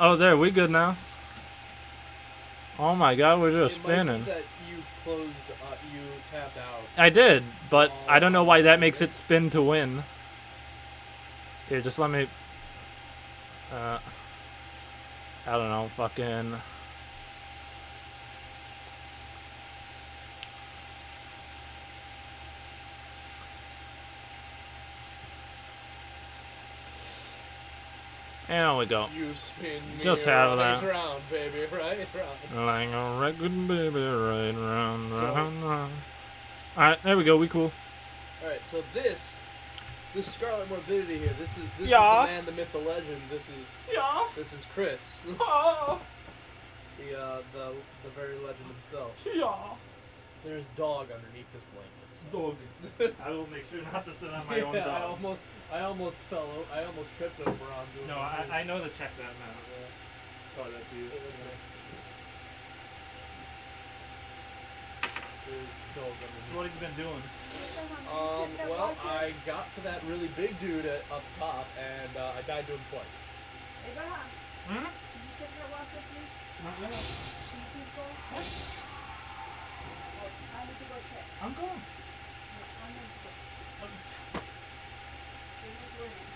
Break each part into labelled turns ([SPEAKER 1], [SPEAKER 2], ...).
[SPEAKER 1] Oh, there, we good now. Oh my god, we're just spinning.
[SPEAKER 2] Might be that you closed, you tapped out.
[SPEAKER 1] I did, but I don't know why that makes it spin to win. Here, just let me... I don't know, fucking... There we go.
[SPEAKER 2] You spin me
[SPEAKER 1] Just have
[SPEAKER 2] right
[SPEAKER 1] that.
[SPEAKER 2] round, baby, right round.
[SPEAKER 1] Like a record, baby, right round, round, round. Alright, there we go, we cool.
[SPEAKER 2] Alright, so this Scarlet Morbidity here, this is the man, the myth, the legend. This is Chris.
[SPEAKER 1] Oh.
[SPEAKER 2] The very legend himself.
[SPEAKER 1] Yeah.
[SPEAKER 2] There's dog underneath this blanket.
[SPEAKER 1] Dog. I will make sure not to sit on my own dog.
[SPEAKER 2] I almost tripped over on doing.
[SPEAKER 1] No, I know to check that now. Oh, that's you.
[SPEAKER 2] There's dog underneath.
[SPEAKER 1] So what have you been doing?
[SPEAKER 2] Well, I got to that really big dude up top, and I died to him twice.
[SPEAKER 3] Abraham,
[SPEAKER 1] Hmm?
[SPEAKER 3] can you check that washer, please?
[SPEAKER 1] Not yet.
[SPEAKER 3] Can you please go?
[SPEAKER 1] What?
[SPEAKER 3] Oh, I need to go check.
[SPEAKER 1] I'm going.
[SPEAKER 3] No, I'm going to go. You're not winning.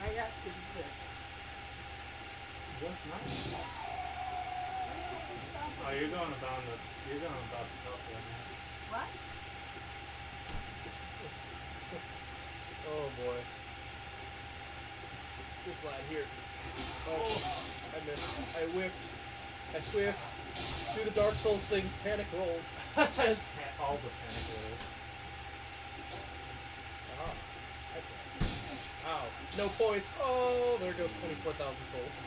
[SPEAKER 3] My dad's getting good.
[SPEAKER 1] What's not? Oh, you're going about the top one.
[SPEAKER 3] What?
[SPEAKER 2] Oh boy. This lad here. Oh, I missed. I whiffed. I swift. Do the Dark Souls things. Panic rolls.
[SPEAKER 1] All the panic rolls.
[SPEAKER 2] Ow. No poise. Oh, there goes 24,000 souls.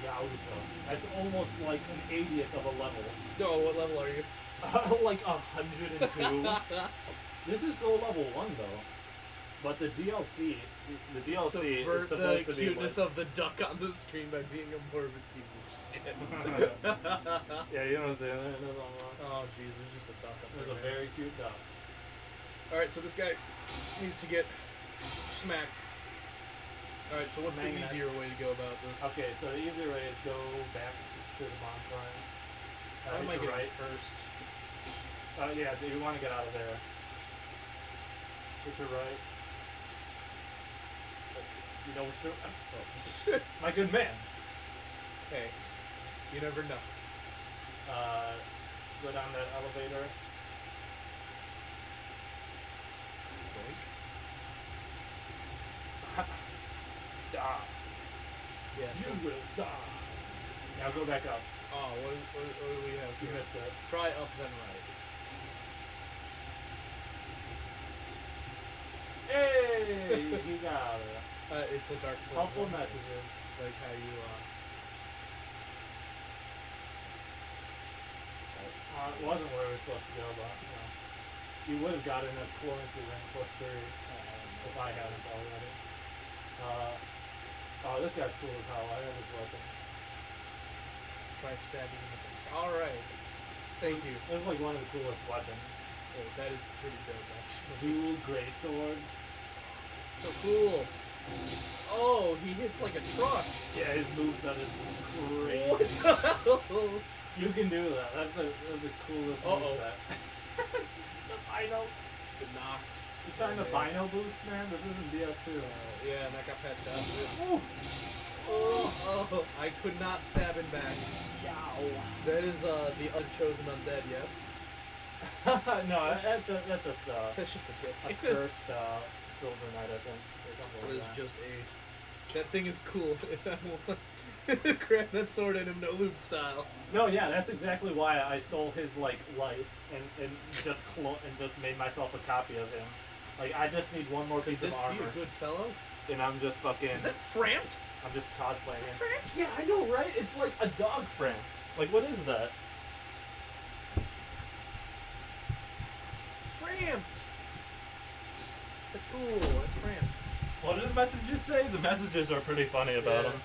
[SPEAKER 1] Yowza. That's almost like an 80th of a level.
[SPEAKER 2] No, what level are you?
[SPEAKER 1] Like 102. This is still level 1 though. But the DLC is
[SPEAKER 2] Subvert
[SPEAKER 1] supposed
[SPEAKER 2] the
[SPEAKER 1] to be
[SPEAKER 2] cuteness
[SPEAKER 1] like...
[SPEAKER 2] of the duck on the screen by being a morbid piece of shit.
[SPEAKER 1] Yeah, you know what I'm saying?
[SPEAKER 2] Oh, jeez, there's just a duck up there.
[SPEAKER 1] There's a very cute duck.
[SPEAKER 2] Alright, so this guy needs to get smacked. Alright, so what's the easier way to go about this?
[SPEAKER 1] Okay, so the easier way is go back to the bonfire.
[SPEAKER 2] Why am I getting
[SPEAKER 1] right
[SPEAKER 2] first?
[SPEAKER 1] Yeah, you want to get out of there. Hit your right. You know what's true? Oh. My good man.
[SPEAKER 2] Hey, you never know.
[SPEAKER 1] Go down that elevator. Die.
[SPEAKER 2] Yeah, so
[SPEAKER 1] You will die. Now go back up.
[SPEAKER 2] oh, what do we have
[SPEAKER 1] You
[SPEAKER 2] here?
[SPEAKER 1] missed it.
[SPEAKER 2] Try up then right.
[SPEAKER 1] Hey, you got it.
[SPEAKER 2] It's the Dark Souls.
[SPEAKER 1] Helpful
[SPEAKER 2] one,
[SPEAKER 1] messages.
[SPEAKER 2] Like how you,
[SPEAKER 1] It wasn't where we were supposed to go, but you would have gotten a fluency rank +3 if I hadn't already. Oh, this guy's cool as hell. I have his weapon.
[SPEAKER 2] try stabbing in the back. Alright. Thank you.
[SPEAKER 1] It was like one of the coolest weapons.
[SPEAKER 2] Oh, that is pretty dope, actually.
[SPEAKER 1] Dual great swords.
[SPEAKER 2] So cool. Oh, he hits like a truck.
[SPEAKER 1] Yeah, his moveset is crazy.
[SPEAKER 2] What the hell?
[SPEAKER 1] You can do that. That's the coolest moveset. The Bino.
[SPEAKER 2] The Nox.
[SPEAKER 1] You trying to Bino boost, man? This isn't DS2.
[SPEAKER 2] Yeah, and that got patched out. Oh, I could not stab him back.
[SPEAKER 1] Yow.
[SPEAKER 2] That is the unchosen undead, yes?
[SPEAKER 1] No, that's just
[SPEAKER 2] That's just a
[SPEAKER 1] a
[SPEAKER 2] bitch.
[SPEAKER 1] cursed Silver Knight, I think. Or something
[SPEAKER 2] It
[SPEAKER 1] like
[SPEAKER 2] is
[SPEAKER 1] that.
[SPEAKER 2] just a... That thing is cool. Cram that sword at him, no loop style.
[SPEAKER 1] No, yeah, that's exactly why I stole his life and just made myself a copy of him. Like, I just need one more piece
[SPEAKER 2] Could
[SPEAKER 1] of
[SPEAKER 2] this
[SPEAKER 1] armor,
[SPEAKER 2] be a good fellow?
[SPEAKER 1] and I'm just fucking.
[SPEAKER 2] Is that Framped?
[SPEAKER 1] I'm just cosplaying.
[SPEAKER 2] Is that Framped?
[SPEAKER 1] Yeah, I know, right? It's like a dog print. Like, what is that?
[SPEAKER 2] It's Framped! That's cool, that's Framped.
[SPEAKER 1] What do the messages say? The messages are pretty funny about him.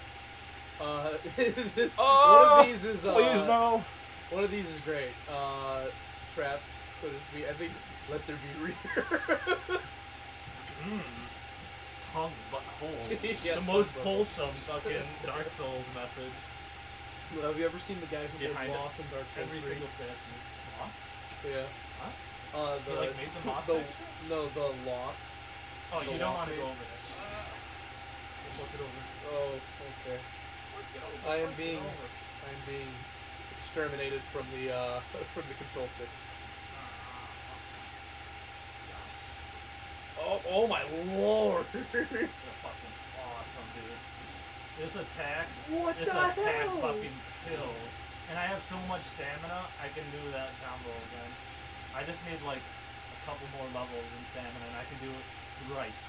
[SPEAKER 2] One of these is
[SPEAKER 1] please no.
[SPEAKER 2] One of these is great. Trap, so to speak. I think let there be reader.
[SPEAKER 1] tongue butthole.
[SPEAKER 2] Yeah,
[SPEAKER 1] the
[SPEAKER 2] tongue
[SPEAKER 1] most
[SPEAKER 2] butthole.
[SPEAKER 1] wholesome fucking Dark Souls message.
[SPEAKER 2] Have you ever seen the guy who made
[SPEAKER 1] Behind
[SPEAKER 2] Moss in Dark Souls
[SPEAKER 1] Every
[SPEAKER 2] 3?
[SPEAKER 1] single statue. Moss?
[SPEAKER 2] Yeah.
[SPEAKER 1] Huh?
[SPEAKER 2] The,
[SPEAKER 1] He, like, made the Moss
[SPEAKER 2] the,
[SPEAKER 1] texture?
[SPEAKER 2] No, the loss.
[SPEAKER 1] Oh,
[SPEAKER 2] The
[SPEAKER 1] you don't
[SPEAKER 2] loss
[SPEAKER 1] want to
[SPEAKER 2] made?
[SPEAKER 1] go over there. Flip it over.
[SPEAKER 2] Oh, okay.
[SPEAKER 1] Flip it over.
[SPEAKER 2] I am
[SPEAKER 1] flip it
[SPEAKER 2] being
[SPEAKER 1] over.
[SPEAKER 2] exterminated from the from the control sticks. Oh my lord!
[SPEAKER 1] You're fucking awesome, dude. This attack,
[SPEAKER 2] What
[SPEAKER 1] this
[SPEAKER 2] the
[SPEAKER 1] attack
[SPEAKER 2] hell?
[SPEAKER 1] fucking kills. And I have so much stamina, I can do that combo again. I just need like a couple more levels in stamina and I can do it thrice.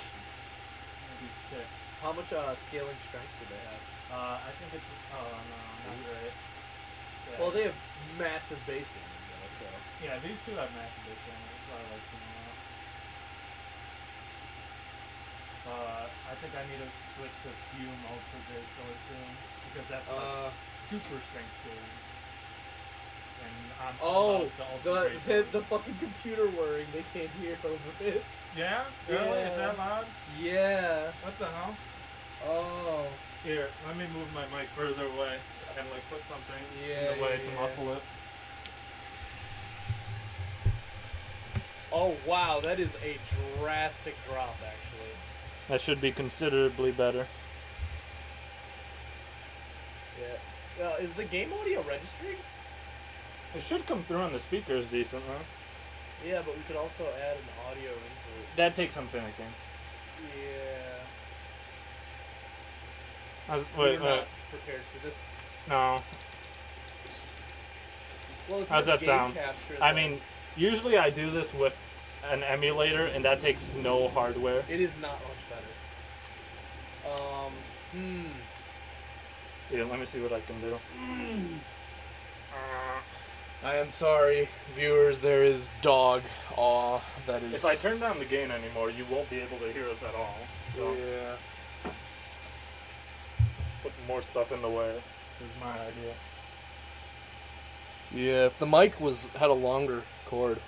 [SPEAKER 1] That'd be sick.
[SPEAKER 2] How much scaling strength do they have?
[SPEAKER 1] I think it's, oh no, not great. Yeah.
[SPEAKER 2] Well, they have massive base damage though, so.
[SPEAKER 1] Yeah, these two have massive base damage. That's why I like them a lot. I think I need to switch to Fume Ultra Great Sword soon because that's like super strength scaling. And I'm
[SPEAKER 2] Oh,
[SPEAKER 1] about the Ultra Great Sword.
[SPEAKER 2] the fucking computer whirring, they can't hear over it.
[SPEAKER 1] Yeah? Really?
[SPEAKER 2] Yeah.
[SPEAKER 1] Is that loud?
[SPEAKER 2] Yeah.
[SPEAKER 1] What the hell?
[SPEAKER 2] Oh.
[SPEAKER 1] Here, let me move my mic further away and like put something
[SPEAKER 2] Yeah,
[SPEAKER 1] in the way
[SPEAKER 2] yeah,
[SPEAKER 1] to
[SPEAKER 2] yeah.
[SPEAKER 1] muffle it.
[SPEAKER 2] Oh wow, that is a drastic drop actually.
[SPEAKER 1] That should be considerably better.
[SPEAKER 2] Yeah. Is the game audio registering?
[SPEAKER 1] It should come through on the speakers decent, huh?
[SPEAKER 2] Yeah, but we could also add an audio input.
[SPEAKER 1] That takes some finicking.
[SPEAKER 2] Yeah.
[SPEAKER 1] Wait,
[SPEAKER 2] We're not prepared for this.
[SPEAKER 1] no.
[SPEAKER 2] Well, if
[SPEAKER 1] How's
[SPEAKER 2] you have
[SPEAKER 1] that
[SPEAKER 2] game
[SPEAKER 1] sound?
[SPEAKER 2] capture,
[SPEAKER 1] I
[SPEAKER 2] then
[SPEAKER 1] mean, usually I do this with an emulator, and that takes no hardware.
[SPEAKER 2] it is not much better.
[SPEAKER 1] Yeah, let me see what I can do.
[SPEAKER 2] I am sorry, viewers. There is dog awe that is.
[SPEAKER 1] If I turn down the gain anymore, you won't be able to hear us at all. So
[SPEAKER 2] Yeah.
[SPEAKER 1] put more stuff in the way is my idea.
[SPEAKER 2] Yeah, if the mic had a longer cord,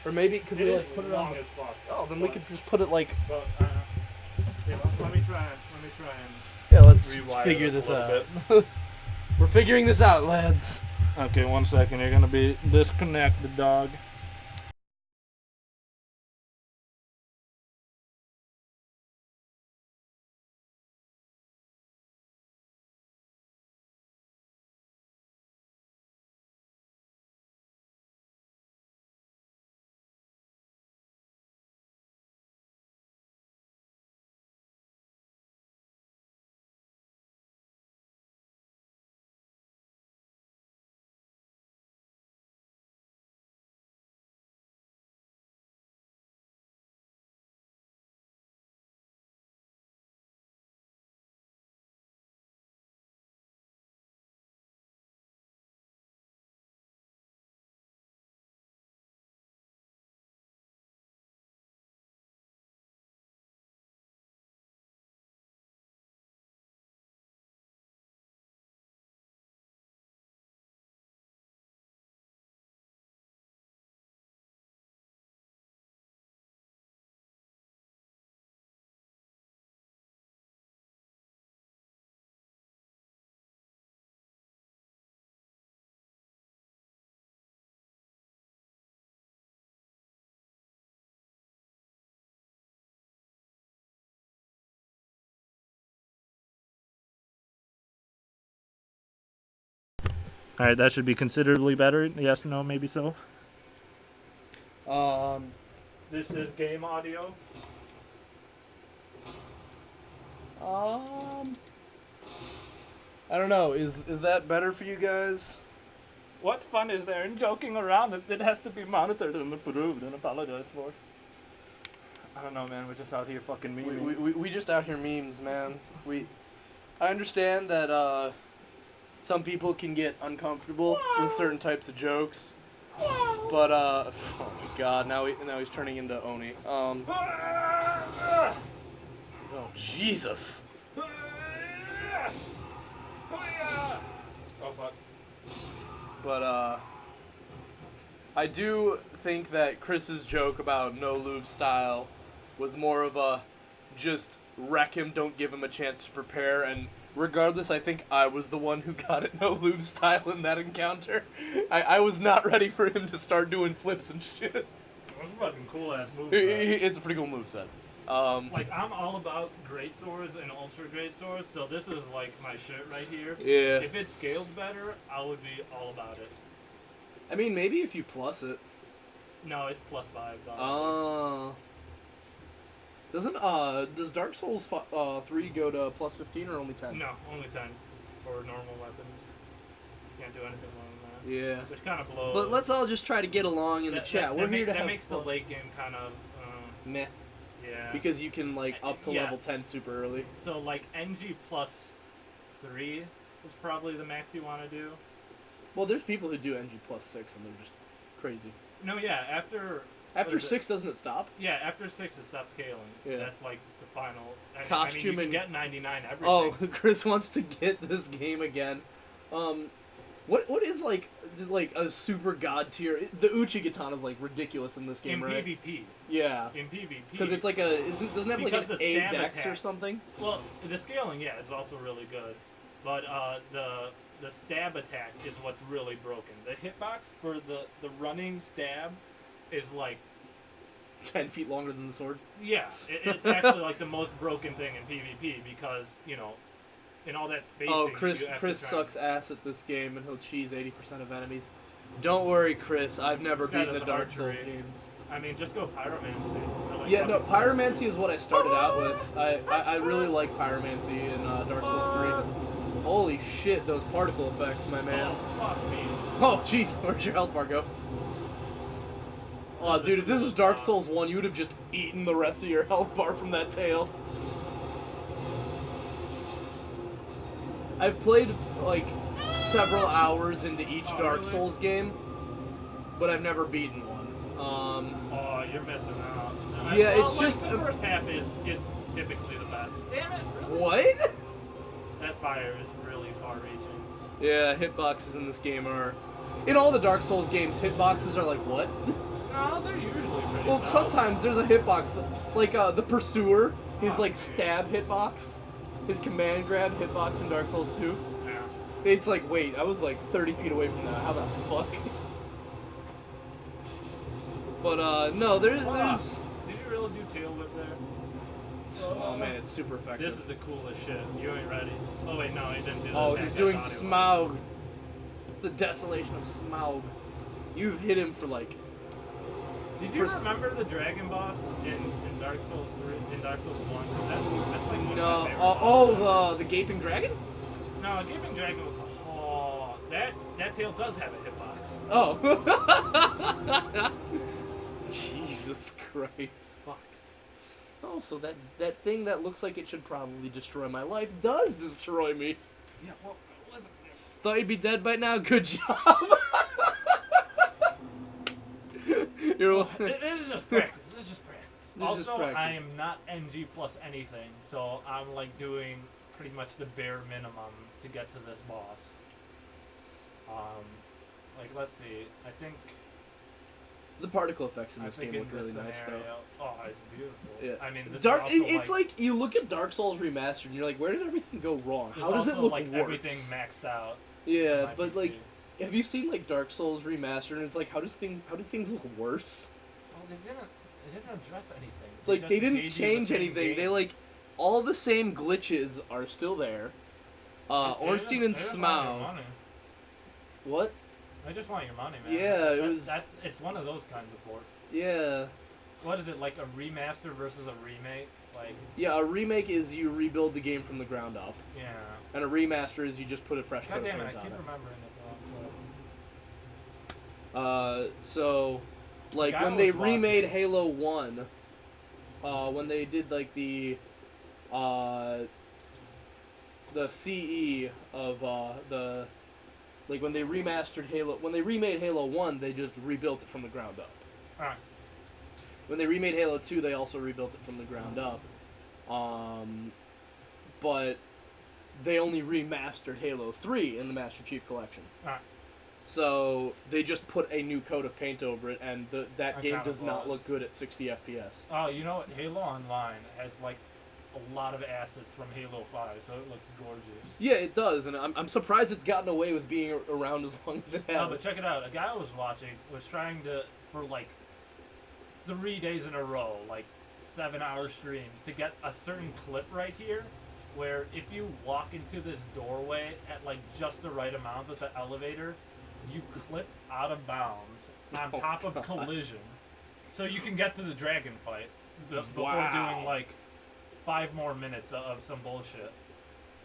[SPEAKER 2] or maybe could we like put it on?
[SPEAKER 1] long as fuck.
[SPEAKER 2] Oh, then we could just put it like.
[SPEAKER 1] But, yeah, let me try and
[SPEAKER 2] Yeah, let's
[SPEAKER 1] rewire
[SPEAKER 2] figure
[SPEAKER 1] this
[SPEAKER 2] this
[SPEAKER 1] a
[SPEAKER 2] out.
[SPEAKER 1] little
[SPEAKER 2] We're figuring this out, lads.
[SPEAKER 1] Okay, 1 second. You're gonna be disconnect the dog. All right, that should be considerably better. Yes, no, maybe so. This is game audio.
[SPEAKER 2] I don't know. Is that better for you guys?
[SPEAKER 1] What fun is there in joking around? It has to be monitored and approved and apologized for. I don't know, man. We're just out here fucking memeing.
[SPEAKER 2] We just out here memes, man. I understand that some people can get uncomfortable with certain types of jokes, but oh my god, now he's turning into Oni. Oh Jesus.
[SPEAKER 1] Oh fuck.
[SPEAKER 2] But I do think that Chris's joke about no lube style was more of a just wreck him, don't give him a chance to prepare, and regardless, I think I was the one who got it no lube style in that encounter. I was not ready for him to start doing flips and shit.
[SPEAKER 1] That's a fucking cool ass move.
[SPEAKER 2] It's a pretty cool moveset.
[SPEAKER 1] Like, I'm all about great swords and ultra great swords, so this is like my shit right here.
[SPEAKER 2] Yeah.
[SPEAKER 1] If it scaled better, I would be all about it.
[SPEAKER 2] I mean, maybe if you plus it.
[SPEAKER 1] No, it's +5.
[SPEAKER 2] Does Dark Souls 3 go to +15 or only 10?
[SPEAKER 1] No, only 10 for normal weapons. Can't do anything more than that.
[SPEAKER 2] Yeah.
[SPEAKER 1] Which kind of blows.
[SPEAKER 2] But let's all just try to get along in the chat. We're here to have
[SPEAKER 1] that makes
[SPEAKER 2] fun.
[SPEAKER 1] the late game kind of
[SPEAKER 2] meh.
[SPEAKER 1] yeah.
[SPEAKER 2] Because you can like up to
[SPEAKER 1] Yeah.
[SPEAKER 2] level 10 super early.
[SPEAKER 1] So like NG +3 is probably the max you want to do.
[SPEAKER 2] Well, there's people who do NG +6 and they're just crazy.
[SPEAKER 1] No, yeah, after
[SPEAKER 2] After 6, doesn't it stop?
[SPEAKER 1] Yeah, after 6 it stops scaling.
[SPEAKER 2] Yeah.
[SPEAKER 1] That's like the final.
[SPEAKER 2] Costume
[SPEAKER 1] you can
[SPEAKER 2] and-
[SPEAKER 1] get 99 everything.
[SPEAKER 2] Oh, Chris wants to get this game again. What is like just like a super god tier? The Uchi Katana is like ridiculous in this game,
[SPEAKER 1] in
[SPEAKER 2] right?
[SPEAKER 1] PvP.
[SPEAKER 2] Yeah.
[SPEAKER 1] In PvP.
[SPEAKER 2] Because it's like doesn't it have like
[SPEAKER 1] Because
[SPEAKER 2] an
[SPEAKER 1] the
[SPEAKER 2] A
[SPEAKER 1] stab
[SPEAKER 2] dex or
[SPEAKER 1] attack-
[SPEAKER 2] something?
[SPEAKER 1] Well, the scaling, yeah, is also really good, but the stab attack is what's really broken. The hitbox for the running stab is like
[SPEAKER 2] 10 feet longer than the sword.
[SPEAKER 1] yeah, it's actually like the most broken thing in PvP because in all that spacing.
[SPEAKER 2] Oh, Chris
[SPEAKER 1] you have to
[SPEAKER 2] Chris
[SPEAKER 1] try
[SPEAKER 2] sucks ass at this game and he'll cheese 80% of enemies. Don't worry, Chris. I've never
[SPEAKER 1] This guy
[SPEAKER 2] beaten the
[SPEAKER 1] does
[SPEAKER 2] Dark Souls
[SPEAKER 1] archery.
[SPEAKER 2] games.
[SPEAKER 1] I mean, just go pyromancy. I like
[SPEAKER 2] Yeah, no,
[SPEAKER 1] fucking-
[SPEAKER 2] Pyromancy is what I started out with. I really like Pyromancy in Dark Souls 3. Holy shit, those particle effects, my
[SPEAKER 1] Oh,
[SPEAKER 2] mans.
[SPEAKER 1] fuck me.
[SPEAKER 2] Oh, jeez, where'd your health bar go? Oh, dude, if this was Dark Souls 1, you would have just eaten the rest of your health bar from that tail. I've played, like, several hours into each
[SPEAKER 1] Oh,
[SPEAKER 2] Dark
[SPEAKER 1] really?
[SPEAKER 2] Souls game, but I've never beaten one.
[SPEAKER 1] Oh, you're missing out.
[SPEAKER 2] Yeah,
[SPEAKER 1] Well,
[SPEAKER 2] it's
[SPEAKER 1] like,
[SPEAKER 2] just
[SPEAKER 1] the first half is typically the best. Damn it! Really?
[SPEAKER 2] What?
[SPEAKER 1] That fire is really far-reaching.
[SPEAKER 2] Yeah, hitboxes in this game are... In all the Dark Souls games, hitboxes are like, what?
[SPEAKER 1] No, they're usually pretty.
[SPEAKER 2] Well,
[SPEAKER 1] solid.
[SPEAKER 2] sometimes there's a hitbox, like the Pursuer, his
[SPEAKER 1] Oh,
[SPEAKER 2] like
[SPEAKER 1] dude.
[SPEAKER 2] stab hitbox, his command grab hitbox in Dark Souls 2.
[SPEAKER 1] Yeah.
[SPEAKER 2] It's like, wait, I was like 30 feet away from that. How the fuck? But no, there's.
[SPEAKER 1] Did you really do tail whip there?
[SPEAKER 2] Oh man, it's super effective.
[SPEAKER 1] This is the coolest shit. You ain't ready. Oh wait, no, he didn't do that.
[SPEAKER 2] Oh,
[SPEAKER 1] attack.
[SPEAKER 2] he's
[SPEAKER 1] I
[SPEAKER 2] doing
[SPEAKER 1] thought he was.
[SPEAKER 2] Smaug. The desolation of Smaug. You've hit him for like.
[SPEAKER 1] Did you
[SPEAKER 2] for-
[SPEAKER 1] remember the dragon boss in Dark Souls 3, in Dark Souls 1? That's like one
[SPEAKER 2] No,
[SPEAKER 1] of my favorite bosses.
[SPEAKER 2] the gaping dragon.
[SPEAKER 1] No, Gaping Dragon was. Oh, that tail does have a hitbox.
[SPEAKER 2] Oh. Jesus Christ.
[SPEAKER 1] Fuck.
[SPEAKER 2] Oh, so that thing that looks like it should probably destroy my life does destroy me.
[SPEAKER 1] Yeah, well, it wasn't.
[SPEAKER 2] Thought you'd be dead by now. Good job. You're.
[SPEAKER 1] This is just practice. This is just practice.
[SPEAKER 2] This is
[SPEAKER 1] Also,
[SPEAKER 2] just practice.
[SPEAKER 1] I am not NG plus anything, so I'm like doing pretty much the bare minimum to get to this boss. Like let's see. I think
[SPEAKER 2] The particle effects in
[SPEAKER 1] I
[SPEAKER 2] this
[SPEAKER 1] think
[SPEAKER 2] game
[SPEAKER 1] in
[SPEAKER 2] look really
[SPEAKER 1] this
[SPEAKER 2] nice, though.
[SPEAKER 1] scenario, oh, it's beautiful.
[SPEAKER 2] Yeah.
[SPEAKER 1] I mean, this
[SPEAKER 2] Dark.
[SPEAKER 1] is also
[SPEAKER 2] It's like you look at Dark Souls Remastered, and you're like, where did everything go wrong?
[SPEAKER 1] there's
[SPEAKER 2] How does it
[SPEAKER 1] also,
[SPEAKER 2] look
[SPEAKER 1] like
[SPEAKER 2] worse?
[SPEAKER 1] everything maxed out. on
[SPEAKER 2] Yeah,
[SPEAKER 1] my
[SPEAKER 2] but
[SPEAKER 1] PC.
[SPEAKER 2] like, have you seen like Dark Souls Remastered? And it's like, how do things look worse?
[SPEAKER 1] Oh, they didn't address anything.
[SPEAKER 2] Like
[SPEAKER 1] just
[SPEAKER 2] they didn't
[SPEAKER 1] gave you the
[SPEAKER 2] change
[SPEAKER 1] same
[SPEAKER 2] anything.
[SPEAKER 1] game.
[SPEAKER 2] They like all the same glitches are still there. Ornstein and
[SPEAKER 1] They just want your
[SPEAKER 2] Smaug.
[SPEAKER 1] money.
[SPEAKER 2] What?
[SPEAKER 1] I just want your money, man.
[SPEAKER 2] Yeah, it was-
[SPEAKER 1] It's one of those kinds of ports.
[SPEAKER 2] Yeah.
[SPEAKER 1] What is it, like a remaster versus a remake? Like,
[SPEAKER 2] Yeah, a remake is you rebuild the game from the ground up,
[SPEAKER 1] yeah.
[SPEAKER 2] and a remaster is you just put a fresh
[SPEAKER 1] God
[SPEAKER 2] coat of
[SPEAKER 1] damn it, I
[SPEAKER 2] paint
[SPEAKER 1] keep
[SPEAKER 2] on
[SPEAKER 1] remembering it wrong.
[SPEAKER 2] So, like
[SPEAKER 1] Guy
[SPEAKER 2] when they
[SPEAKER 1] was watching.
[SPEAKER 2] remade Halo 1, when they did like the CE of like when they remastered when they remade Halo 1, they just rebuilt it from the ground up.
[SPEAKER 1] Alright.
[SPEAKER 2] When they remade Halo 2, they also rebuilt it from the ground up. But they only remastered Halo 3 in the Master Chief Collection.
[SPEAKER 1] Alright.
[SPEAKER 2] So they just put a new coat of paint over it, and that
[SPEAKER 1] I
[SPEAKER 2] game
[SPEAKER 1] kinda
[SPEAKER 2] does not
[SPEAKER 1] was.
[SPEAKER 2] look good at 60 FPS.
[SPEAKER 1] Oh, you know what? Halo Online has like a lot of assets from Halo 5, so it looks gorgeous.
[SPEAKER 2] Yeah, it does, and I'm surprised it's gotten away with being around as long as it has.
[SPEAKER 1] No, but check it out. A guy I was watching was trying to, for like 3 days in a row, like 7-hour streams, to get a certain clip right here, where if you walk into this doorway at like just the right amount with the elevator, you clip out of bounds on top of collision. So you can get to the dragon fight before doing like 5 more minutes of some bullshit.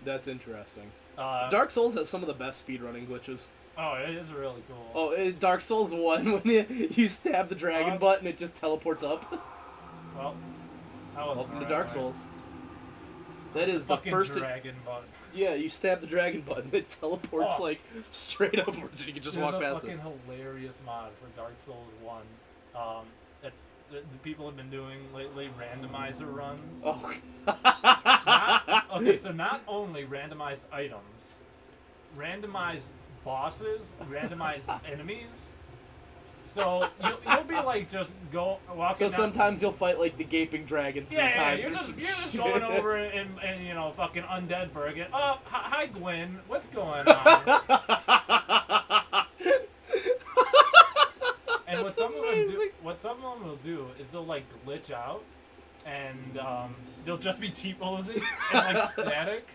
[SPEAKER 2] That's interesting.
[SPEAKER 1] Dark
[SPEAKER 2] Dark Souls has some of the best speedrunning glitches.
[SPEAKER 1] Oh, it is really cool.
[SPEAKER 2] Oh, Dark Souls 1, when you stab the dragon button, it just teleports up.
[SPEAKER 1] Well, that was
[SPEAKER 2] Welcome to
[SPEAKER 1] right,
[SPEAKER 2] Dark
[SPEAKER 1] right.
[SPEAKER 2] Souls. That is the
[SPEAKER 1] Fucking
[SPEAKER 2] first...
[SPEAKER 1] dragon button.
[SPEAKER 2] Yeah, you stab the dragon button, it teleports
[SPEAKER 1] Oh.
[SPEAKER 2] like straight upwards, and you can just walk
[SPEAKER 1] There's a
[SPEAKER 2] past it.
[SPEAKER 1] fucking hilarious mod for Dark Souls 1. It's the people have been doing lately randomizer runs.
[SPEAKER 2] Oh.
[SPEAKER 1] Okay, so not only randomized items, randomized bosses, randomized enemies. So you'll be like just walking.
[SPEAKER 2] So
[SPEAKER 1] down,
[SPEAKER 2] sometimes you'll fight like the gaping dragon 3
[SPEAKER 1] yeah,
[SPEAKER 2] times.
[SPEAKER 1] you're
[SPEAKER 2] or
[SPEAKER 1] just
[SPEAKER 2] some
[SPEAKER 1] you're just
[SPEAKER 2] shit.
[SPEAKER 1] going over and you know fucking Undead Bergen. Oh, hi Gwen, what's going on? And
[SPEAKER 2] That's
[SPEAKER 1] what some of them will do is they'll like glitch out, and they'll just be T-posing and like static,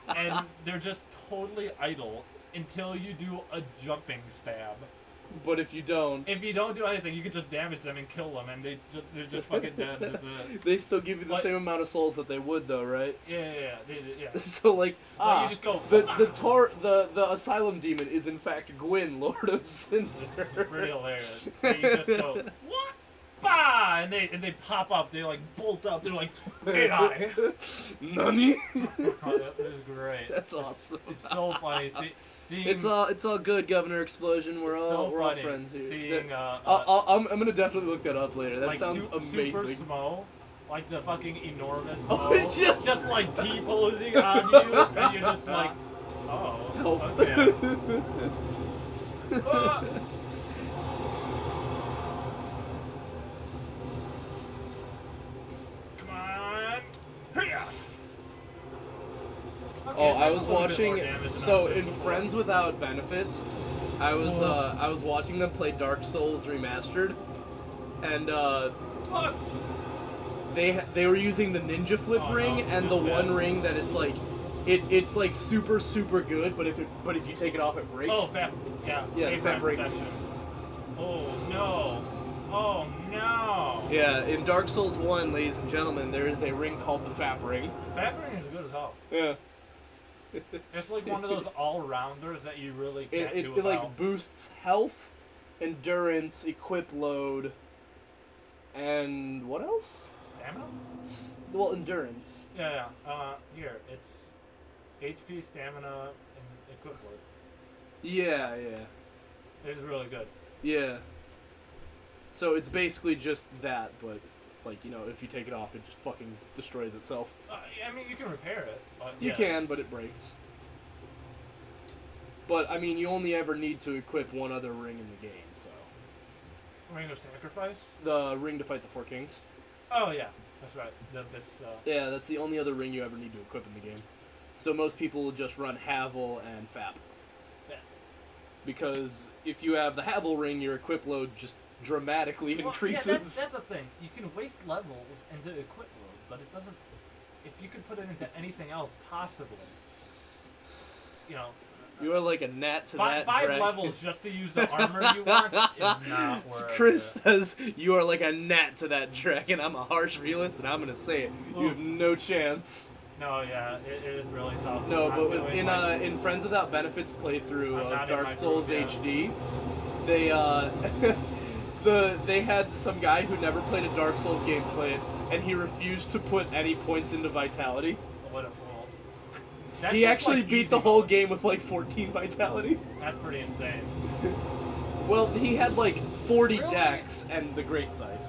[SPEAKER 1] and they're just totally idle until you do a jumping stab.
[SPEAKER 2] But if you don't,
[SPEAKER 1] If you don't do anything, you can just damage them and kill them, and they're just fucking dead. That's it.
[SPEAKER 2] they still give you the
[SPEAKER 1] But-
[SPEAKER 2] same amount of souls that they would, though, right?
[SPEAKER 1] Yeah.
[SPEAKER 2] So like,
[SPEAKER 1] Well, you just go.
[SPEAKER 2] the asylum demon is in fact Gwyn, Lord of Cinder.
[SPEAKER 1] It's pretty hilarious. And you just go what? Bah! And they pop up. They like bolt up. They're like, hey hi.
[SPEAKER 2] Nani?
[SPEAKER 1] Oh, that was great.
[SPEAKER 2] That's awesome.
[SPEAKER 1] It's so funny. Seeing
[SPEAKER 2] It's all good, Governor Explosion. We're
[SPEAKER 1] it's
[SPEAKER 2] all
[SPEAKER 1] so
[SPEAKER 2] we're all
[SPEAKER 1] funny
[SPEAKER 2] friends here.
[SPEAKER 1] Seeing
[SPEAKER 2] I'm gonna definitely look that up later. That
[SPEAKER 1] like
[SPEAKER 2] sounds amazing.
[SPEAKER 1] Super Smo, like the fucking enormous
[SPEAKER 2] Oh,
[SPEAKER 1] Smo,
[SPEAKER 2] it's just-
[SPEAKER 1] like T-posing on you, and you're just like, oh,
[SPEAKER 2] Help.
[SPEAKER 1] okay. Ah! Come on. Hiya! Okay,
[SPEAKER 2] Oh, I
[SPEAKER 1] that's
[SPEAKER 2] was
[SPEAKER 1] a little bit more
[SPEAKER 2] watching.
[SPEAKER 1] damage than
[SPEAKER 2] So
[SPEAKER 1] I was
[SPEAKER 2] in
[SPEAKER 1] before.
[SPEAKER 2] Friends Without Benefits, I was watching them play Dark Souls Remastered, and
[SPEAKER 1] Fuck!
[SPEAKER 2] they were using the ninja flip
[SPEAKER 1] Oh,
[SPEAKER 2] ring
[SPEAKER 1] no,
[SPEAKER 2] and the
[SPEAKER 1] not bad.
[SPEAKER 2] one ring that it's like it's like super good, but if you take it off it breaks.
[SPEAKER 1] Oh, fat. Yeah.
[SPEAKER 2] Yeah, the fat break.
[SPEAKER 1] protection. Oh no! Oh no!
[SPEAKER 2] Yeah, in Dark Souls 1, ladies and gentlemen, there is a ring called the Fat Ring.
[SPEAKER 1] Fat ring is good as hell.
[SPEAKER 2] Yeah.
[SPEAKER 1] It's like one of those all-rounders that you really can't
[SPEAKER 2] It
[SPEAKER 1] do
[SPEAKER 2] like
[SPEAKER 1] without.
[SPEAKER 2] boosts health, endurance, equip load, and what else?
[SPEAKER 1] Stamina?
[SPEAKER 2] Well, endurance.
[SPEAKER 1] Yeah. Here it's HP, stamina, and equip load.
[SPEAKER 2] Yeah.
[SPEAKER 1] It's really good.
[SPEAKER 2] Yeah. So it's basically just that, but like, you know, if you take it off, it just fucking destroys itself.
[SPEAKER 1] I mean, you can repair it. But
[SPEAKER 2] You
[SPEAKER 1] yeah,
[SPEAKER 2] can, but it breaks. But I mean, you only ever need to equip one other ring in the game, so
[SPEAKER 1] Ring of Sacrifice.
[SPEAKER 2] the ring to fight the Four Kings.
[SPEAKER 1] Oh yeah, that's right.
[SPEAKER 2] Yeah, that's the only other ring you ever need to equip in the game. So most people will just run Havel and Fap.
[SPEAKER 1] Yeah.
[SPEAKER 2] Because if you have the Havel ring, your equip load just dramatically increases.
[SPEAKER 1] Yeah, that's the thing. You can waste levels into equip load, but it doesn't. If you could put it into anything else, possibly. You know.
[SPEAKER 2] You are like a gnat to that
[SPEAKER 1] Five
[SPEAKER 2] dragon.
[SPEAKER 1] levels just to use the armor you want is not
[SPEAKER 2] So
[SPEAKER 1] worth
[SPEAKER 2] Chris
[SPEAKER 1] it.
[SPEAKER 2] says you are like a gnat to that dragon. I'm a harsh realist, and I'm gonna say it. You have no chance.
[SPEAKER 1] No, yeah, it is really tough.
[SPEAKER 2] No,
[SPEAKER 1] I'm
[SPEAKER 2] but
[SPEAKER 1] doing, like,
[SPEAKER 2] in Friends Without Benefits playthrough
[SPEAKER 1] I'm not
[SPEAKER 2] of
[SPEAKER 1] in
[SPEAKER 2] Dark
[SPEAKER 1] my
[SPEAKER 2] Souls
[SPEAKER 1] groove yet.
[SPEAKER 2] HD, they they had some guy who never played a Dark Souls game play it, and he refused to put any points into vitality.
[SPEAKER 1] What a fool. That's
[SPEAKER 2] He
[SPEAKER 1] just,
[SPEAKER 2] actually
[SPEAKER 1] like,
[SPEAKER 2] beat
[SPEAKER 1] easy
[SPEAKER 2] the whole
[SPEAKER 1] mode.
[SPEAKER 2] game with like 14 vitality.
[SPEAKER 1] That's pretty insane.
[SPEAKER 2] Well, he had like 40
[SPEAKER 1] Really?
[SPEAKER 2] decks and the Great Scythe.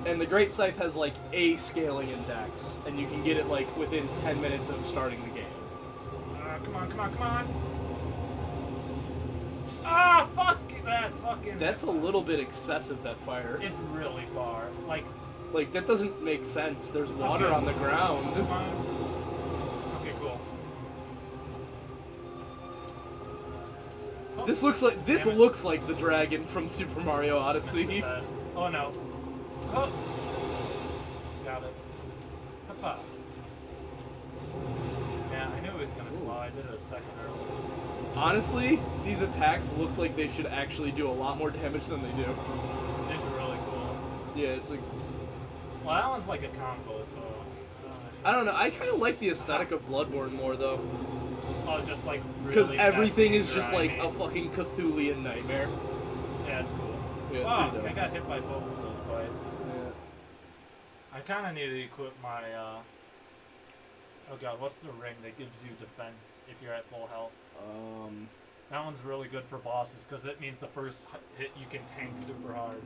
[SPEAKER 2] And the Great Scythe has like A scaling in decks, and you can get it like within 10 minutes of starting the game.
[SPEAKER 1] Come on. Ah, fuck that fucking.
[SPEAKER 2] That's a little bit excessive, that fire.
[SPEAKER 1] It's really far. Like,
[SPEAKER 2] Like, that doesn't make sense. There's water on the ground.
[SPEAKER 1] Okay, cool. Oh,
[SPEAKER 2] This looks like
[SPEAKER 1] damn it.
[SPEAKER 2] looks like the dragon from Super Mario Odyssey.
[SPEAKER 1] Oh no. Oh. Got it. Hoppa. Yeah, I knew it was gonna fly. I did it a second earlier.
[SPEAKER 2] Honestly, these attacks looks like they should actually do a lot more damage than they do.
[SPEAKER 1] It's really cool.
[SPEAKER 2] Yeah, it's like,
[SPEAKER 1] Well, that one's like a combo, so.
[SPEAKER 2] I don't know. I kind of like the aesthetic of Bloodborne more though,
[SPEAKER 1] Oh, just like
[SPEAKER 2] because
[SPEAKER 1] really
[SPEAKER 2] everything
[SPEAKER 1] messy
[SPEAKER 2] is
[SPEAKER 1] and
[SPEAKER 2] just like
[SPEAKER 1] grimy.
[SPEAKER 2] a fucking Cthulian nightmare.
[SPEAKER 1] Yeah, it's cool.
[SPEAKER 2] Yeah, it's
[SPEAKER 1] Fuck,
[SPEAKER 2] pretty dope.
[SPEAKER 1] I got hit by both of those bites.
[SPEAKER 2] Yeah.
[SPEAKER 1] I kind of need to equip my, oh god, what's the ring that gives you defense if you're at full health? That one's really good for bosses, because it means the first hit you can tank super hard.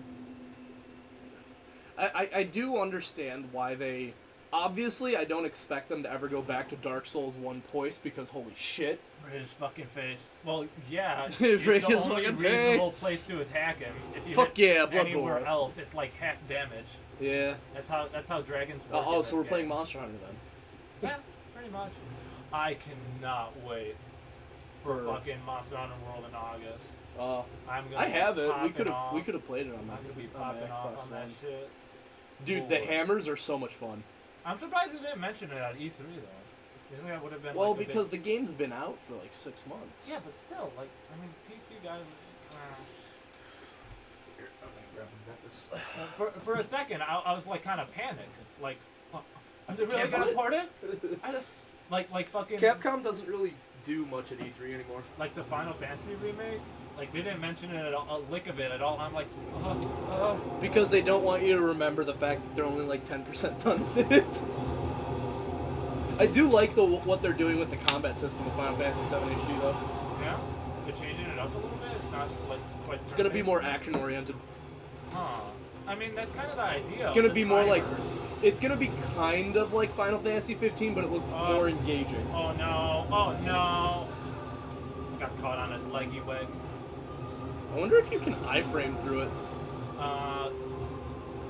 [SPEAKER 2] I do understand why they. Obviously, I don't expect them to ever go back to Dark Souls 1 Poise because holy shit.
[SPEAKER 1] Right his fucking face. Well, yeah, it's
[SPEAKER 2] Right
[SPEAKER 1] the
[SPEAKER 2] his
[SPEAKER 1] only
[SPEAKER 2] fucking
[SPEAKER 1] reasonable
[SPEAKER 2] face.
[SPEAKER 1] place to attack him. If you
[SPEAKER 2] Fuck
[SPEAKER 1] hit
[SPEAKER 2] yeah,
[SPEAKER 1] anywhere
[SPEAKER 2] Bloodborne.
[SPEAKER 1] else, it's like half damage.
[SPEAKER 2] Yeah.
[SPEAKER 1] That's how dragons work.
[SPEAKER 2] Oh,
[SPEAKER 1] in
[SPEAKER 2] so we're
[SPEAKER 1] this
[SPEAKER 2] playing
[SPEAKER 1] game.
[SPEAKER 2] Monster Hunter then.
[SPEAKER 1] Yeah, pretty much. I cannot wait for fucking Monster Hunter World in August. I'm gonna
[SPEAKER 2] I have
[SPEAKER 1] be
[SPEAKER 2] it.
[SPEAKER 1] popping off.
[SPEAKER 2] We could have played it on
[SPEAKER 1] I'm
[SPEAKER 2] my
[SPEAKER 1] gonna be
[SPEAKER 2] on my
[SPEAKER 1] popping off
[SPEAKER 2] Xbox
[SPEAKER 1] on that
[SPEAKER 2] One.
[SPEAKER 1] shit.
[SPEAKER 2] Dude, the
[SPEAKER 1] Lord.
[SPEAKER 2] hammers are so much fun.
[SPEAKER 1] I'm surprised they didn't mention it at E3 though. You think that would have been
[SPEAKER 2] Well,
[SPEAKER 1] like a
[SPEAKER 2] because
[SPEAKER 1] big...
[SPEAKER 2] the game's been out for like 6 months.
[SPEAKER 1] Yeah, but still, like, I mean, PC guys. For a second, I was like kind of panicked. Like, are they really
[SPEAKER 2] Cancel
[SPEAKER 1] gonna
[SPEAKER 2] it?
[SPEAKER 1] port it? I just like fucking
[SPEAKER 2] Capcom doesn't really do much at E3 anymore.
[SPEAKER 1] like the Final Fantasy remake. Like they didn't mention it at all, a lick of it at all. I'm like,
[SPEAKER 2] It's because they don't want you to remember the fact that they're only like 10% done with it. I do like what they're doing with the combat system of Final Fantasy VII HD though.
[SPEAKER 1] yeah, they're changing it up a little bit. It's not like quite.
[SPEAKER 2] It's gonna be more action oriented.
[SPEAKER 1] Huh. I mean, that's kind of the idea.
[SPEAKER 2] It's gonna
[SPEAKER 1] of the
[SPEAKER 2] be more like,
[SPEAKER 1] timers.
[SPEAKER 2] it's gonna be kind of like Final Fantasy 15, but it looks more engaging.
[SPEAKER 1] Oh no! Oh no! Got caught on his leggy leg.
[SPEAKER 2] I wonder if you can iframe through it.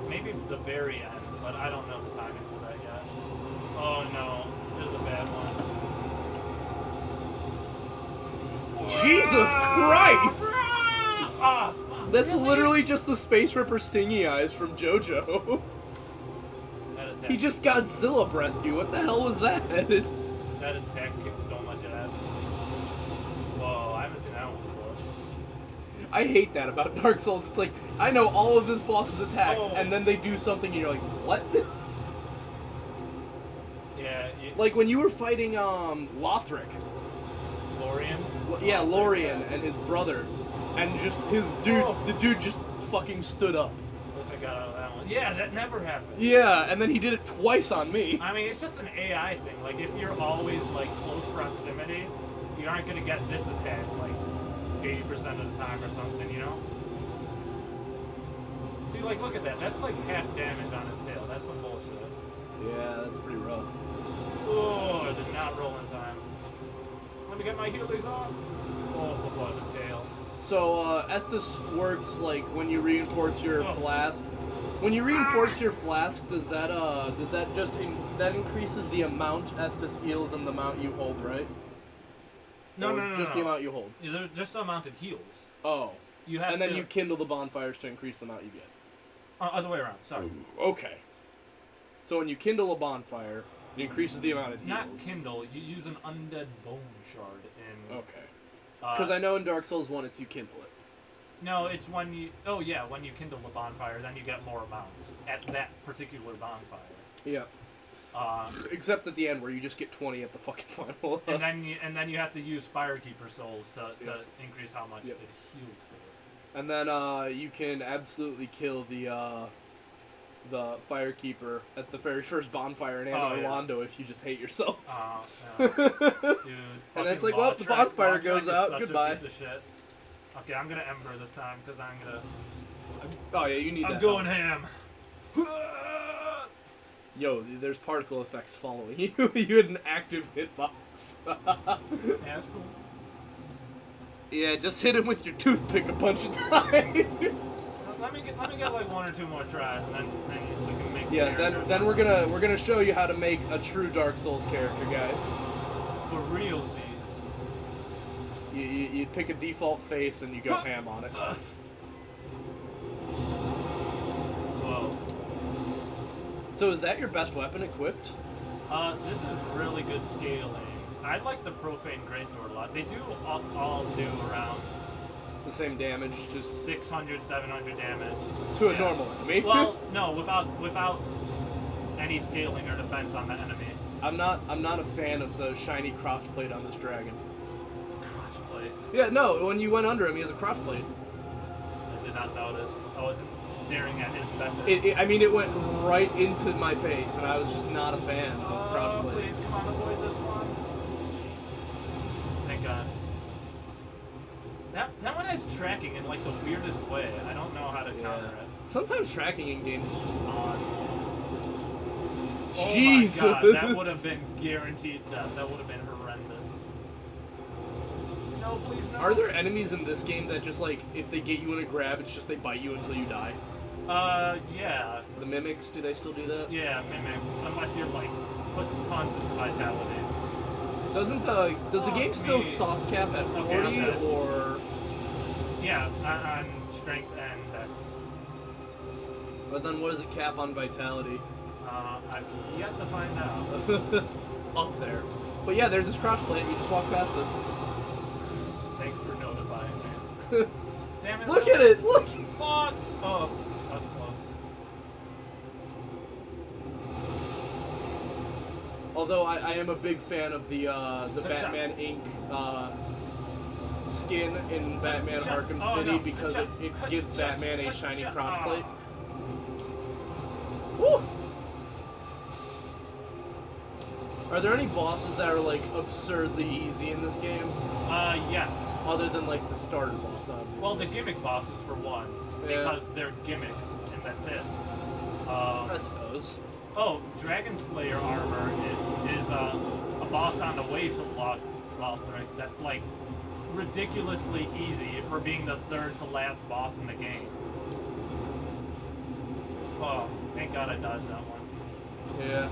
[SPEAKER 1] Maybe the very end, but I don't know the timing for that yet. Oh no, this is a bad one.
[SPEAKER 2] Jesus Christ!
[SPEAKER 1] Ah, fuck,
[SPEAKER 2] That's
[SPEAKER 1] really?
[SPEAKER 2] literally just the Space Ripper Stingy Eyes from JoJo.
[SPEAKER 1] That attack,
[SPEAKER 2] He just Godzilla breathed you. What the hell was that?
[SPEAKER 1] that attack kicked so much ass. Whoa, I haven't seen that one before.
[SPEAKER 2] I hate that about Dark Souls. It's like, I know all of this boss's attacks,
[SPEAKER 1] Oh.
[SPEAKER 2] and then they do something and you're like, what?
[SPEAKER 1] Yeah,
[SPEAKER 2] Like when you were fighting, Lothric.
[SPEAKER 1] Lorian.
[SPEAKER 2] Yeah, Lorien and his brother. And just his dude,
[SPEAKER 1] Oh.
[SPEAKER 2] the dude just fucking stood up.
[SPEAKER 1] Wish I got out of that one. Yeah, that never happened.
[SPEAKER 2] Yeah, and then he did it twice on me.
[SPEAKER 1] I mean, it's just an AI thing. Like, if you're always, like, close proximity, you aren't going to get this attack, like, 80% of the time or something, you know? See, like, look at that. That's, like, half damage on his tail. That's some bullshit.
[SPEAKER 2] Yeah, that's pretty rough.
[SPEAKER 1] Oh, I did not roll in time. Let me get my Heelys off. Oh, the tail.
[SPEAKER 2] So, Estus works, like, when you reinforce your
[SPEAKER 1] Oh.
[SPEAKER 2] flask. When you reinforce your flask, does that just, that increases the amount Estus heals and the amount you hold, right?
[SPEAKER 1] No,
[SPEAKER 2] Or
[SPEAKER 1] no, no,
[SPEAKER 2] just
[SPEAKER 1] no.
[SPEAKER 2] the amount you hold.
[SPEAKER 1] They're just the amount it heals.
[SPEAKER 2] Oh.
[SPEAKER 1] You have
[SPEAKER 2] And then
[SPEAKER 1] to...
[SPEAKER 2] you kindle the bonfires to increase the amount you get.
[SPEAKER 1] Other way around, sorry.
[SPEAKER 2] Okay. So when you kindle a bonfire, it increases the amount it heals.
[SPEAKER 1] Not Kindle, you use an undead bone shard in...
[SPEAKER 2] Okay. Because I know in Dark Souls 1 it's you kindle it.
[SPEAKER 1] No, it's when you... Oh, yeah, when you kindle the bonfire, then you get more amounts at that particular bonfire.
[SPEAKER 2] Yeah. Except at the end where you just get 20 at the fucking final.
[SPEAKER 1] And then you have to use Firekeeper souls to increase how much
[SPEAKER 2] Yep.
[SPEAKER 1] it heals for.
[SPEAKER 2] And then you can absolutely kill the Firekeeper at the very first bonfire in Anne
[SPEAKER 1] yeah.
[SPEAKER 2] Orlando if you just hate yourself.
[SPEAKER 1] Yeah. Dude,
[SPEAKER 2] And it's
[SPEAKER 1] fucking
[SPEAKER 2] like, well, the
[SPEAKER 1] Lautrec-
[SPEAKER 2] bonfire
[SPEAKER 1] Lautrec
[SPEAKER 2] goes
[SPEAKER 1] is
[SPEAKER 2] out,
[SPEAKER 1] such a
[SPEAKER 2] goodbye.
[SPEAKER 1] piece of shit. Okay, I'm gonna Ember this time, because I'm gonna...
[SPEAKER 2] Oh yeah, you need that.
[SPEAKER 1] I'm going
[SPEAKER 2] help.
[SPEAKER 1] ham.
[SPEAKER 2] Yo, there's particle effects following you. You had an active hitbox.
[SPEAKER 1] Yeah, that's cool.
[SPEAKER 2] Yeah, just hit him with your toothpick a bunch of times.
[SPEAKER 1] Let me get like one or two more tries, and then we can make
[SPEAKER 2] Yeah, then we're gonna show you how to make a true Dark Souls character, guys.
[SPEAKER 1] For realsies.
[SPEAKER 2] You pick a default face and you go ham on it.
[SPEAKER 1] Whoa.
[SPEAKER 2] So is that your best weapon equipped?
[SPEAKER 1] This is really good scaling. I like the Profane Greatsword a lot. They do all do around
[SPEAKER 2] The same damage, just
[SPEAKER 1] 600, 700 damage.
[SPEAKER 2] to a normal enemy.
[SPEAKER 1] Well, no, without any scaling or defense on the enemy.
[SPEAKER 2] I'm not a fan of the shiny crotch plate on this dragon.
[SPEAKER 1] Crotch plate.
[SPEAKER 2] Yeah, no, when you went under him, he has a crotch plate.
[SPEAKER 1] I did not notice. I wasn't staring at his weapon.
[SPEAKER 2] I mean, it went right into my face, and I was just not a fan of crotch plate.
[SPEAKER 1] Please come on, avoid this one. Thank God. That one has tracking in like the weirdest way. I don't know how to counter it.
[SPEAKER 2] Sometimes tracking in games is just odd.
[SPEAKER 1] Oh
[SPEAKER 2] Jesus.
[SPEAKER 1] my God, that would have been guaranteed death. That would have been horrendous. No, please no.
[SPEAKER 2] Are there enemies in this game that just like, if they get you in a grab, it's just they bite you until you die?
[SPEAKER 1] Yeah.
[SPEAKER 2] The mimics, do they still do that?
[SPEAKER 1] Yeah, mimics. Unless you're like putting tons of vitality.
[SPEAKER 2] Does the game still soft cap at 40
[SPEAKER 1] Okay.
[SPEAKER 2] or?
[SPEAKER 1] Yeah, on strength and dex.
[SPEAKER 2] But then what does it cap on vitality?
[SPEAKER 1] I've yet to find out.
[SPEAKER 2] Up there. But yeah, there's this crotch plate. You just walk past it.
[SPEAKER 1] Thanks for notifying me. Damn it.
[SPEAKER 2] Look at it! Look!
[SPEAKER 1] Fuck! Oh, that was close.
[SPEAKER 2] Although I am a big fan of the Batman Inc. Skin in Batman Arkham City because it gives Batman a shiny crotch plate. Woo! Are there any bosses that are like absurdly easy in this game?
[SPEAKER 1] Yes.
[SPEAKER 2] Other than like the starter boss, obviously.
[SPEAKER 1] Well, the gimmick bosses for one,
[SPEAKER 2] Yeah.
[SPEAKER 1] because they're gimmicks, and that's it.
[SPEAKER 2] I suppose.
[SPEAKER 1] Oh, Dragon Slayer armor is a boss on the way to Lothric that's like ridiculously easy for being the third to last boss in the game. Oh, thank God I dodged that one.
[SPEAKER 2] Yeah.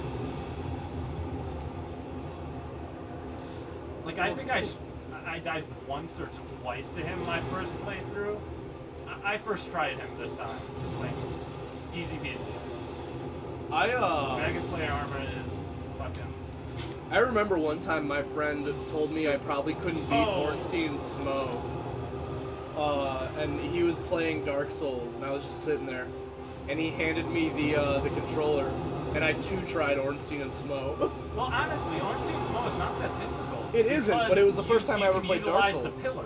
[SPEAKER 1] Like, I think I died once or twice to him my first playthrough. I first tried him this time. Like, easy peasy. Dragon Slayer armor is fucking...
[SPEAKER 2] I remember one time my friend told me I probably couldn't beat Ornstein's Smo. And he was playing Dark Souls, and I was just sitting there. And he handed me the controller, and I too tried Ornstein and Smo.
[SPEAKER 1] Well, honestly, Ornstein's Smo is not that difficult.
[SPEAKER 2] It isn't, but it was the first time I ever played Dark Souls.
[SPEAKER 1] The pillars.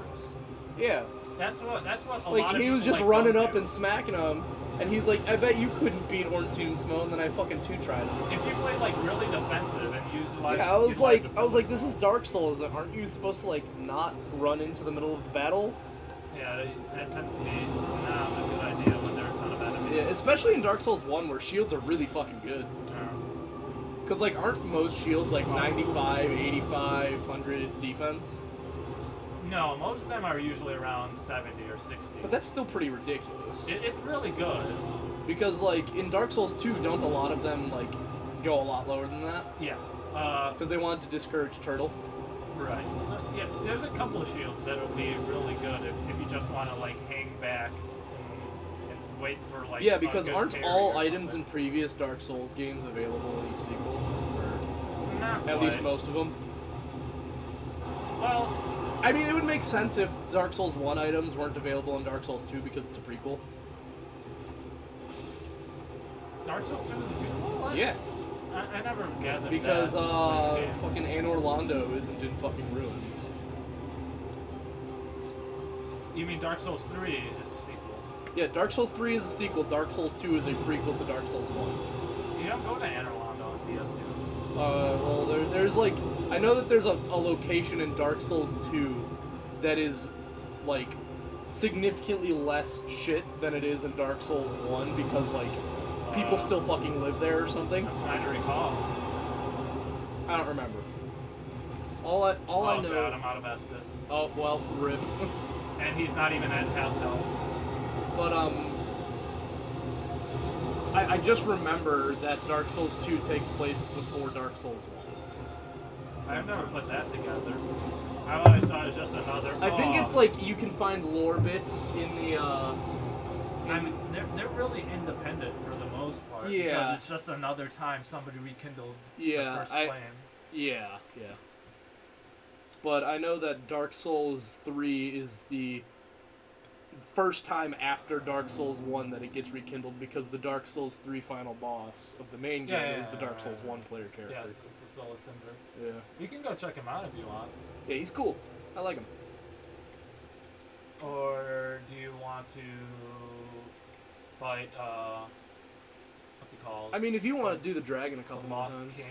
[SPEAKER 2] Yeah.
[SPEAKER 1] That's what a
[SPEAKER 2] Like,
[SPEAKER 1] lot of
[SPEAKER 2] he was
[SPEAKER 1] people
[SPEAKER 2] just
[SPEAKER 1] like
[SPEAKER 2] running
[SPEAKER 1] don't
[SPEAKER 2] up
[SPEAKER 1] do.
[SPEAKER 2] and smacking him, and he's like, I bet you couldn't beat Ornstein and Smo, and then I fucking two tried him.
[SPEAKER 1] If you play like really defensive and use like
[SPEAKER 2] Yeah, I was like, this is Dark Souls. Aren't you supposed to like not run into the middle of the battle?
[SPEAKER 1] yeah, that tends to be not a good idea when there are a ton of enemies.
[SPEAKER 2] Yeah, especially in Dark Souls 1 where shields are really fucking good. Because like, aren't most shields like 95, 85, 100 defense?
[SPEAKER 1] No, most of them are usually around 70 or 60.
[SPEAKER 2] But that's still pretty ridiculous.
[SPEAKER 1] It's really good.
[SPEAKER 2] Because like in Dark Souls 2, don't a lot of them like go a lot lower than that?
[SPEAKER 1] Yeah.
[SPEAKER 2] Because they wanted to discourage Turtle.
[SPEAKER 1] Right. So, yeah, there's a couple of shields that'll be really good if you just want to like hang back and wait for like.
[SPEAKER 2] Yeah,
[SPEAKER 1] a
[SPEAKER 2] because
[SPEAKER 1] good
[SPEAKER 2] aren't
[SPEAKER 1] parry
[SPEAKER 2] all
[SPEAKER 1] or
[SPEAKER 2] items
[SPEAKER 1] something.
[SPEAKER 2] in previous Dark Souls games available in each sequel? Or
[SPEAKER 1] Not
[SPEAKER 2] at least
[SPEAKER 1] quite.
[SPEAKER 2] most of them?
[SPEAKER 1] Well,
[SPEAKER 2] I mean, it would make sense if Dark Souls 1 items weren't available in Dark Souls 2 because it's a prequel.
[SPEAKER 1] Dark Souls 2 is a prequel? What?
[SPEAKER 2] Yeah,
[SPEAKER 1] I never gathered
[SPEAKER 2] because
[SPEAKER 1] that. Yeah.
[SPEAKER 2] fucking Anor Londo isn't in fucking ruins.
[SPEAKER 1] You mean Dark Souls 3 is a sequel?
[SPEAKER 2] Yeah, Dark Souls 3 is a sequel, Dark Souls 2 is a prequel to Dark Souls 1.
[SPEAKER 1] You don't go to Anor Londo on PS2.
[SPEAKER 2] Well, there's like, I know that there's a location in Dark Souls 2 that is, like, significantly less shit than it is in Dark Souls 1 because, like, people still fucking live there or something.
[SPEAKER 1] I'm trying to recall.
[SPEAKER 2] I don't remember. All I
[SPEAKER 1] Oh
[SPEAKER 2] know...
[SPEAKER 1] god, I'm out of Estus.
[SPEAKER 2] Oh, well, rip.
[SPEAKER 1] And he's not even at House Health.
[SPEAKER 2] But, I just remember that Dark Souls 2 takes place before Dark Souls 1.
[SPEAKER 1] I've never put that together. I always thought it was just another.
[SPEAKER 2] I think it's like you can find lore bits in the.
[SPEAKER 1] I mean, they're really independent for the most part.
[SPEAKER 2] Yeah.
[SPEAKER 1] Because it's just another time somebody rekindled the first flame.
[SPEAKER 2] Yeah. But I know that Dark Souls 3 is the first time after Dark Souls 1 that it gets rekindled, because the Dark Souls 3 final boss of the main game is the Dark Souls 1 player character.
[SPEAKER 1] Yeah, it's a Soul Cinder.
[SPEAKER 2] Yeah.
[SPEAKER 1] You can go check him out if you want.
[SPEAKER 2] Yeah, he's cool. I like him.
[SPEAKER 1] Or do you want to fight, what's it called?
[SPEAKER 2] I mean, if you want to do the dragon a
[SPEAKER 1] The
[SPEAKER 2] couple more
[SPEAKER 1] Lost
[SPEAKER 2] times.
[SPEAKER 1] King.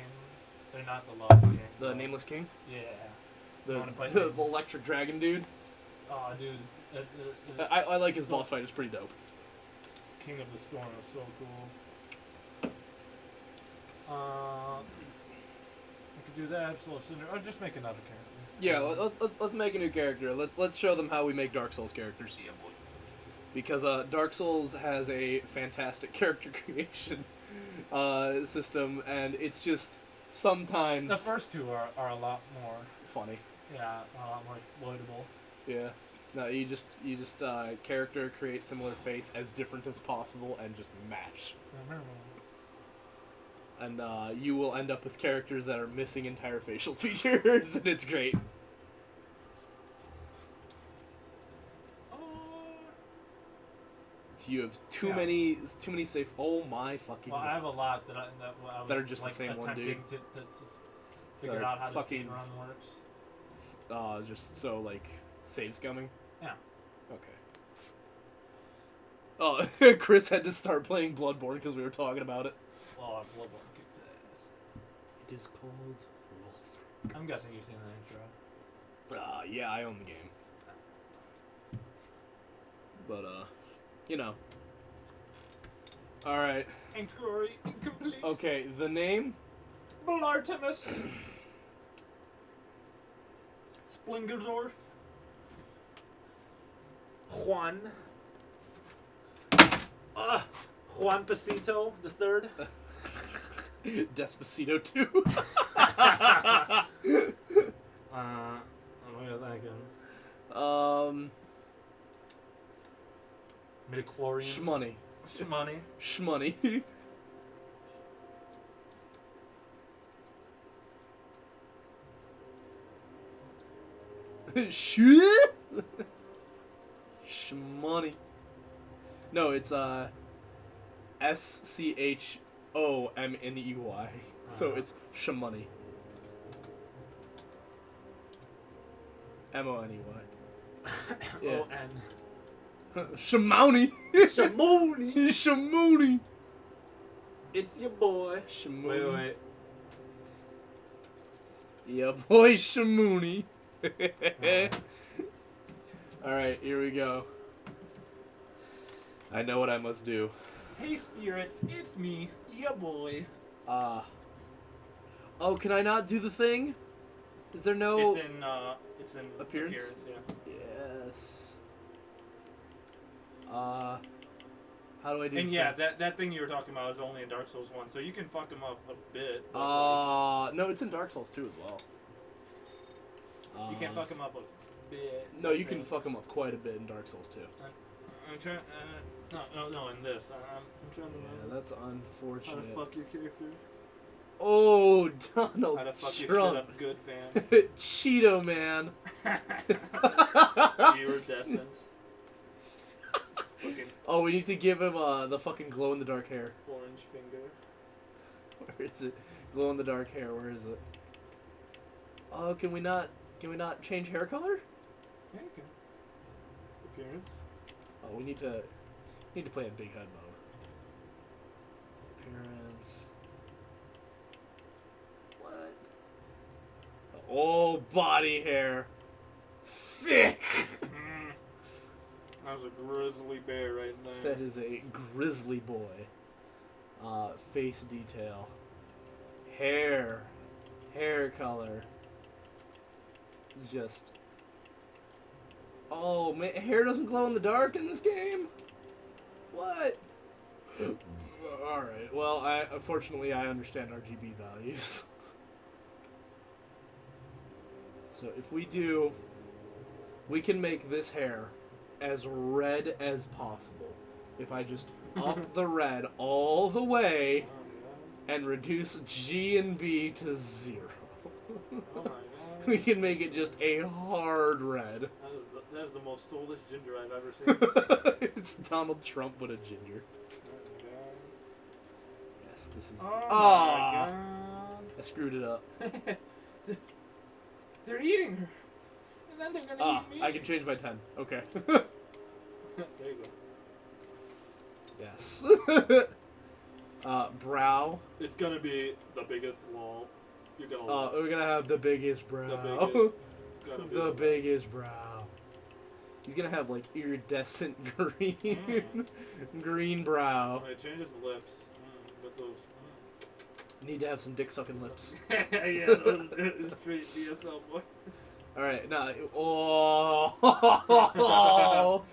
[SPEAKER 1] They're not the Lost King.
[SPEAKER 2] The Nameless King?
[SPEAKER 1] Yeah.
[SPEAKER 2] The,
[SPEAKER 1] wanna fight
[SPEAKER 2] the
[SPEAKER 1] Nameless?
[SPEAKER 2] electric dragon dude?
[SPEAKER 1] Oh, dude.
[SPEAKER 2] I like his boss fight. It's pretty dope.
[SPEAKER 1] King of the Storm is so cool. I could do that, Soul Cinder, or just make another character.
[SPEAKER 2] Yeah, let's make a new character. Let's show them how we make Dark Souls characters.
[SPEAKER 1] Yeah, boy.
[SPEAKER 2] Because Dark Souls has a fantastic character creation system, and it's just sometimes
[SPEAKER 1] The first two are a lot more,
[SPEAKER 2] funny.
[SPEAKER 1] yeah, a lot more exploitable.
[SPEAKER 2] Yeah. No, you just character create similar face as different as possible and just match. And you will end up with characters that are missing entire facial features, and it's great. You have too many safe. Oh my fucking!
[SPEAKER 1] Well, I
[SPEAKER 2] God.
[SPEAKER 1] have a lot that I was
[SPEAKER 2] That are just the
[SPEAKER 1] like,
[SPEAKER 2] same one,
[SPEAKER 1] attempting
[SPEAKER 2] dude.
[SPEAKER 1] to figure out how the
[SPEAKER 2] fucking-
[SPEAKER 1] speedrun works.
[SPEAKER 2] Just so like save scumming.
[SPEAKER 1] Yeah.
[SPEAKER 2] Okay. Oh, Chris had to start playing Bloodborne because we were talking about it.
[SPEAKER 1] Oh, Bloodborne kicks ass.
[SPEAKER 2] It is called Wolf.
[SPEAKER 1] I'm guessing you've seen the intro.
[SPEAKER 2] Yeah, I own the game. But you know. All right.
[SPEAKER 1] Inquiry incomplete.
[SPEAKER 2] Okay, the name.
[SPEAKER 1] Blartimus. Splingersdorf. Juan. Juan Pasito the third.
[SPEAKER 2] Despacito 2.
[SPEAKER 1] What are you thinking? Midichlorians.
[SPEAKER 2] Shmoney.
[SPEAKER 1] Shmoney.
[SPEAKER 2] Shmoney. Shit. Shmoney. No, it's SCHOMNEY. So it's Shmoney. MONEY. Yeah.
[SPEAKER 1] O-N.
[SPEAKER 2] Shmouney.
[SPEAKER 1] Shmooney.
[SPEAKER 2] Shmooney.
[SPEAKER 1] It's your boy.
[SPEAKER 2] Shmooney.
[SPEAKER 1] Wait.
[SPEAKER 2] Yeah, boy, Shmooney. Alright, here we go. I know what I must do.
[SPEAKER 1] Hey spirits, it's me, your boy.
[SPEAKER 2] Oh, can I not do the thing? Is there no...
[SPEAKER 1] It's in
[SPEAKER 2] appearance?
[SPEAKER 1] Yeah.
[SPEAKER 2] Yes. How do I do
[SPEAKER 1] And
[SPEAKER 2] the
[SPEAKER 1] yeah,
[SPEAKER 2] thing?
[SPEAKER 1] that thing you were talking about is only in Dark Souls 1, so you can fuck him up a bit. but,
[SPEAKER 2] No, it's in Dark Souls 2 as well.
[SPEAKER 1] you can fuck him up a bit.
[SPEAKER 2] No, you can fuck him up quite a bit in Dark Souls 2.
[SPEAKER 1] I'm trying. No, in this. I'm trying to
[SPEAKER 2] Yeah,
[SPEAKER 1] remember
[SPEAKER 2] that's
[SPEAKER 1] how
[SPEAKER 2] unfortunate.
[SPEAKER 1] to fuck your character.
[SPEAKER 2] Oh, Donald
[SPEAKER 1] How to fuck your shit
[SPEAKER 2] Trump.
[SPEAKER 1] up good, fam.
[SPEAKER 2] Cheeto man.
[SPEAKER 1] Iridescent. Fucking
[SPEAKER 2] Oh, we need to give him the fucking glow in the dark hair.
[SPEAKER 1] orange finger.
[SPEAKER 2] Where is it? Glow in the dark hair. Where is it? Oh, can we not change hair color?
[SPEAKER 1] Yeah, you can. Appearance.
[SPEAKER 2] Oh, we need to play in big head mode. Appearance. What? Oh, body hair. Thick.
[SPEAKER 1] That was a grizzly bear right there.
[SPEAKER 2] That is a grizzly boy. Face detail. Hair color. Just. Oh man, hair doesn't glow in the dark in this game. What? All right. unfortunately I understand RGB values. So if we do, we can make this hair as red as possible. If I just up the red all the way and reduce G and B to 0.
[SPEAKER 1] Oh my god.
[SPEAKER 2] We can make it just a hard red.
[SPEAKER 1] That is the most soulless ginger I've ever seen.
[SPEAKER 2] It's Donald Trump but a ginger. Yes, this is...
[SPEAKER 1] Oh my
[SPEAKER 2] Ah!
[SPEAKER 1] god.
[SPEAKER 2] I screwed it up.
[SPEAKER 1] They're eating her. And then they're gonna eat me.
[SPEAKER 2] I can change my 10. Okay.
[SPEAKER 1] There you go.
[SPEAKER 2] Yes. Brow.
[SPEAKER 1] It's gonna be the biggest wall. You're gonna love.
[SPEAKER 2] We're gonna have the biggest brow.
[SPEAKER 1] The biggest. It's gonna be
[SPEAKER 2] The biggest brow. He's gonna have like iridescent green, green brow.
[SPEAKER 1] It changes lips with those.
[SPEAKER 2] Need to have some dick sucking lips.
[SPEAKER 1] Yeah, those straight DSL boy.
[SPEAKER 2] All right, now. Oh,
[SPEAKER 1] Fucking
[SPEAKER 2] no.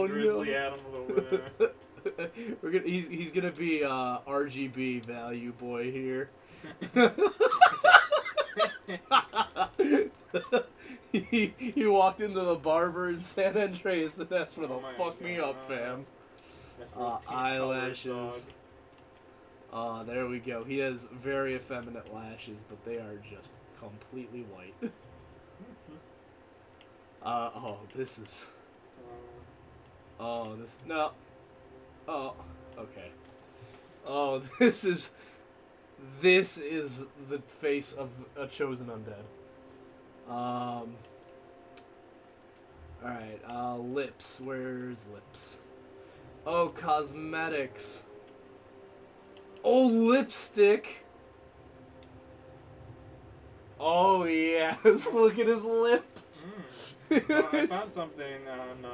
[SPEAKER 1] grizzly animal over there.
[SPEAKER 2] We're gonna. He's gonna be RGB value boy here. he walked into the barber in San Andreas and asked for the fuck me up, fam.
[SPEAKER 1] That's for those pink
[SPEAKER 2] Eyelashes.
[SPEAKER 1] colors,
[SPEAKER 2] There we go. He has very effeminate lashes, but they are just completely white. Oh, this is.
[SPEAKER 1] dog.
[SPEAKER 2] Oh, this. No. Oh, okay. Oh, this is. This is the face of a chosen undead. Alright, lips. Where's lips? Oh, cosmetics. Oh, lipstick. Oh, yes. Look at his lip.
[SPEAKER 1] I found something on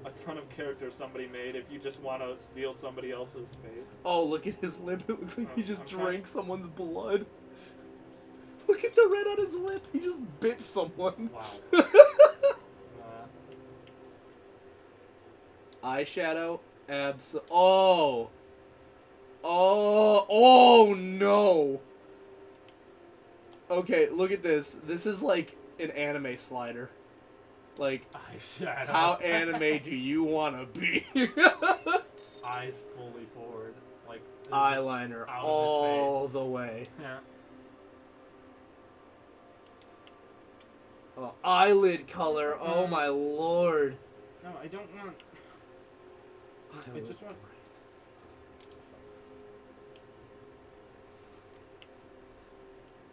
[SPEAKER 1] a ton of characters somebody made if you just want to steal somebody else's face.
[SPEAKER 2] Oh, look at his lip. It looks like he just
[SPEAKER 1] I'm
[SPEAKER 2] drank someone's blood. Look at the red on his lip. He just bit someone.
[SPEAKER 1] Wow.
[SPEAKER 2] Eyeshadow. Oh. Oh. Oh, no. Okay, look at this. This is like an anime slider. Like,
[SPEAKER 1] Eyeshadow.
[SPEAKER 2] how anime do you want to be?
[SPEAKER 1] Eyes fully forward. Like,
[SPEAKER 2] Eyeliner
[SPEAKER 1] out of his
[SPEAKER 2] all
[SPEAKER 1] face.
[SPEAKER 2] the way.
[SPEAKER 1] Yeah.
[SPEAKER 2] Oh, eyelid color. Oh, my lord.
[SPEAKER 1] No, I don't want. I just want.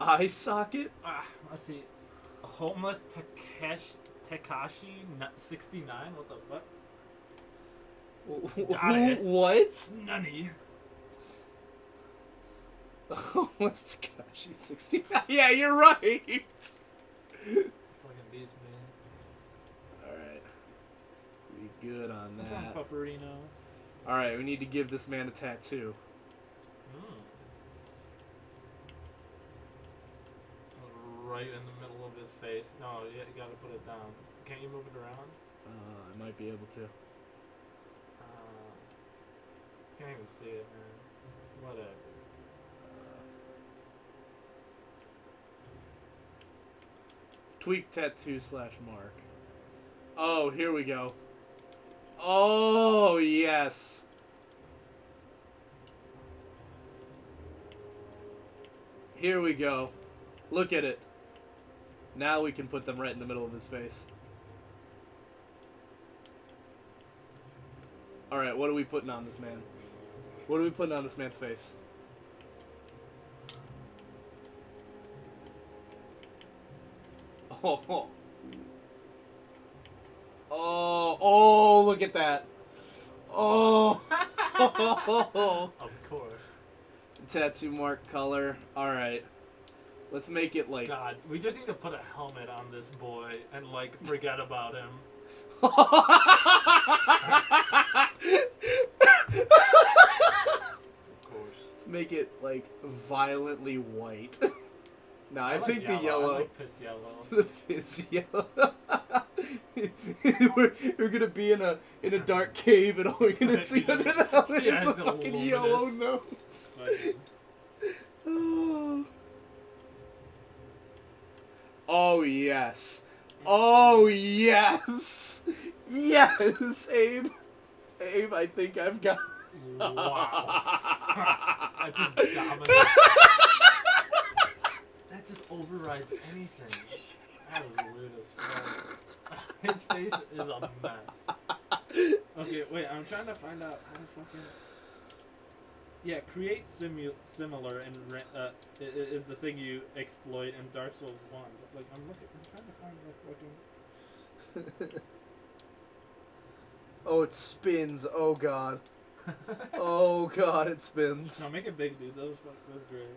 [SPEAKER 2] Eye socket?
[SPEAKER 1] Let's see. Homeless Tekashi 69. What the fuck? Got it.
[SPEAKER 2] What?
[SPEAKER 1] Nunny.
[SPEAKER 2] Homeless Takashi 69. Yeah, you're right.
[SPEAKER 1] Fucking beast, man.
[SPEAKER 2] Alright. We good on
[SPEAKER 1] What's
[SPEAKER 2] that.
[SPEAKER 1] wrong, Pupperino?
[SPEAKER 2] Alright, we need to give this man a tattoo.
[SPEAKER 1] Right in the middle of his face. No, you gotta put it down. Can't you move it around?
[SPEAKER 2] I might be able to.
[SPEAKER 1] Can't even see it, man. Whatever.
[SPEAKER 2] Tweak tattoo / mark. Oh, here we go. Oh, yes. Here we go. Look at it. Now we can put them right in the middle of his face. Alright, what are we putting on this man? What are we putting on this man's face? Oh, oh. Oh, oh, look at that. Oh.
[SPEAKER 1] Of course.
[SPEAKER 2] Tattoo mark color. Alright. Let's make it like...
[SPEAKER 1] God, we just need to put a helmet on this boy and, like, forget about him.
[SPEAKER 2] Of
[SPEAKER 1] course.
[SPEAKER 2] Let's make it, like, violently white. No, I
[SPEAKER 1] like
[SPEAKER 2] think
[SPEAKER 1] yellow.
[SPEAKER 2] the yellow...
[SPEAKER 1] I like piss yellow.
[SPEAKER 2] The piss yellow. we're gonna be in a dark cave, and all we're gonna see under the helmet
[SPEAKER 1] Yeah,
[SPEAKER 2] is the
[SPEAKER 1] it's a
[SPEAKER 2] fucking
[SPEAKER 1] luminous.
[SPEAKER 2] yellow nose.
[SPEAKER 1] Fucking-
[SPEAKER 2] Oh yes. Oh yes. Yes, Abe. Abe, I think I've got.
[SPEAKER 1] Wow. That just dominates. That just overrides anything. That was weird as fuck. His face is a mess. Okay, wait, I'm trying to find out how to fucking... Yeah, create similar and is the thing you exploit in Dark Souls 1. Like, I'm trying to find the fucking...
[SPEAKER 2] Oh, it spins. Oh god. Oh god, it spins.
[SPEAKER 1] No, make it big, dude. That was great.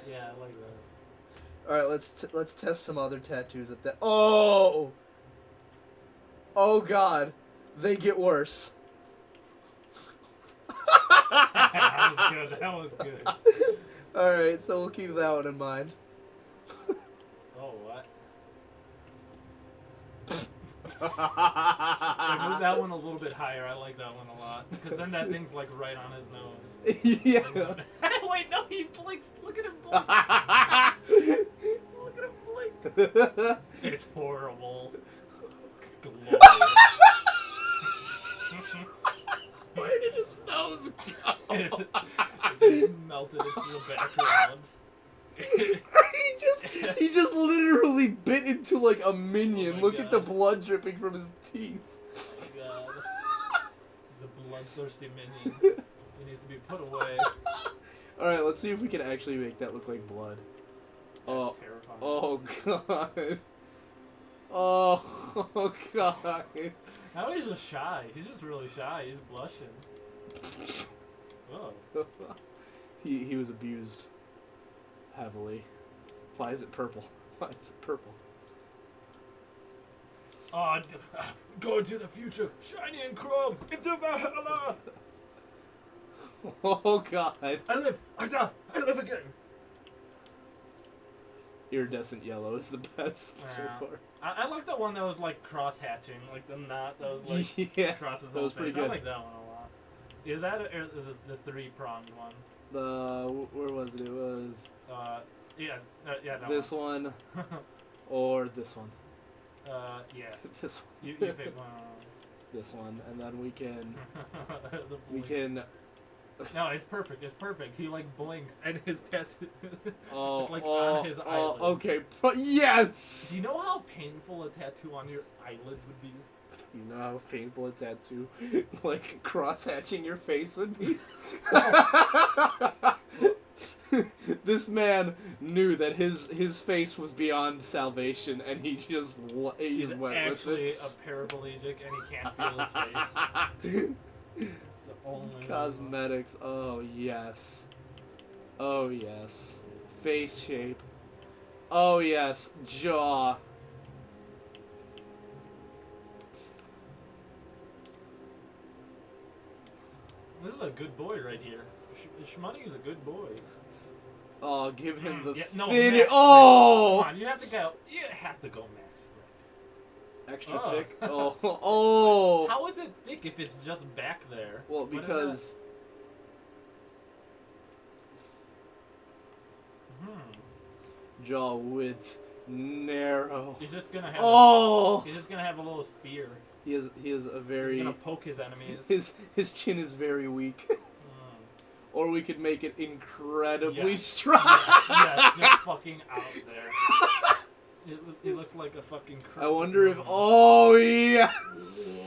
[SPEAKER 1] Yeah, I like that.
[SPEAKER 2] All right, let's test some other tattoos at that. Oh. Oh god, they get worse.
[SPEAKER 1] That was good. That was good.
[SPEAKER 2] All right, so we'll keep that one in mind.
[SPEAKER 1] Oh, what? Like, move that one a little bit higher. I like that one a lot. Because then that thing's like right on his nose.
[SPEAKER 2] Yeah.
[SPEAKER 1] Wait, no, he blinks. Look at him blink. Look at him blink. It's horrible. It's glorious.
[SPEAKER 2] Where did his nose go?
[SPEAKER 1] It just melted into the background.
[SPEAKER 2] he just literally bit into like a minion.
[SPEAKER 1] Oh my
[SPEAKER 2] Look at the
[SPEAKER 1] God.
[SPEAKER 2] blood dripping from his teeth.
[SPEAKER 1] Oh my god. He's a bloodthirsty minion. He needs to be put away.
[SPEAKER 2] Alright, let's see if we can actually make that look like blood.
[SPEAKER 1] That's terrifying.
[SPEAKER 2] Oh god. Oh god.
[SPEAKER 1] Now he's just shy. He's just really shy. He's blushing. Oh.
[SPEAKER 2] He was abused heavily. Why is it purple? Why is it purple?
[SPEAKER 1] Oh, go into the future. Shiny and chrome. Into Valhalla.
[SPEAKER 2] Oh god.
[SPEAKER 1] I live. I die. I live again.
[SPEAKER 2] Iridescent yellow is the best so
[SPEAKER 1] Yeah.
[SPEAKER 2] far.
[SPEAKER 1] I like the one that was like cross hatching, like the knot that was like
[SPEAKER 2] Yeah,
[SPEAKER 1] across his
[SPEAKER 2] that
[SPEAKER 1] whole
[SPEAKER 2] was pretty
[SPEAKER 1] face. I
[SPEAKER 2] good.
[SPEAKER 1] like that one a lot. Is that or the three-pronged one?
[SPEAKER 2] Where was it? It was
[SPEAKER 1] Yeah, that
[SPEAKER 2] this one or this one.
[SPEAKER 1] Yeah.
[SPEAKER 2] This one.
[SPEAKER 1] You pick one.
[SPEAKER 2] This one, and then we can
[SPEAKER 1] The
[SPEAKER 2] we
[SPEAKER 1] blink.
[SPEAKER 2] can.
[SPEAKER 1] No, it's perfect. It's perfect. He like blinks, and his tattoo
[SPEAKER 2] Oh,
[SPEAKER 1] it's like on his eyelids.
[SPEAKER 2] okay. Yes.
[SPEAKER 1] Do you know how painful a tattoo on your eyelids would be?
[SPEAKER 2] You know how painful a tattoo, like cross-hatching your face would be? This man knew that his face was beyond salvation, and he just
[SPEAKER 1] He's
[SPEAKER 2] went
[SPEAKER 1] actually
[SPEAKER 2] with
[SPEAKER 1] a paraplegic, and he can't feel his face.
[SPEAKER 2] it.
[SPEAKER 1] The only
[SPEAKER 2] Cosmetics, oh yes. Oh yes. Face shape. Oh yes. Jaw.
[SPEAKER 1] This is a good boy right here. Shmoney is a good boy.
[SPEAKER 2] Oh, give him the
[SPEAKER 1] Yeah, no,
[SPEAKER 2] thin.
[SPEAKER 1] max
[SPEAKER 2] Oh!
[SPEAKER 1] Come on, you have to go. You have to go max thick.
[SPEAKER 2] Extra
[SPEAKER 1] Oh.
[SPEAKER 2] thick. Oh. Oh.
[SPEAKER 1] How is it thick if it's just back there?
[SPEAKER 2] Well,
[SPEAKER 1] What is
[SPEAKER 2] because
[SPEAKER 1] that?
[SPEAKER 2] jaw width narrow.
[SPEAKER 1] He's just gonna have.
[SPEAKER 2] Oh.
[SPEAKER 1] He's just gonna have a little spear.
[SPEAKER 2] He is a
[SPEAKER 1] He's
[SPEAKER 2] very
[SPEAKER 1] gonna poke his enemies.
[SPEAKER 2] his chin is very weak.
[SPEAKER 1] Hmm.
[SPEAKER 2] Or we could make it incredibly
[SPEAKER 1] Yes.
[SPEAKER 2] strong.
[SPEAKER 1] Yes, just fucking out there. It looks like a fucking.
[SPEAKER 2] I wonder if. Oh yes.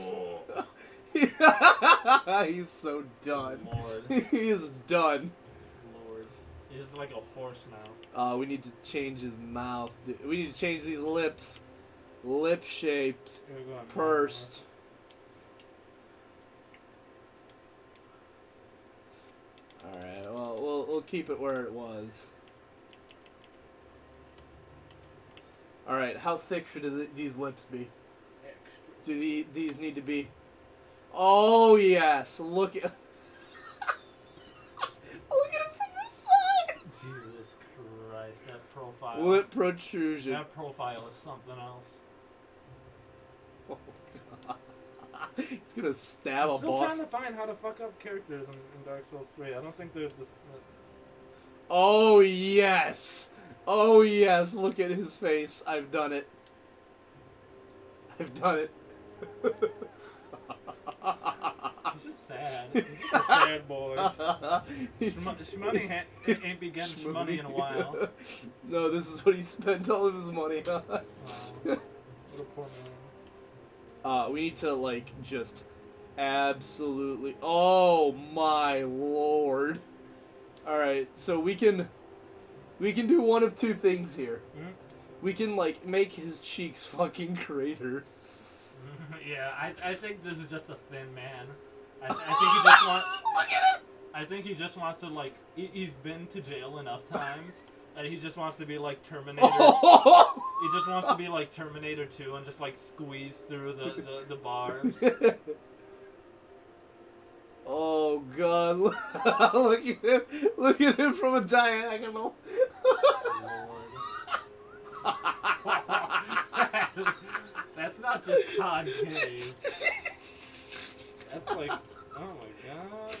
[SPEAKER 2] He's so done.
[SPEAKER 1] Lord,
[SPEAKER 2] He is done.
[SPEAKER 1] Lord, he's just like a horse now.
[SPEAKER 2] We need to change his mouth. We need to change these lips. Lip shapes.
[SPEAKER 1] Here we go,
[SPEAKER 2] Pursed. Alright, well, we'll keep it where it was. Alright, how thick should these lips be?
[SPEAKER 1] Extra.
[SPEAKER 2] Do these need to be... Oh, yes! Look at... Look at him from the side!
[SPEAKER 1] Jesus Christ, that profile.
[SPEAKER 2] Lip protrusion.
[SPEAKER 1] That profile is something else.
[SPEAKER 2] Oh, God. He's gonna stab
[SPEAKER 1] I'm
[SPEAKER 2] a
[SPEAKER 1] still
[SPEAKER 2] boss.
[SPEAKER 1] trying to find how to fuck up characters in Dark Souls 3. I don't think there's this.
[SPEAKER 2] Oh yes! Oh yes! Look at his face. I've done it. I've done it.
[SPEAKER 1] He's just sad. He's just a sad boy. Shmoney ain't been getting shmoney in a while.
[SPEAKER 2] No, this is what he spent all of his money on.
[SPEAKER 1] What a poor man.
[SPEAKER 2] We need to, like, just absolutely... Oh, my lord. Alright, so we can do one of two things here.
[SPEAKER 1] Mm-hmm.
[SPEAKER 2] We can, like, make his cheeks fucking craters.
[SPEAKER 1] Yeah, I think this is just a thin man. I think he just wants...
[SPEAKER 2] Look at him!
[SPEAKER 1] I think he just wants to, like... He's been to jail enough times, and he just wants to be like Terminator. He just wants to be like Terminator 2 and just like squeeze through the bars.
[SPEAKER 2] Oh god, look at him! Look at him from a diagonal.
[SPEAKER 1] Lord. That's not just concave. That's like, oh my god.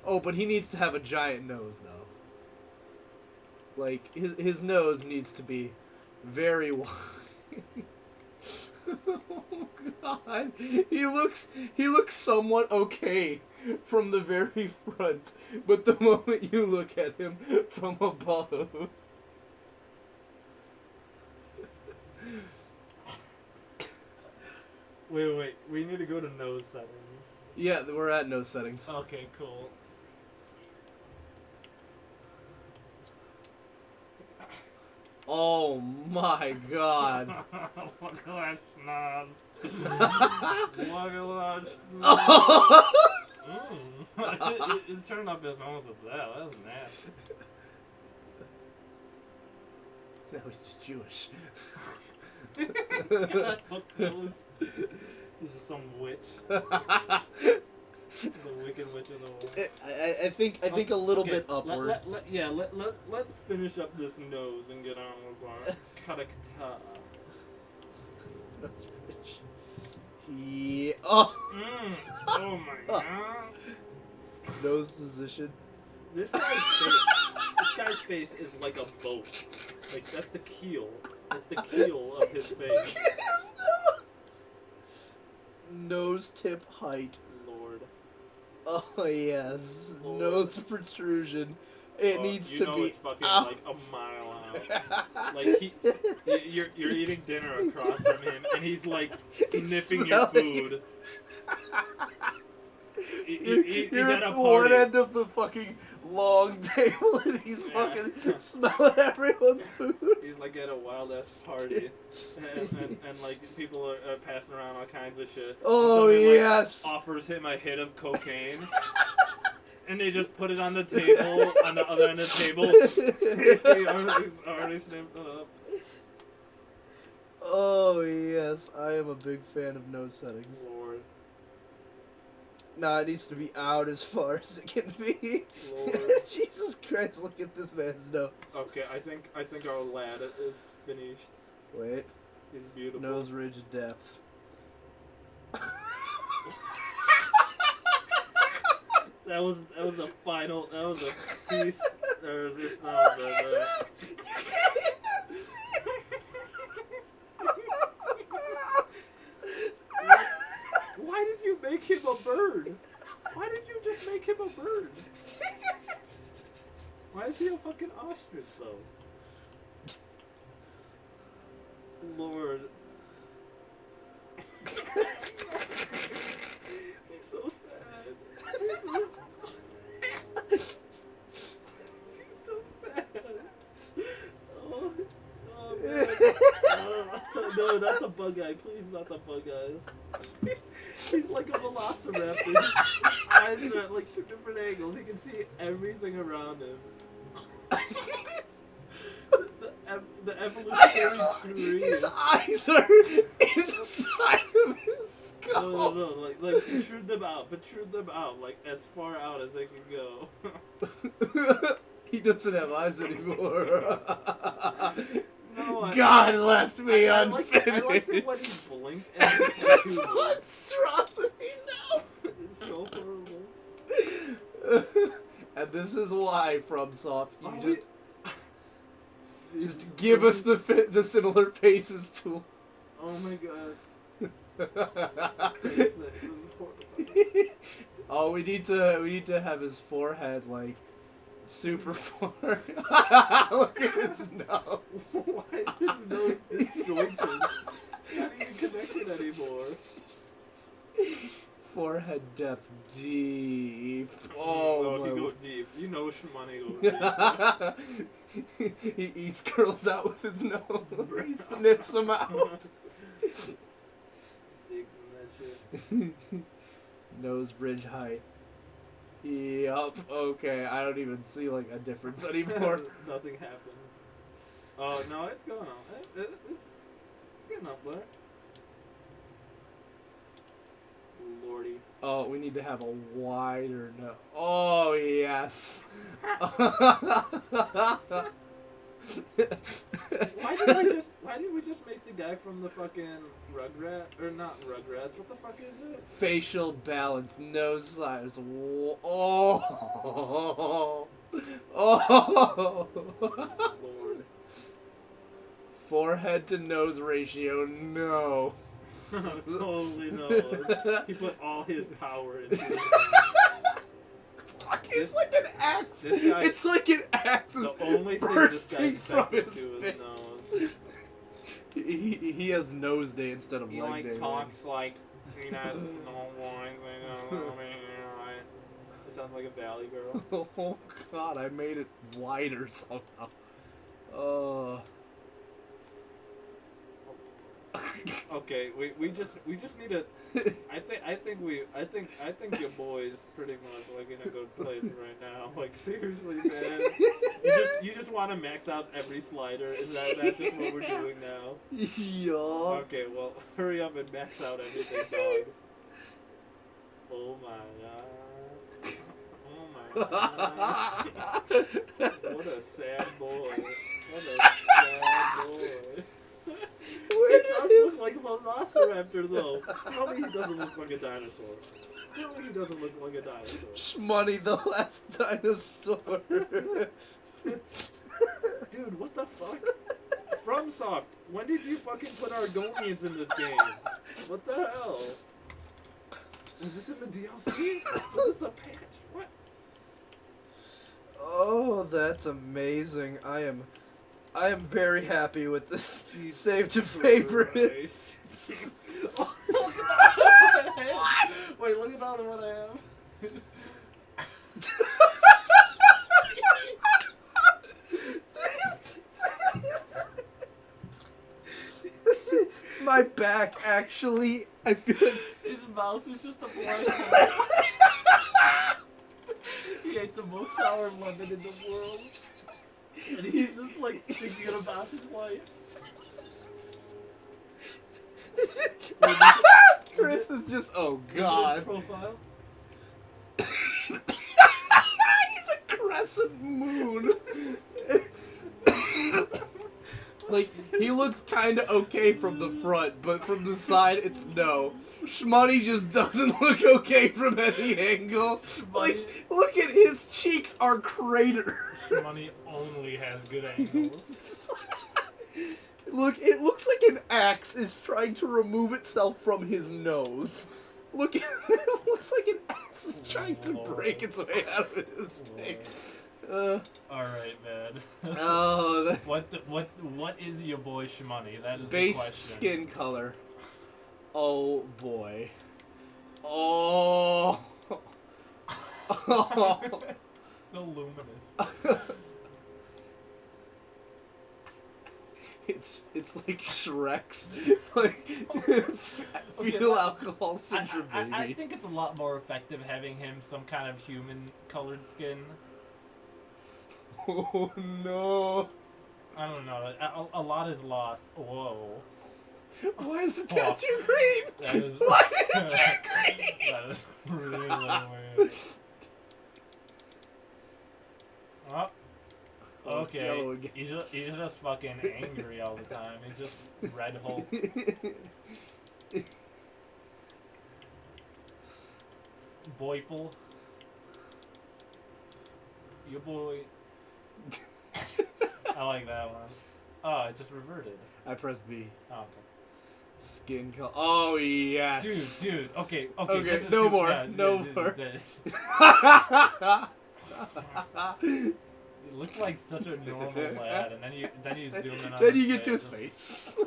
[SPEAKER 2] Oh, but he needs to have a giant nose, though. Like, his nose needs to be very wide. Oh god. He looks somewhat okay from the very front, but the moment you look at him from above...
[SPEAKER 1] Wait, we need to go to nose settings.
[SPEAKER 2] Yeah, we're at nose settings.
[SPEAKER 1] Okay, cool.
[SPEAKER 2] Oh my god.
[SPEAKER 1] Look at that schnoz. Look at that schnoz. It's turned up his nose with that. That's nasty.
[SPEAKER 2] No, he's just Jewish.
[SPEAKER 1] God, hook nose. He's just some witch. The wicked witch of the world.
[SPEAKER 2] I think a little bit upward.
[SPEAKER 1] Let's finish up this nose and get on with our katakata.
[SPEAKER 2] That's rich. Yeah. Oh.
[SPEAKER 1] Oh my god.
[SPEAKER 2] Nose position.
[SPEAKER 1] This guy's face is like a boat. Like that's the keel. That's the keel of his face.
[SPEAKER 2] Nose tip height.
[SPEAKER 1] Lord.
[SPEAKER 2] Oh yes,
[SPEAKER 1] Lord.
[SPEAKER 2] Nose protrusion. It needs to be
[SPEAKER 1] it's fucking
[SPEAKER 2] out.
[SPEAKER 1] like a mile out. Like you're eating dinner across from him, and he's like sniffing your food. He's
[SPEAKER 2] You're
[SPEAKER 1] at a
[SPEAKER 2] at
[SPEAKER 1] party.
[SPEAKER 2] one end of the fucking long table, and he's fucking smelling everyone's food.
[SPEAKER 1] He's like at a wild ass party, and like people are passing around all kinds of shit.
[SPEAKER 2] Oh
[SPEAKER 1] Somebody, like,
[SPEAKER 2] yes.
[SPEAKER 1] offers him a hit of cocaine, and they just put it on the table on the other end of the table. He's already sniffed it up.
[SPEAKER 2] Oh yes, I am a big fan of nose settings.
[SPEAKER 1] Lord.
[SPEAKER 2] Nah, it needs to be out as far as it can be.
[SPEAKER 1] Lord.
[SPEAKER 2] Jesus Christ, look at this man's nose.
[SPEAKER 1] Okay, I think our lad is finished.
[SPEAKER 2] Wait,
[SPEAKER 1] He's beautiful.
[SPEAKER 2] nose ridge depth.
[SPEAKER 1] That was the final. That was a piece. There was this. Why did you make him a bird? Why did you just make him a bird? Why is he a fucking ostrich though? Lord. He's so sad. He's so sad. Oh man. No, not the bug guy. Please, not the bug guy. He's like a velociraptor. His eyes are at like 2 different angles. He can see everything around him. The evolutionary tree.
[SPEAKER 2] His eyes are inside of his skull.
[SPEAKER 1] No, like protrude them out, like as far out as they can go.
[SPEAKER 2] He doesn't have eyes anymore.
[SPEAKER 4] No,
[SPEAKER 2] God left me
[SPEAKER 4] I
[SPEAKER 2] unfinished.
[SPEAKER 4] like it when he blinked and his tattoo moved.
[SPEAKER 2] monstrosity now.
[SPEAKER 4] It's so horrible.
[SPEAKER 2] And this is why, FromSoft, you
[SPEAKER 4] Oh,
[SPEAKER 2] just give us the similar faces tool.
[SPEAKER 4] Oh my god. This is horrible.
[SPEAKER 2] Oh, we need to have his forehead like super far. Look at his nose.
[SPEAKER 4] Why is his nose disjointed? Not even connected anymore.
[SPEAKER 2] Forehead depth deep. Oh,
[SPEAKER 4] he
[SPEAKER 2] my
[SPEAKER 4] go deep. You know Shmoney goes deep.
[SPEAKER 2] He eats girls out with his nose. He snips them out.
[SPEAKER 4] Dicks and that shit.
[SPEAKER 2] Nose bridge height. Yup. Okay, I don't even see like a difference anymore.
[SPEAKER 4] Nothing happened. Oh no, it's going on. It's getting up there. Lordy.
[SPEAKER 2] Oh, we need to have a wider nose. Oh yes.
[SPEAKER 4] Why did we just make the guy from the fucking Rugrat or not Rugrats? What the fuck is it?
[SPEAKER 2] Facial balance, nose size. Oh. Oh.
[SPEAKER 4] Lord.
[SPEAKER 2] Forehead to nose ratio, no.
[SPEAKER 4] Totally no. He put all his power into it.
[SPEAKER 2] It's like an axe.
[SPEAKER 4] This guy-
[SPEAKER 2] It's like an axe is
[SPEAKER 4] The only thing this
[SPEAKER 2] bursting
[SPEAKER 4] guy's
[SPEAKER 2] from
[SPEAKER 4] affected
[SPEAKER 2] his
[SPEAKER 4] to is
[SPEAKER 2] face.
[SPEAKER 4] nose.
[SPEAKER 2] He has nose day instead of
[SPEAKER 4] He
[SPEAKER 2] leg day.
[SPEAKER 4] like talks like he has no voice. It sounds like a valley girl.
[SPEAKER 2] Oh god, I made it wider somehow. Oh.
[SPEAKER 4] Okay, we just need to. I think your boy is pretty much like in a good place right now. Like seriously, man. You just want to max out every slider. Is that's just what we're doing now?
[SPEAKER 2] Yeah.
[SPEAKER 4] Okay, well hurry up and max out everything, dog. Oh my god. Oh my god. What a sad boy. What a sad boy.
[SPEAKER 2] Where
[SPEAKER 4] He
[SPEAKER 2] did
[SPEAKER 4] does
[SPEAKER 2] his...
[SPEAKER 4] look like a velociraptor, though. Tell me he doesn't look like a dinosaur. Tell me he doesn't look like a dinosaur.
[SPEAKER 2] Shmoney, the last dinosaur.
[SPEAKER 4] Dude, what the fuck? FromSoft, when did you fucking put Argonians in this game? What the hell? Was this in the DLC? Was this the patch? What?
[SPEAKER 2] Oh, that's amazing. I am very happy with this save to favorite.
[SPEAKER 4] Christ. Wait, look at all of what I have.
[SPEAKER 2] My back actually, I feel like...
[SPEAKER 4] His mouth is just a blank. He ate the most sour lemon in the world. And he's just like thinking about his life.
[SPEAKER 2] Chris is just, oh
[SPEAKER 4] His
[SPEAKER 2] god.
[SPEAKER 4] profile.
[SPEAKER 2] He's a crescent moon. Like, he looks kind of okay from the front, but from the side, it's no. Shmoney just doesn't look okay from any angle. Like, look at his cheeks are cratered.
[SPEAKER 1] Money only has good angles.
[SPEAKER 2] Look, it looks like an axe is trying to remove itself from his nose. Look, it looks like an axe is trying to break its way out of his face.
[SPEAKER 1] All right, man.
[SPEAKER 2] Oh, that
[SPEAKER 1] What is your boy Shmoney? That is the
[SPEAKER 2] base
[SPEAKER 1] question.
[SPEAKER 2] skin color. Oh boy. Oh. Oh.
[SPEAKER 1] So luminous.
[SPEAKER 2] It's like Shrek's like fetal alcohol syndrome baby.
[SPEAKER 1] I think it's a lot more effective having him some kind of human colored skin.
[SPEAKER 2] Oh no.
[SPEAKER 1] I don't know. A lot is lost. Whoa.
[SPEAKER 2] Why is the tattoo green?
[SPEAKER 1] That is,
[SPEAKER 2] Why is it too green?
[SPEAKER 1] That is really weird. Oh.
[SPEAKER 2] Oh, it's
[SPEAKER 1] Okay,
[SPEAKER 2] yellow again.
[SPEAKER 1] he's just fucking angry all the time. He's just Red Hulk. Boiple. Your boy. I like that one. Oh, it just reverted.
[SPEAKER 2] I pressed B.
[SPEAKER 1] Oh, okay.
[SPEAKER 2] Skin color. Oh yes.
[SPEAKER 1] Dude. Okay.
[SPEAKER 2] Okay,
[SPEAKER 1] This is
[SPEAKER 2] no
[SPEAKER 1] too-
[SPEAKER 2] more,
[SPEAKER 1] yeah,
[SPEAKER 2] no
[SPEAKER 1] this-
[SPEAKER 2] more.
[SPEAKER 1] this- It looked like such a normal lad, and then you zoom in on
[SPEAKER 2] Then
[SPEAKER 1] his
[SPEAKER 2] you get to his
[SPEAKER 1] face.
[SPEAKER 2] face.
[SPEAKER 1] Oh.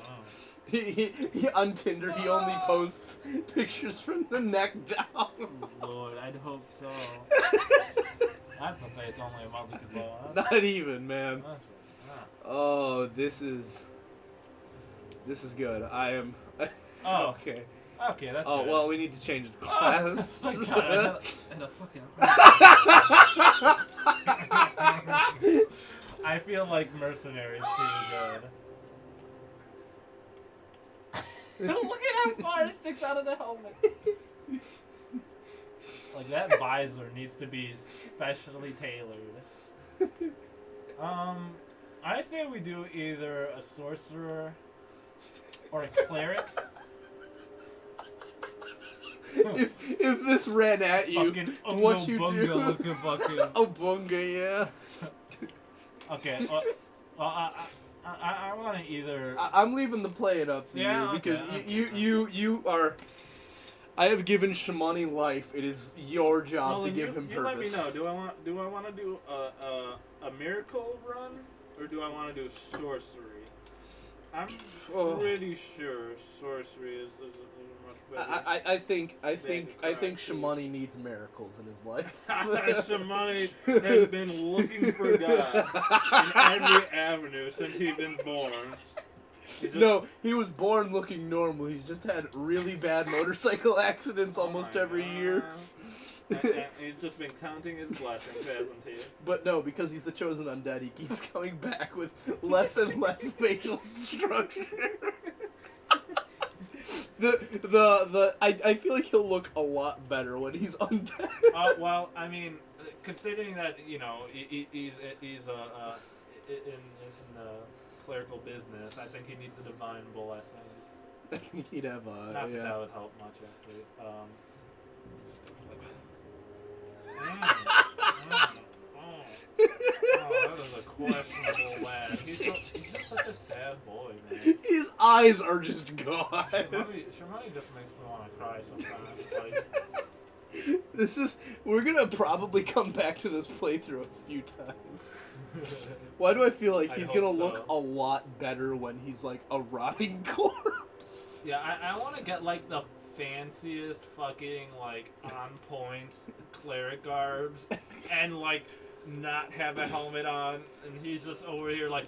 [SPEAKER 2] He on Tinder he only posts pictures from the neck down.
[SPEAKER 1] Lord, I'd hope so. That's a face only a mother could blow on.
[SPEAKER 2] Not even, man.
[SPEAKER 1] That's right.
[SPEAKER 2] Oh, this is good. I am.
[SPEAKER 1] Oh.
[SPEAKER 2] Okay.
[SPEAKER 1] Okay, that's
[SPEAKER 2] Oh
[SPEAKER 1] good.
[SPEAKER 2] well, we need to change the
[SPEAKER 1] Oh,
[SPEAKER 2] class.
[SPEAKER 1] my God, I had a fucking. I feel like Mercenaries too good. Look at how far it sticks out of the helmet. Like that visor needs to be specially tailored. I say we do either a sorcerer or a cleric.
[SPEAKER 2] if this ran at you,
[SPEAKER 1] Fucking
[SPEAKER 2] what you
[SPEAKER 1] bunga
[SPEAKER 2] do?
[SPEAKER 1] looking fucking.
[SPEAKER 2] Oh, bunga, yeah.
[SPEAKER 1] Okay. I want to either.
[SPEAKER 2] I'm leaving the playing up to
[SPEAKER 1] Yeah,
[SPEAKER 2] you
[SPEAKER 1] okay,
[SPEAKER 2] because
[SPEAKER 1] okay.
[SPEAKER 2] you are. I have given Shimani life. It is your job to give him
[SPEAKER 4] You let me
[SPEAKER 2] purpose.
[SPEAKER 4] know. Do I want to do a miracle run, or do I want to do sorcery? I'm
[SPEAKER 2] Oh.
[SPEAKER 4] pretty sure sorcery is much better.
[SPEAKER 2] I think
[SPEAKER 4] Correct.
[SPEAKER 2] Shimani needs miracles in his life.
[SPEAKER 4] Shimani has been looking for God in every avenue since he's been born. He just-
[SPEAKER 2] No, he was born looking normal. He's just had really bad motorcycle accidents almost
[SPEAKER 4] Oh my
[SPEAKER 2] every
[SPEAKER 4] God.
[SPEAKER 2] year.
[SPEAKER 4] And he's just been counting his blessings, hasn't he?
[SPEAKER 2] But no, because he's the chosen undead, he keeps coming back with less and less facial structure. I feel like he'll look a lot better when he's undead.
[SPEAKER 1] Well, I mean, considering that he's in the clerical business, I think he needs a divine blessing.
[SPEAKER 2] He'd have
[SPEAKER 1] Not that
[SPEAKER 2] yeah.
[SPEAKER 1] that would help much actually. Oh, that is a questionable lad. He's just such a sad boy, man.
[SPEAKER 2] His eyes are just gone.
[SPEAKER 1] Shimani just makes me want to cry sometimes. Like,
[SPEAKER 2] We're gonna probably come back to this playthrough a few times. Why do I feel like
[SPEAKER 1] I
[SPEAKER 2] he's
[SPEAKER 1] hope
[SPEAKER 2] gonna
[SPEAKER 1] so.
[SPEAKER 2] look a lot better when he's like a rotting corpse?
[SPEAKER 1] yeah, I want to get like the fanciest fucking like on point cleric garbs and like not have a helmet on, and he's just over here like,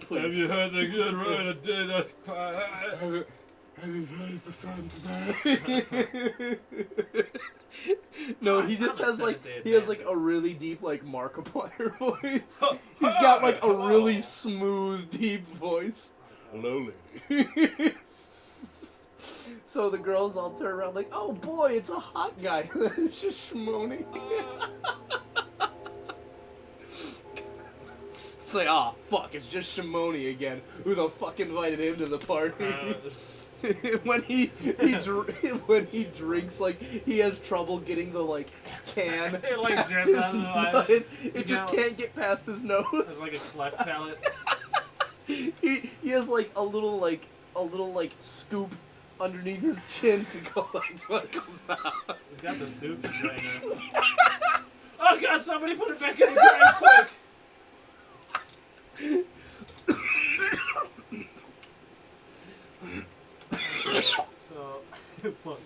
[SPEAKER 2] Please.
[SPEAKER 1] have you had the good ride of day that's
[SPEAKER 2] Have you praised the sun today? No, he just has like he has like a really deep like Markiplier voice. He's got like a really smooth deep voice. Hello, lady. So the girls all turn around like, oh boy, it's a hot guy. It's just Shimoni. It's like, oh fuck, it's just Shimoni again. Who the fuck invited him to the party? when he drinks, like he has trouble getting the like can
[SPEAKER 1] It, like,
[SPEAKER 2] past
[SPEAKER 1] drips
[SPEAKER 2] his
[SPEAKER 1] out of the
[SPEAKER 2] nut.
[SPEAKER 1] line.
[SPEAKER 2] It just
[SPEAKER 1] know-
[SPEAKER 2] can't get past his nose.
[SPEAKER 1] It's like a cleft palate.
[SPEAKER 2] he has like a little scoop underneath his chin to go like what comes out.
[SPEAKER 1] He's got the soup strainer. Oh god, somebody put it back in the grind quick! So, what?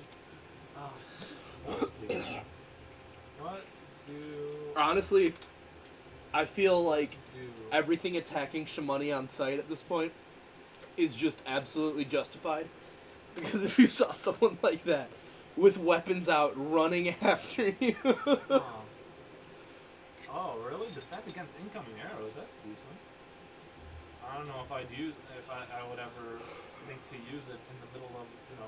[SPEAKER 1] What do
[SPEAKER 2] Honestly, I feel like
[SPEAKER 1] do?
[SPEAKER 2] everything attacking Shimani on sight at this point is just absolutely justified. Because if you saw someone like that with weapons out running after you,
[SPEAKER 1] Oh, really? Defense against incoming arrows? That's decent. I don't know if I would ever think to use it in the middle of,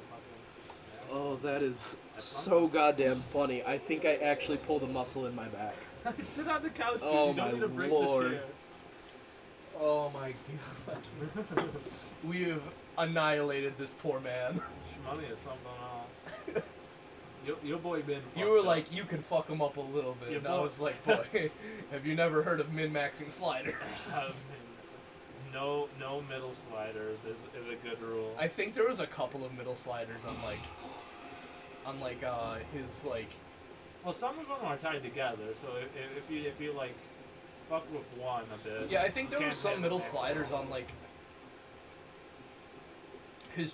[SPEAKER 1] fucking.
[SPEAKER 2] oh, that is so goddamn funny. I think I actually pulled a muscle in my back.
[SPEAKER 1] Sit on the couch, dude.
[SPEAKER 2] Oh
[SPEAKER 1] You don't
[SPEAKER 2] my
[SPEAKER 1] need to break
[SPEAKER 2] lord.
[SPEAKER 1] the chair.
[SPEAKER 2] Oh my god. We have annihilated this poor man.
[SPEAKER 4] Shmoney is something else. Your boy been.
[SPEAKER 2] You
[SPEAKER 4] fucked
[SPEAKER 2] were
[SPEAKER 4] up.
[SPEAKER 2] like, you can fuck him up a little bit.
[SPEAKER 4] Yeah,
[SPEAKER 2] And I
[SPEAKER 4] boy.
[SPEAKER 2] was like, boy, have you never heard of min-maxing sliders?
[SPEAKER 4] No middle sliders is a good rule.
[SPEAKER 2] I think there was a couple of middle sliders on his like.
[SPEAKER 1] Well, some of them are tied together, so if you like fuck with one a bit.
[SPEAKER 2] Yeah, I think there
[SPEAKER 1] can't
[SPEAKER 2] was some
[SPEAKER 1] hit
[SPEAKER 2] middle
[SPEAKER 1] the next
[SPEAKER 2] sliders
[SPEAKER 1] one.
[SPEAKER 2] on like his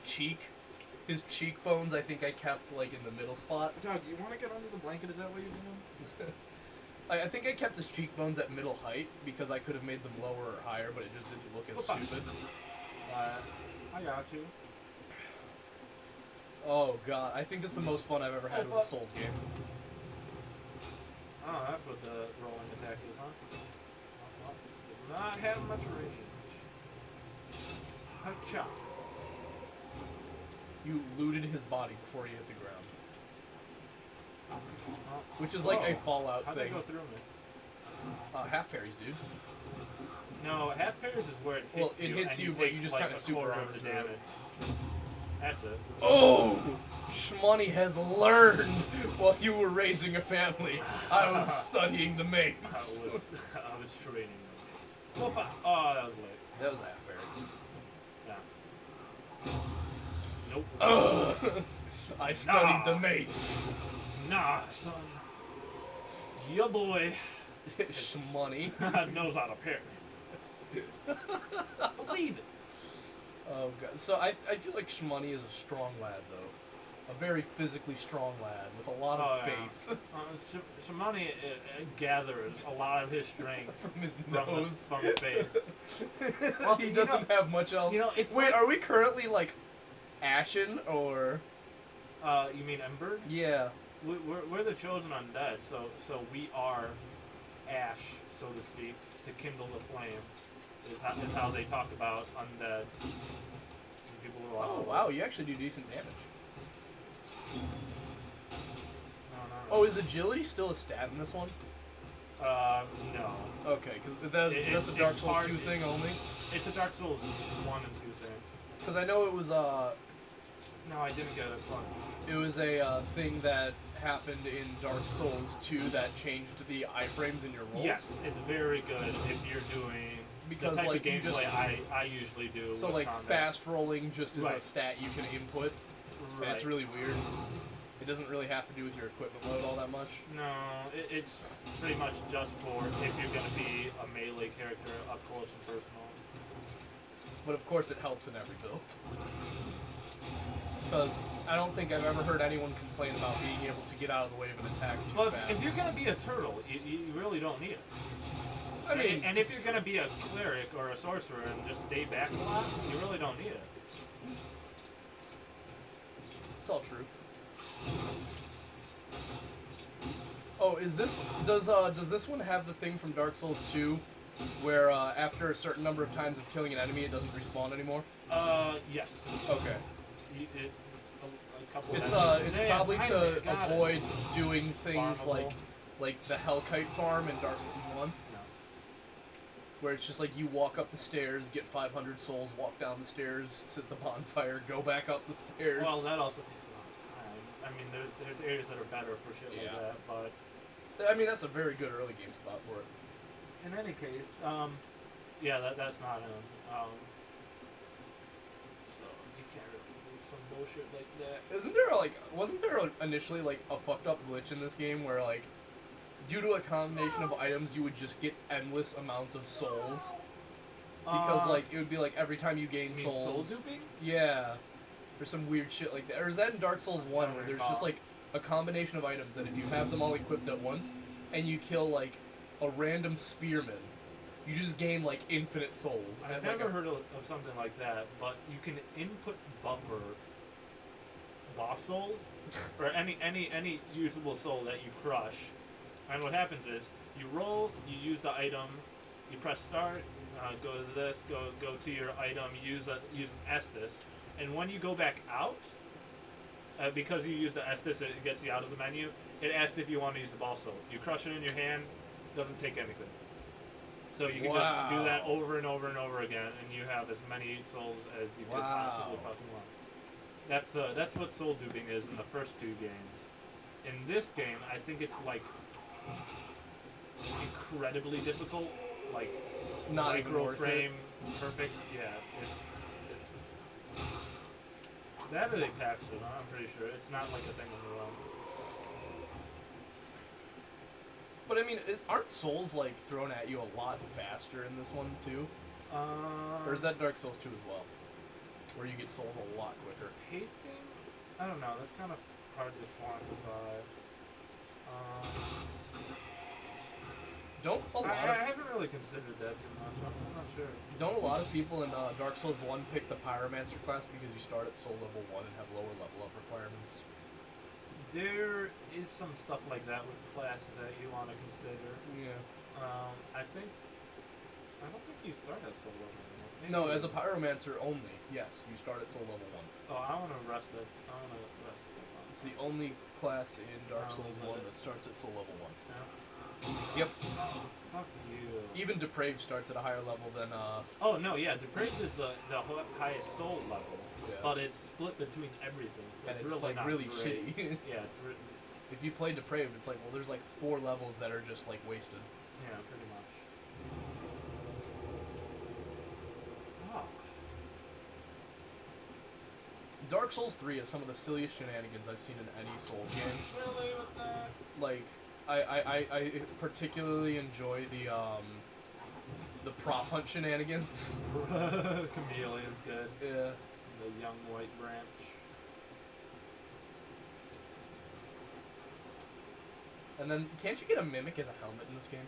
[SPEAKER 2] cheekbones. I think I kept like in the middle spot.
[SPEAKER 4] Doug, you want to get under the blanket? Is that what you're doing?
[SPEAKER 2] I think I kept his cheekbones at middle height because I could have made them lower or higher, but it just didn't look as
[SPEAKER 1] Okay.
[SPEAKER 2] stupid.
[SPEAKER 1] I got you.
[SPEAKER 2] Oh god, I think that's the most fun I've ever had with a Souls game.
[SPEAKER 1] Oh, that's what the rolling attack is, huh? Does not have much range. Hacha.
[SPEAKER 2] You looted his body before he hit the ground. Which is like a
[SPEAKER 1] Whoa.
[SPEAKER 2] Fallout
[SPEAKER 1] How'd
[SPEAKER 2] thing.
[SPEAKER 1] that go through me?
[SPEAKER 2] Half parries, dude.
[SPEAKER 1] No, half pairs is where it hits
[SPEAKER 2] Well, it
[SPEAKER 1] you.
[SPEAKER 2] hits
[SPEAKER 1] and
[SPEAKER 2] you, but
[SPEAKER 1] take,
[SPEAKER 2] you just
[SPEAKER 1] like,
[SPEAKER 2] kinda
[SPEAKER 1] a
[SPEAKER 2] super
[SPEAKER 1] quarter
[SPEAKER 2] armor
[SPEAKER 1] of the
[SPEAKER 2] through it.
[SPEAKER 1] damage. That's it.
[SPEAKER 2] Oh! Shmoney has learned while you were raising a family. I was studying the maze.
[SPEAKER 1] I was training them. Oh, that was late.
[SPEAKER 2] That was a half parry.
[SPEAKER 1] Yeah. Nope.
[SPEAKER 2] Ugh. I studied the
[SPEAKER 1] Nah.
[SPEAKER 2] mace.
[SPEAKER 1] Nah, son. Your boy
[SPEAKER 2] Shmoney.
[SPEAKER 1] knows how to parry. Believe it.
[SPEAKER 2] Oh god. So I feel like Shmoney is a strong lad though. A very physically strong lad with a lot of
[SPEAKER 1] Oh, yeah.
[SPEAKER 2] faith
[SPEAKER 1] Shmoney gathers a lot of his strength
[SPEAKER 2] from his
[SPEAKER 1] from the,
[SPEAKER 2] nose.
[SPEAKER 1] from faith. Well,
[SPEAKER 2] He
[SPEAKER 1] you
[SPEAKER 2] doesn't have much else.
[SPEAKER 1] you know, if
[SPEAKER 2] Wait,
[SPEAKER 1] like-
[SPEAKER 2] are we currently like ashen or
[SPEAKER 1] You mean Ember?
[SPEAKER 2] yeah?
[SPEAKER 1] We're the chosen undead, so we are ash, so to speak, to kindle the flame. Is how they talk about undead. And people are like,
[SPEAKER 2] Oh wow, you actually do decent damage.
[SPEAKER 1] No.
[SPEAKER 2] Oh, is agility still a stat in this one?
[SPEAKER 1] No.
[SPEAKER 2] Okay, because that's a Dark
[SPEAKER 1] it's
[SPEAKER 2] Souls
[SPEAKER 1] hard-
[SPEAKER 2] 2 thing only.
[SPEAKER 1] It's a Dark Souls 1 and 2 thing.
[SPEAKER 2] Because I know it was
[SPEAKER 1] No, I didn't get it. Fuck.
[SPEAKER 2] it was a thing that happened in Dark Souls 2 that changed the iframes in your rolls.
[SPEAKER 1] Yes, it's very good if you're doing
[SPEAKER 2] Because,
[SPEAKER 1] the type
[SPEAKER 2] like,
[SPEAKER 1] of
[SPEAKER 2] you just-
[SPEAKER 1] gameplay I usually do.
[SPEAKER 2] So
[SPEAKER 1] with
[SPEAKER 2] like
[SPEAKER 1] combat.
[SPEAKER 2] fast rolling just is a
[SPEAKER 1] Right.
[SPEAKER 2] stat you can input, and it's
[SPEAKER 1] Right.
[SPEAKER 2] really weird. It doesn't really have to do with your equipment load all that much.
[SPEAKER 1] No, it's pretty much just for if you're gonna be a melee character up close and personal.
[SPEAKER 2] But of course it helps in every build. Because I don't think I've ever heard anyone complain about being able to get out of the way of an attack too
[SPEAKER 1] Well,
[SPEAKER 2] fast.
[SPEAKER 1] if you're gonna be a turtle, you really don't need it.
[SPEAKER 2] I mean,
[SPEAKER 1] and if you're gonna be a cleric or a sorcerer and just stay back a lot, you really don't need it.
[SPEAKER 2] it's all true. Oh, does this one have the thing from Dark Souls 2 where after a certain number of times of killing an enemy it doesn't respawn anymore?
[SPEAKER 1] Yes.
[SPEAKER 2] Okay.
[SPEAKER 1] A couple.
[SPEAKER 2] It's
[SPEAKER 1] enemies. Yeah,
[SPEAKER 2] probably
[SPEAKER 1] finally,
[SPEAKER 2] to
[SPEAKER 1] got it.
[SPEAKER 2] avoid doing things
[SPEAKER 1] Farmable.
[SPEAKER 2] like the Hellkite farm in Dark Souls 1,
[SPEAKER 1] No.
[SPEAKER 2] where it's just like you walk up the stairs, get 500 souls, walk down the stairs, sit at the bonfire, go back up the stairs.
[SPEAKER 1] Well, that also takes a lot of time. I mean, there's areas that are better for shit
[SPEAKER 2] Yeah.
[SPEAKER 1] like that, but
[SPEAKER 2] I mean, that's a very good early game spot for it.
[SPEAKER 1] in any case, yeah, that's not him. So you can't really do some bullshit like that.
[SPEAKER 2] Wasn't there initially like a fucked up glitch in this game where like, due to a combination of items, you would just get endless amounts of souls? Because like it would be like every time you gain
[SPEAKER 1] you mean soul
[SPEAKER 2] souls.
[SPEAKER 1] duping?
[SPEAKER 2] Yeah. There's some weird shit like that. Or is that in Dark Souls 1 where there's just like a combination of items that if you have them all equipped at once and you kill like a random spearman, you just gain like infinite souls.
[SPEAKER 1] I've
[SPEAKER 2] And, like,
[SPEAKER 1] never heard of something like that, but you can input buffer boss souls or any usable soul that you crush, and what happens is you roll, you use the item, you press start, go to this, go to your item, use an Estus, and when you go back out, because you use the Estus, it gets you out of the menu. It asks if you want to use the boss soul. You crush it in your hand, doesn't take anything. So you can just do that over and over and over again, and you have as many souls as you could possibly fucking want. That's what soul duping is in the first two games. In this game, I think it's like incredibly difficult, like
[SPEAKER 2] Not even
[SPEAKER 1] micro
[SPEAKER 2] worth
[SPEAKER 1] frame, perfect. Yeah, that or they patched it. I'm pretty sure it's not like a thing on the realm.
[SPEAKER 2] But I mean, aren't souls like thrown at you a lot faster in this one too? Or is that Dark Souls 2 as well? Where you get souls a lot quicker.
[SPEAKER 1] Pacing? I don't know. That's kind of hard to quantify. I haven't really considered that too much. I'm not sure.
[SPEAKER 2] Don't a lot of people in Dark Souls 1 pick the Pyromancer class because you start at soul level 1 and have lower level up requirements?
[SPEAKER 1] There is some stuff like that with classes that you want to consider.
[SPEAKER 2] Yeah.
[SPEAKER 1] I don't think you start at soul level 1. Maybe
[SPEAKER 2] No, as a Pyromancer only, yes, you start at soul level 1.
[SPEAKER 1] Oh, I want to rest it.
[SPEAKER 2] It's the only class in Dark Souls 1 that starts at soul level 1. Yep.
[SPEAKER 1] Fuck you.
[SPEAKER 2] Even Depraved starts at a higher level than
[SPEAKER 1] Oh no, yeah, Depraved is the highest soul level,
[SPEAKER 2] yeah.
[SPEAKER 1] but it's split between everything. So
[SPEAKER 2] And
[SPEAKER 1] it's
[SPEAKER 2] it's
[SPEAKER 1] really
[SPEAKER 2] like
[SPEAKER 1] not
[SPEAKER 2] really
[SPEAKER 1] great.
[SPEAKER 2] shitty.
[SPEAKER 1] Yeah, it's written.
[SPEAKER 2] If you play Depraved, it's like, well, there's like 4 levels that are just like wasted.
[SPEAKER 1] Yeah, pretty much. Oh.
[SPEAKER 2] Dark Souls 3 is some of the silliest shenanigans I've seen in any Souls game.
[SPEAKER 1] Really with that?
[SPEAKER 2] Like, I particularly enjoy the prop hunt shenanigans.
[SPEAKER 1] Chameleon's good.
[SPEAKER 2] Yeah.
[SPEAKER 1] The young white branch.
[SPEAKER 2] And then, can't you get a mimic as a helmet in this game?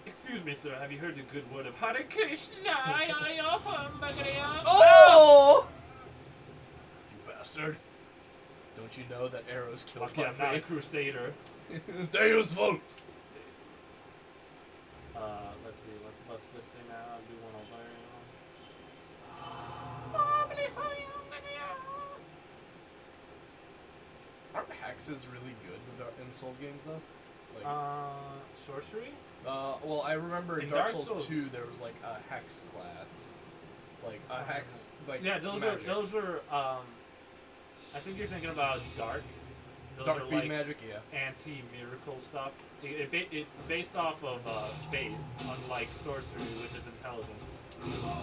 [SPEAKER 1] Excuse me, sir. Have you heard the good word of Hare Krishna?
[SPEAKER 2] Oh! You bastard. Don't you know that arrows kill
[SPEAKER 1] Fuck yeah, I'm not a crusader.
[SPEAKER 2] Deus Vult!
[SPEAKER 1] Let's see. Let's bust this thing out. Do one over.
[SPEAKER 2] Aren't hexes really good in Souls games, though? Like,
[SPEAKER 1] Sorcery?
[SPEAKER 2] well, I remember in
[SPEAKER 1] In
[SPEAKER 2] Dark
[SPEAKER 1] Dark
[SPEAKER 2] Souls
[SPEAKER 1] Souls-
[SPEAKER 2] 2 there was like a hex class. Like, a hex, like,
[SPEAKER 1] Yeah, those
[SPEAKER 2] magic.
[SPEAKER 1] are. I think you're thinking about dark. Those
[SPEAKER 2] Dark
[SPEAKER 1] are
[SPEAKER 2] beam
[SPEAKER 1] like
[SPEAKER 2] magic, yeah.
[SPEAKER 1] anti-miracle stuff. It's based off of faith, unlike sorcery, which is intelligence.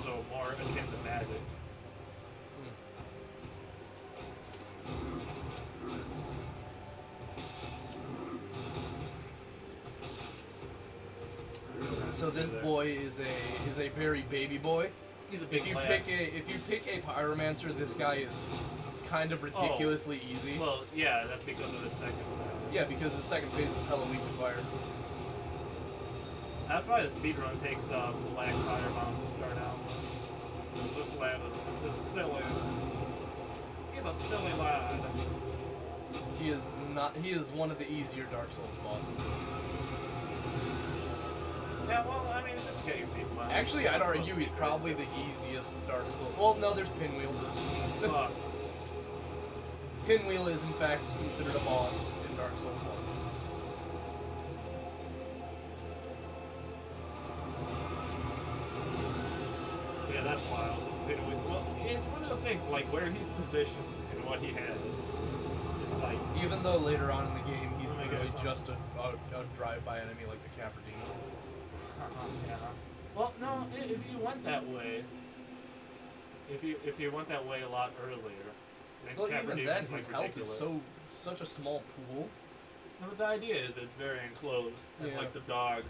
[SPEAKER 1] So more akin to magic.
[SPEAKER 2] So this boy is a very baby boy.
[SPEAKER 1] He's a big
[SPEAKER 2] If you
[SPEAKER 1] lad.
[SPEAKER 2] pick a pyromancer, this guy is kind of ridiculously easy.
[SPEAKER 1] Well, yeah, that's because of the second.
[SPEAKER 2] Yeah, because the second phase is hella weak to fire.
[SPEAKER 1] That's why the speedrun takes black fire bombs to start out. This lad is silly. He's a silly lad.
[SPEAKER 2] He is one of the easier Dark Souls bosses.
[SPEAKER 1] Yeah, well, I mean, this game people.
[SPEAKER 2] Actually, I'd argue he's probably the easiest Dark Souls. Well, no, there's Pinwheel.
[SPEAKER 1] Fuck.
[SPEAKER 2] Pinwheel is in fact considered a boss in Dark Souls 1.
[SPEAKER 1] Yeah, that's wild. Well, it's one of those things, like, where he's positioned and what he has. It's like,
[SPEAKER 2] Even though later on in the game he's
[SPEAKER 1] Oh my
[SPEAKER 2] literally
[SPEAKER 1] God.
[SPEAKER 2] just a drive-by enemy like the Capradine.
[SPEAKER 1] yeah. Well, no, if you went that way, if you went that way a lot earlier, then
[SPEAKER 2] Well, even
[SPEAKER 1] Capradine
[SPEAKER 2] then
[SPEAKER 1] was, like,
[SPEAKER 2] his health
[SPEAKER 1] ridiculous.
[SPEAKER 2] is such a small pool.
[SPEAKER 1] No, but the idea is it's very enclosed, and
[SPEAKER 2] Yeah.
[SPEAKER 1] like the dogs,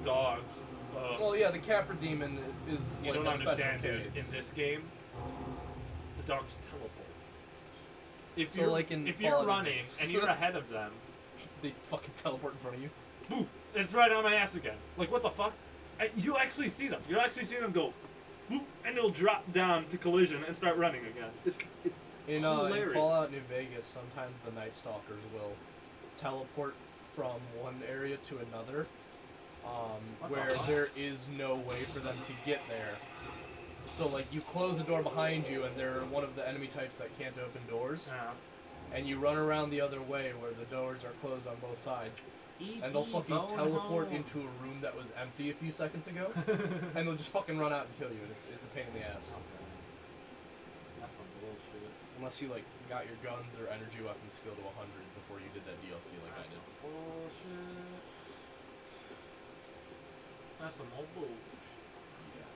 [SPEAKER 1] dogs.
[SPEAKER 2] Well, yeah, the Caprademon is
[SPEAKER 1] You
[SPEAKER 2] like
[SPEAKER 1] don't
[SPEAKER 2] a special
[SPEAKER 1] understand,
[SPEAKER 2] case.
[SPEAKER 1] dude. In this game, the dogs teleport. If
[SPEAKER 2] So,
[SPEAKER 1] you're
[SPEAKER 2] like in
[SPEAKER 1] if you're
[SPEAKER 2] Fallout
[SPEAKER 1] running
[SPEAKER 2] Index.
[SPEAKER 1] and you're ahead of them,
[SPEAKER 2] They fucking teleport in front of you.
[SPEAKER 1] boof, it's right on my ass again. Like, what the fuck? You actually see them. You actually see them go, boop, and they'll drop down to collision and start running again. It's
[SPEAKER 2] In
[SPEAKER 1] hilarious.
[SPEAKER 2] Fallout New Vegas, sometimes the Night Stalkers will teleport from one area to another,
[SPEAKER 1] What the
[SPEAKER 2] where
[SPEAKER 1] fuck?
[SPEAKER 2] there is no way for them to get there. So, like, you close the door behind you, and they're one of the enemy types that can't open doors,
[SPEAKER 1] Yeah.
[SPEAKER 2] and you run around the other way where the doors are closed on both sides, and they'll fucking
[SPEAKER 1] going
[SPEAKER 2] teleport
[SPEAKER 1] home.
[SPEAKER 2] into a room that was empty a few seconds ago, and they'll just fucking run out and kill you, and it's a pain in the ass.
[SPEAKER 1] Okay. That's some bullshit.
[SPEAKER 2] Unless you like got your guns or energy weapons skill to 100 before you did that DLC like I
[SPEAKER 1] That's
[SPEAKER 2] did.
[SPEAKER 1] some bullshit. That's some old bullshit.
[SPEAKER 2] Yeah.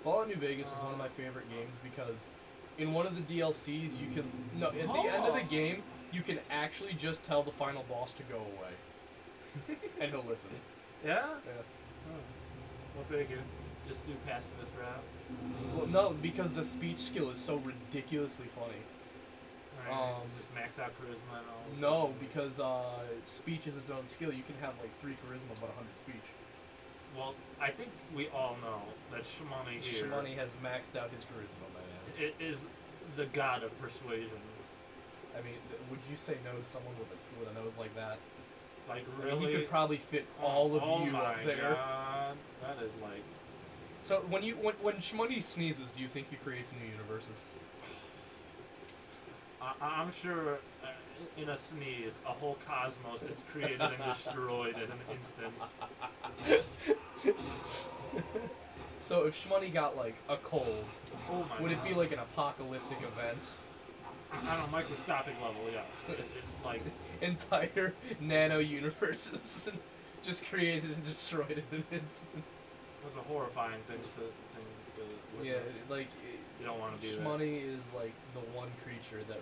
[SPEAKER 2] Fallout New Vegas is one of my favorite games because in one of the DLCs you can at the end of the game you can actually just tell the final boss to go away, and he'll listen.
[SPEAKER 1] Yeah?
[SPEAKER 2] Yeah.
[SPEAKER 1] Oh. What figure? Just do pacifist route?
[SPEAKER 2] Well, no, because the speech skill is so ridiculously funny.
[SPEAKER 1] Alright, just max out charisma and all.
[SPEAKER 2] No, because speech is its own skill. You can have like 3 charisma but 100 speech.
[SPEAKER 1] Well, I think we all know that Shmoney here
[SPEAKER 2] Shmoney has maxed out his charisma, my man.
[SPEAKER 1] is the god of persuasion.
[SPEAKER 2] I mean, would you say no to someone with a nose like that?
[SPEAKER 1] Like,
[SPEAKER 2] I mean,
[SPEAKER 1] really?
[SPEAKER 2] he could probably fit all of
[SPEAKER 1] oh
[SPEAKER 2] you
[SPEAKER 1] my
[SPEAKER 2] up there.
[SPEAKER 1] God. That is like...
[SPEAKER 2] So when Shmoney sneezes, do you think he creates new universes?
[SPEAKER 1] I'm sure in a sneeze, a whole cosmos is created and destroyed in an instant.
[SPEAKER 2] So if Shmoney got like a cold,
[SPEAKER 1] Oh my
[SPEAKER 2] would it
[SPEAKER 1] God.
[SPEAKER 2] be like an apocalyptic event?
[SPEAKER 1] On a microscopic level, yeah. It's like...
[SPEAKER 2] Entire nano universes just created and destroyed in an instant.
[SPEAKER 1] It's a horrifying thing to
[SPEAKER 2] Yeah,
[SPEAKER 1] witness.
[SPEAKER 2] like
[SPEAKER 1] You don't want to do that.
[SPEAKER 2] Shmoney is like the one creature that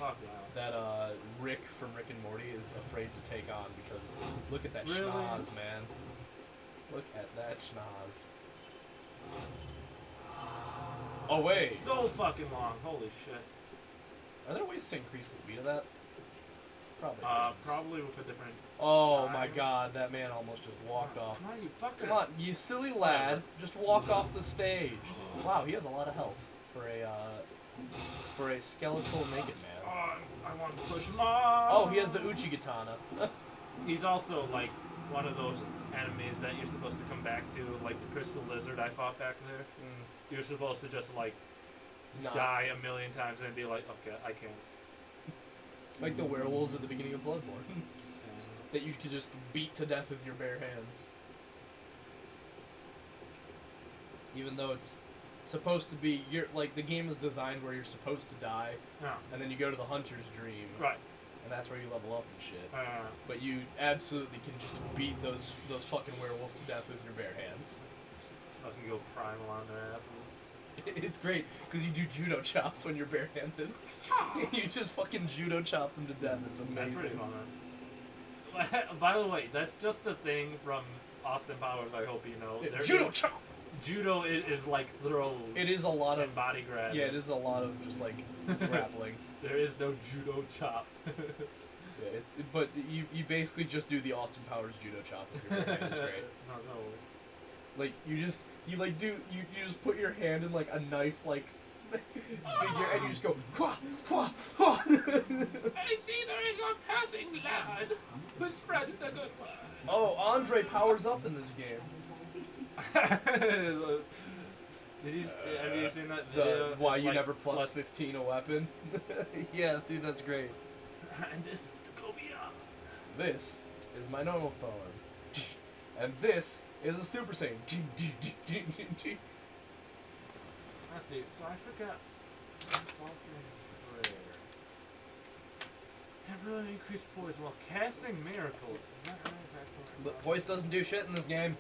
[SPEAKER 1] Fuck yeah.
[SPEAKER 2] Rick from Rick and Morty is afraid to take on because look at that
[SPEAKER 1] Really?
[SPEAKER 2] schnoz, man. Look at that schnoz. Oh wait,
[SPEAKER 1] So fucking long. Holy shit.
[SPEAKER 2] are there ways to increase the speed of that? Probably.
[SPEAKER 1] Probably with a different...
[SPEAKER 2] Oh my
[SPEAKER 1] time.
[SPEAKER 2] god, that man almost just walked off.
[SPEAKER 1] Come on, you fucker.
[SPEAKER 2] Come on, you silly lad, just walk off the stage. Wow, he has a lot of health for a skeletal naked man.
[SPEAKER 1] Oh, I want to push him off.
[SPEAKER 2] Oh, he has the Uchigatana.
[SPEAKER 1] He's also like one of those enemies that you're supposed to come back to, like the crystal lizard I fought back there. You're supposed to just like
[SPEAKER 2] Nah.
[SPEAKER 1] die a million times and be like, okay, I can't.
[SPEAKER 2] Like the werewolves at the beginning of Bloodborne.
[SPEAKER 1] And
[SPEAKER 2] That you could just beat to death with your bare hands. Even though it's supposed to be, like the game is designed where you're supposed to die,
[SPEAKER 1] no,
[SPEAKER 2] and then you go to the hunter's dream,
[SPEAKER 1] right.
[SPEAKER 2] and that's where you level up and shit.
[SPEAKER 1] Uh,
[SPEAKER 2] But you absolutely can just beat those fucking werewolves to death with your bare hands.
[SPEAKER 1] fucking go primal on their asses.
[SPEAKER 2] It's great because you do judo chops when you're barehanded. You just fucking judo chop them to death. It's
[SPEAKER 1] That's
[SPEAKER 2] amazing.
[SPEAKER 1] pretty fun. By the way, that's just the thing from Austin Powers. I hope you know.
[SPEAKER 2] Yeah,
[SPEAKER 1] There
[SPEAKER 2] judo
[SPEAKER 1] is-
[SPEAKER 2] chop.
[SPEAKER 1] Judo is like throws.
[SPEAKER 2] It is a lot of
[SPEAKER 1] and body grab.
[SPEAKER 2] yeah. It is a lot of just like grappling.
[SPEAKER 1] There is no judo chop.
[SPEAKER 2] Yeah, but you basically just do the Austin Powers judo chop with your bare hand. It's great.
[SPEAKER 1] No.
[SPEAKER 2] Like you just put your hand in like a knife like figure and you just go wha wha wha.
[SPEAKER 1] I see there is a passing lad who spreads the good word.
[SPEAKER 2] Oh, Andre powers up in this game.
[SPEAKER 1] Did you? Have you seen that video?
[SPEAKER 2] Why
[SPEAKER 1] It's
[SPEAKER 2] you
[SPEAKER 1] like
[SPEAKER 2] never plus 15 a weapon? Yeah, dude, that's great.
[SPEAKER 1] And this is to go beyond.
[SPEAKER 2] This is my normal form, and this is a Super Saiyan.
[SPEAKER 1] Let's see. So I forgot. Faltering prayer. Temporarily increased poise while casting miracles. Is that right?
[SPEAKER 2] But voice doesn't do shit in this game.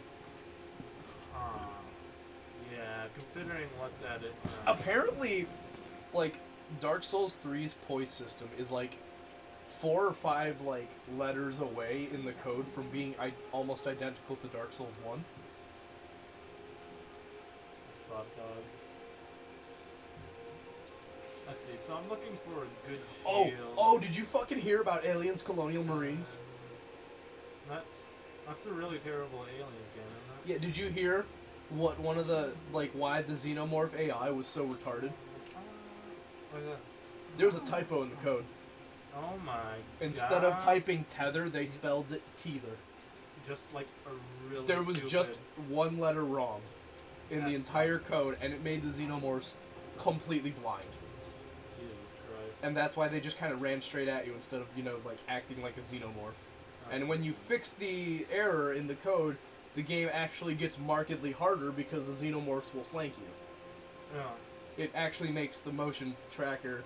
[SPEAKER 1] Yeah, considering what that is.
[SPEAKER 2] Apparently, like Dark Souls 3's poise system is like 4 or 5 like letters away in the code from being almost identical to Dark Souls 1.
[SPEAKER 1] That's fucked up. Let's see. So I'm looking for a good shield.
[SPEAKER 2] Oh, did you fucking hear about Aliens Colonial Marines?
[SPEAKER 1] That's a really terrible aliens game, isn't it?
[SPEAKER 2] Yeah, did you hear what one of the why the Xenomorph AI was so retarded?
[SPEAKER 1] What is that?
[SPEAKER 2] There was a typo in the code.
[SPEAKER 1] Oh my
[SPEAKER 2] Instead
[SPEAKER 1] God.
[SPEAKER 2] of typing tether, they spelled it teether.
[SPEAKER 1] Just like a really
[SPEAKER 2] There was
[SPEAKER 1] stupid...
[SPEAKER 2] just one letter wrong in the
[SPEAKER 1] That's
[SPEAKER 2] entire code, and it made the Xenomorphs completely blind.
[SPEAKER 1] Jesus Christ.
[SPEAKER 2] And that's why they just kind of ran straight at you instead of, like acting like a Xenomorph. And when you fix the error in the code, the game actually gets markedly harder because the xenomorphs will flank you.
[SPEAKER 1] Yeah.
[SPEAKER 2] It actually makes the motion tracker,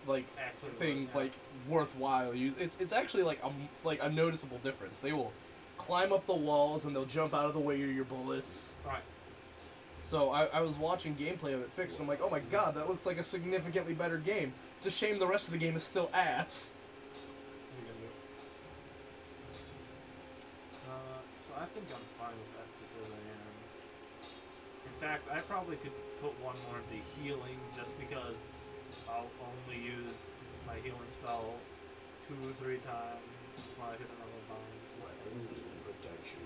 [SPEAKER 2] like,
[SPEAKER 1] Actually
[SPEAKER 2] thing,
[SPEAKER 1] work, yeah.
[SPEAKER 2] like, worthwhile. It's actually like a noticeable difference. They will climb up the walls and they'll jump out of the way of your bullets.
[SPEAKER 1] Right.
[SPEAKER 2] So I was watching gameplay of it fixed, and I'm like, oh my god, that looks like a significantly better game. It's a shame the rest of the game is still ass.
[SPEAKER 1] So I think I'm fine with that just as I am. In fact, I probably could put one more into healing just because I'll only use my healing spell 2 or 3 times before I hit another bind.
[SPEAKER 5] Protection.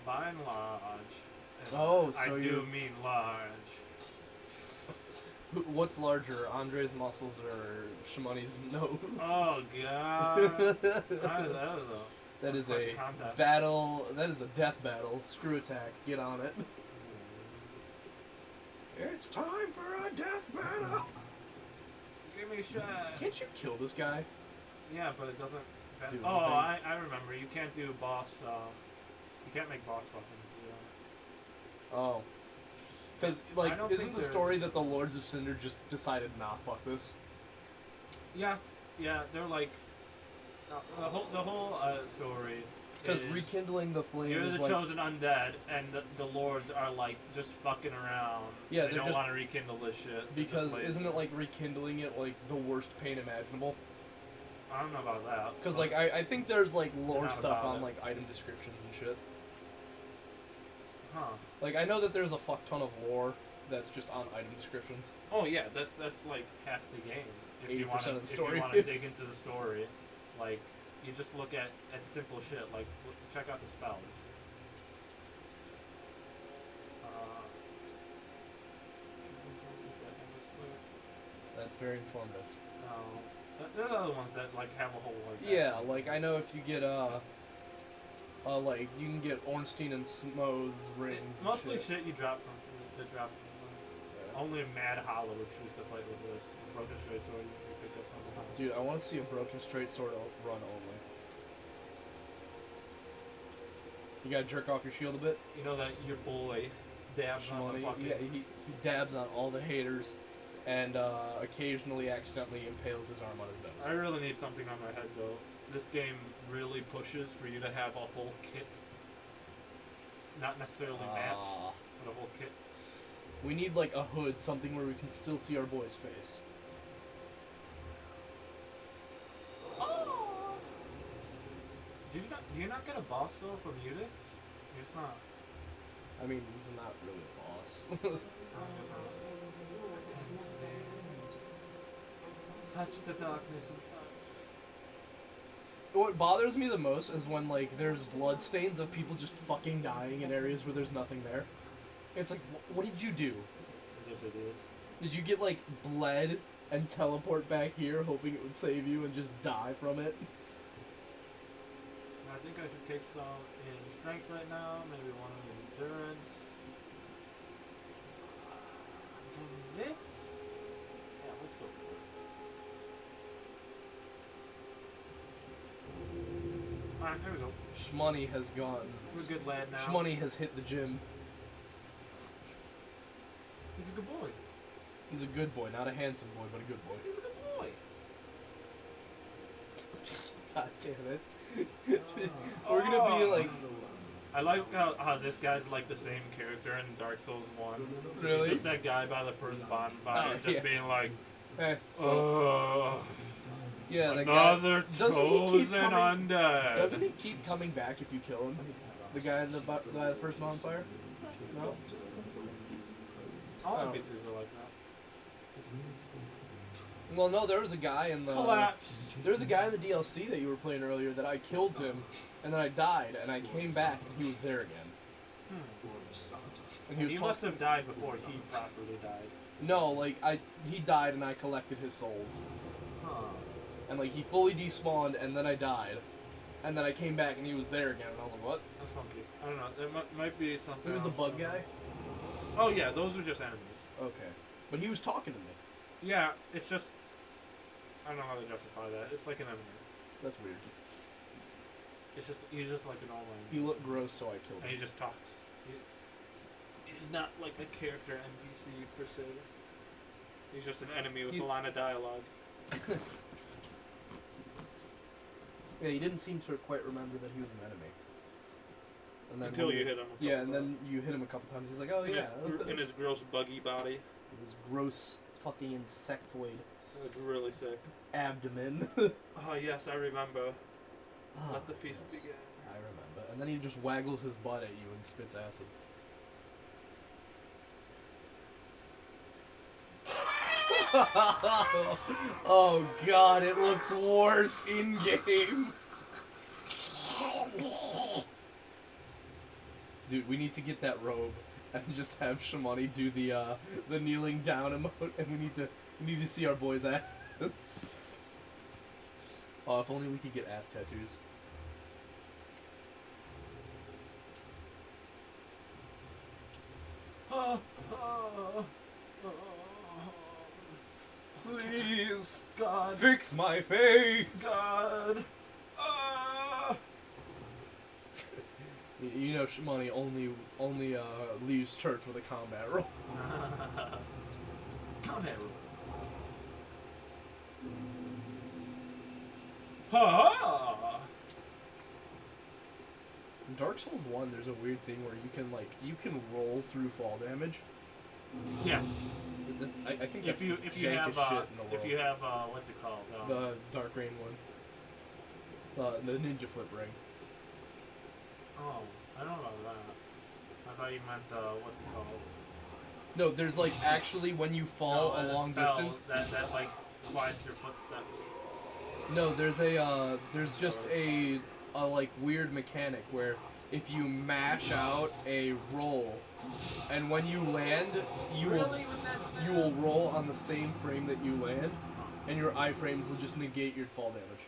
[SPEAKER 1] By and large. And
[SPEAKER 2] Oh,
[SPEAKER 1] I
[SPEAKER 2] so
[SPEAKER 1] do
[SPEAKER 2] you-
[SPEAKER 1] mean large.
[SPEAKER 2] What's larger, Andre's muscles or Shmoney's nose?
[SPEAKER 1] Oh god. That was
[SPEAKER 2] That is
[SPEAKER 1] fucking
[SPEAKER 2] a
[SPEAKER 1] contest.
[SPEAKER 2] battle. That is a death battle. Screw attack. Get on it. It's time for a death battle.
[SPEAKER 1] Give me a shot.
[SPEAKER 2] Can't you kill this guy?
[SPEAKER 1] Yeah, but it doesn't.
[SPEAKER 2] Do
[SPEAKER 1] Oh,
[SPEAKER 2] anything.
[SPEAKER 1] I remember. You can't do boss. You can't make boss weapons. Yeah.
[SPEAKER 2] Oh. Because,
[SPEAKER 1] I
[SPEAKER 2] like,
[SPEAKER 1] don't
[SPEAKER 2] isn't
[SPEAKER 1] think
[SPEAKER 2] the
[SPEAKER 1] there's-
[SPEAKER 2] story that the Lords of Cinder just decided, nah, fuck this?
[SPEAKER 1] Yeah, they're like the whole story.
[SPEAKER 2] Because
[SPEAKER 1] is
[SPEAKER 2] rekindling the flame
[SPEAKER 1] you're
[SPEAKER 2] is
[SPEAKER 1] the
[SPEAKER 2] like...
[SPEAKER 1] chosen undead, and the lords are like just fucking around.
[SPEAKER 2] Yeah,
[SPEAKER 1] they
[SPEAKER 2] they're
[SPEAKER 1] don't
[SPEAKER 2] just-
[SPEAKER 1] want to rekindle this shit. They're
[SPEAKER 2] Because
[SPEAKER 1] just
[SPEAKER 2] isn't
[SPEAKER 1] lazy.
[SPEAKER 2] it like rekindling it like the worst pain imaginable?
[SPEAKER 1] I don't know about that.
[SPEAKER 2] Because
[SPEAKER 1] but-
[SPEAKER 2] like I think there's like lore
[SPEAKER 1] Not
[SPEAKER 2] stuff
[SPEAKER 1] about
[SPEAKER 2] on
[SPEAKER 1] it.
[SPEAKER 2] like item descriptions and shit.
[SPEAKER 1] huh?
[SPEAKER 2] Like I know that there's a fuck ton of lore that's just on item descriptions.
[SPEAKER 1] Oh yeah, that's like half the game. If you
[SPEAKER 2] 80%
[SPEAKER 1] want to,
[SPEAKER 2] of the story.
[SPEAKER 1] If you want to dig into the story, like you just look at simple shit. Like check out the spells.
[SPEAKER 2] That's very informative.
[SPEAKER 1] There's other ones that like have a whole like.
[SPEAKER 2] Yeah, like I know if you get like you can get Ornstein and Smo's rings. and
[SPEAKER 1] Mostly
[SPEAKER 2] shit.
[SPEAKER 1] shit you drop from the drop. Only Mad Hollow would choose to fight with this. Broken Straight Sword you pick up from the house.
[SPEAKER 2] Dude, I want to see a broken straight sword run only. You gotta jerk off your shield a bit.
[SPEAKER 1] You know that your boy dabs on the
[SPEAKER 2] Shmoney,
[SPEAKER 1] fucking.
[SPEAKER 2] yeah, he dabs on all the haters, and occasionally accidentally impales his arm on his nose.
[SPEAKER 1] I really need something on my head though. This game really pushes for you to have a whole kit. Not necessarily matched,
[SPEAKER 2] Ah.
[SPEAKER 1] but a whole kit.
[SPEAKER 2] We need like a hood, something where we can still see our boy's face.
[SPEAKER 1] Do you not get a boss though from Unix? It's not.
[SPEAKER 2] I mean, he's not really a boss.
[SPEAKER 1] Touch the darkness inside.
[SPEAKER 2] What bothers me the most is when like there's blood stains of people just fucking dying in areas where there's nothing there. It's like, what did you do?
[SPEAKER 1] Just idiots.
[SPEAKER 2] Did you get like bled and teleport back here, hoping it would save you, and just die from it?
[SPEAKER 1] I think I should take some in strength right now, maybe one in endurance. Wit? Yeah, let's go for it. Alright, there we go.
[SPEAKER 2] Shmoney has gone.
[SPEAKER 1] We're a good lad now.
[SPEAKER 2] Shmoney has hit the gym.
[SPEAKER 1] He's a good boy.
[SPEAKER 2] He's a good boy, not a handsome boy, but a good boy.
[SPEAKER 1] He's a good boy.
[SPEAKER 2] God damn it. We're gonna be like,
[SPEAKER 1] I like how this guy's like the same character in Dark Souls 1.
[SPEAKER 2] Really?
[SPEAKER 1] He's just that guy by the first bonfire,
[SPEAKER 2] Oh,
[SPEAKER 1] just
[SPEAKER 2] yeah.
[SPEAKER 1] being like,
[SPEAKER 2] eh, so,
[SPEAKER 1] oh,
[SPEAKER 2] yeah, that guy.
[SPEAKER 1] another
[SPEAKER 2] Doesn't he keep
[SPEAKER 1] chosen
[SPEAKER 2] coming-
[SPEAKER 1] undead.
[SPEAKER 2] Doesn't he keep coming back if you kill him? The guy in the first bonfire? No?
[SPEAKER 1] All
[SPEAKER 2] Oh.
[SPEAKER 1] NPCs are like that.
[SPEAKER 2] Well, no, there was a guy in the...
[SPEAKER 1] Collapse.
[SPEAKER 2] There was a guy in the DLC that you were playing earlier that I killed him, and then I died, and I came back, and he was there again. And he was
[SPEAKER 1] He must have died before he properly died.
[SPEAKER 2] No, like, he died, and I collected his souls.
[SPEAKER 1] Huh.
[SPEAKER 2] And, like, he fully despawned, and then I died. And then I came back, and he was there again, and I was like, what?
[SPEAKER 1] That's funky. I don't know. There might be something.
[SPEAKER 2] It was the
[SPEAKER 1] else
[SPEAKER 2] bug
[SPEAKER 1] going on.
[SPEAKER 2] guy?
[SPEAKER 1] Oh yeah, those are just enemies.
[SPEAKER 2] Okay. But he was talking to me.
[SPEAKER 1] Yeah, it's just. I don't know how to justify that. It's like an enemy.
[SPEAKER 2] That's weird.
[SPEAKER 1] It's just he's just like a normal enemy.
[SPEAKER 2] You look gross, so I killed
[SPEAKER 1] And he
[SPEAKER 2] him.
[SPEAKER 1] just talks. He's not like a character NPC per se. He's just an enemy with a line of dialogue.
[SPEAKER 2] Yeah, he didn't seem to quite remember that he was an enemy. And then
[SPEAKER 4] Until
[SPEAKER 2] when
[SPEAKER 4] you hit him. A
[SPEAKER 2] Yeah,
[SPEAKER 4] couple
[SPEAKER 2] and then
[SPEAKER 4] times.
[SPEAKER 2] you hit him a couple times. He's like, oh
[SPEAKER 4] In
[SPEAKER 2] yeah.
[SPEAKER 4] his, in his gross buggy body.
[SPEAKER 2] His gross fucking insectoid
[SPEAKER 4] It's really sick.
[SPEAKER 2] abdomen.
[SPEAKER 4] Oh yes, I remember.
[SPEAKER 2] Ah,
[SPEAKER 4] Let the feast
[SPEAKER 2] yes.
[SPEAKER 4] begin.
[SPEAKER 2] I remember. And then he just waggles his butt at you and spits acid. Oh god, it looks worse in game. Dude, we need to get that robe and just have Shimani do the kneeling down emote, and we need to see our boy's ass. Oh, if only we could get ass tattoos. Please,
[SPEAKER 1] God.
[SPEAKER 2] fix my face.
[SPEAKER 1] God.
[SPEAKER 2] You know, Shimani only leaves church with a combat roll.
[SPEAKER 1] Come here. Ha!
[SPEAKER 2] In Dark Souls 1, there's a weird thing where you can roll through fall damage.
[SPEAKER 1] Yeah.
[SPEAKER 2] I think
[SPEAKER 1] If
[SPEAKER 2] that's
[SPEAKER 1] you
[SPEAKER 2] the
[SPEAKER 1] if you
[SPEAKER 2] jankest
[SPEAKER 1] have
[SPEAKER 2] shit in the world.
[SPEAKER 1] if you have what's it called?
[SPEAKER 2] The Dark Rain one. The Ninja Flip Ring.
[SPEAKER 1] Oh, I don't know about that. I thought you meant what's it called?
[SPEAKER 2] No, there's like actually when you fall
[SPEAKER 1] No,
[SPEAKER 2] a long
[SPEAKER 1] spell
[SPEAKER 2] distance.
[SPEAKER 1] that like quiets your footsteps.
[SPEAKER 2] No, there's just a like weird mechanic where if you mash out a roll, and when you land, you will roll on the same frame that you land, and your iframes will just negate your fall damage.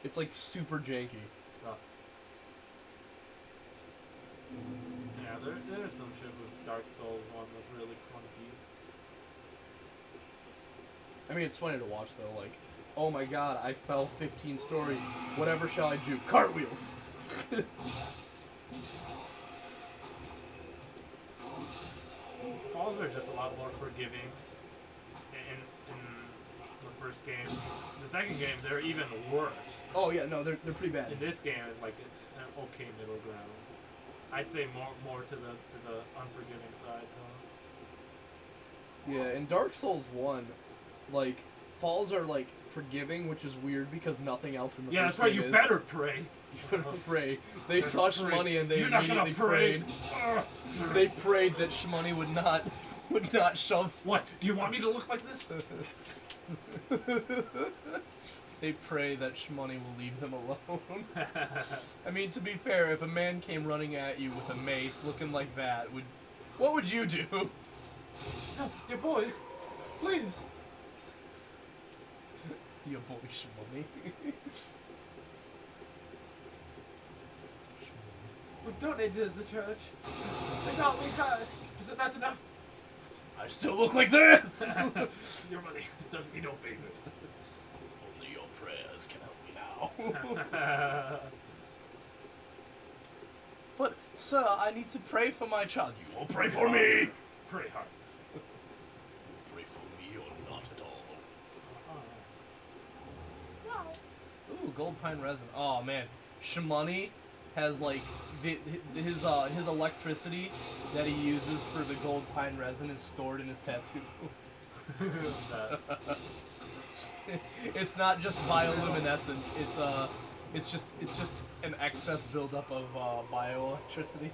[SPEAKER 2] It's like super janky.
[SPEAKER 1] Oh. Yeah, there's some shit with Dark Souls 1 that's really clunky.
[SPEAKER 2] I mean, it's funny to watch though. Like, oh my god, I fell 15 stories. Whatever shall I do? Cartwheels.
[SPEAKER 1] Falls are just a lot more forgiving in the first game. The second game, they're even worse.
[SPEAKER 2] Oh yeah, no, they're pretty bad.
[SPEAKER 1] In this game, it's like an okay middle ground. I'd say more to the unforgiving side.
[SPEAKER 2] Yeah, in Dark Souls 1, like, falls are, like, forgiving, which is weird because nothing else in the
[SPEAKER 1] Yeah,
[SPEAKER 2] first
[SPEAKER 1] that's right.
[SPEAKER 2] game
[SPEAKER 1] You
[SPEAKER 2] is.
[SPEAKER 1] better pray.
[SPEAKER 2] You better pray. They saw
[SPEAKER 1] Better pray.
[SPEAKER 2] Shmoney and they
[SPEAKER 1] You're not gonna
[SPEAKER 2] immediately
[SPEAKER 1] pray.
[SPEAKER 2] prayed. They prayed that Shmoney would not shove.
[SPEAKER 1] What? Do you want me to look like this?
[SPEAKER 2] They pray that Shmoney will leave them alone. I mean, to be fair, if a man came running at you with a mace looking like that, what would you do?
[SPEAKER 1] Your boy, please.
[SPEAKER 2] Your boy Shmoney.
[SPEAKER 1] We donated to the church. That's all we got. Is it not enough?
[SPEAKER 2] I still look like this!
[SPEAKER 1] Your money does me no favors.
[SPEAKER 2] Only your prayers can help me now. But, sir, I need to pray for my child. You will pray for me!
[SPEAKER 1] Pray hard.
[SPEAKER 2] Pray for me or not at all.
[SPEAKER 3] No.
[SPEAKER 2] Ooh, gold pine resin. Oh man, Shmoney has like his electricity that he uses for the gold pine resin is stored in his tattoo. It's not just bioluminescent. It's just an excess buildup of bioelectricity.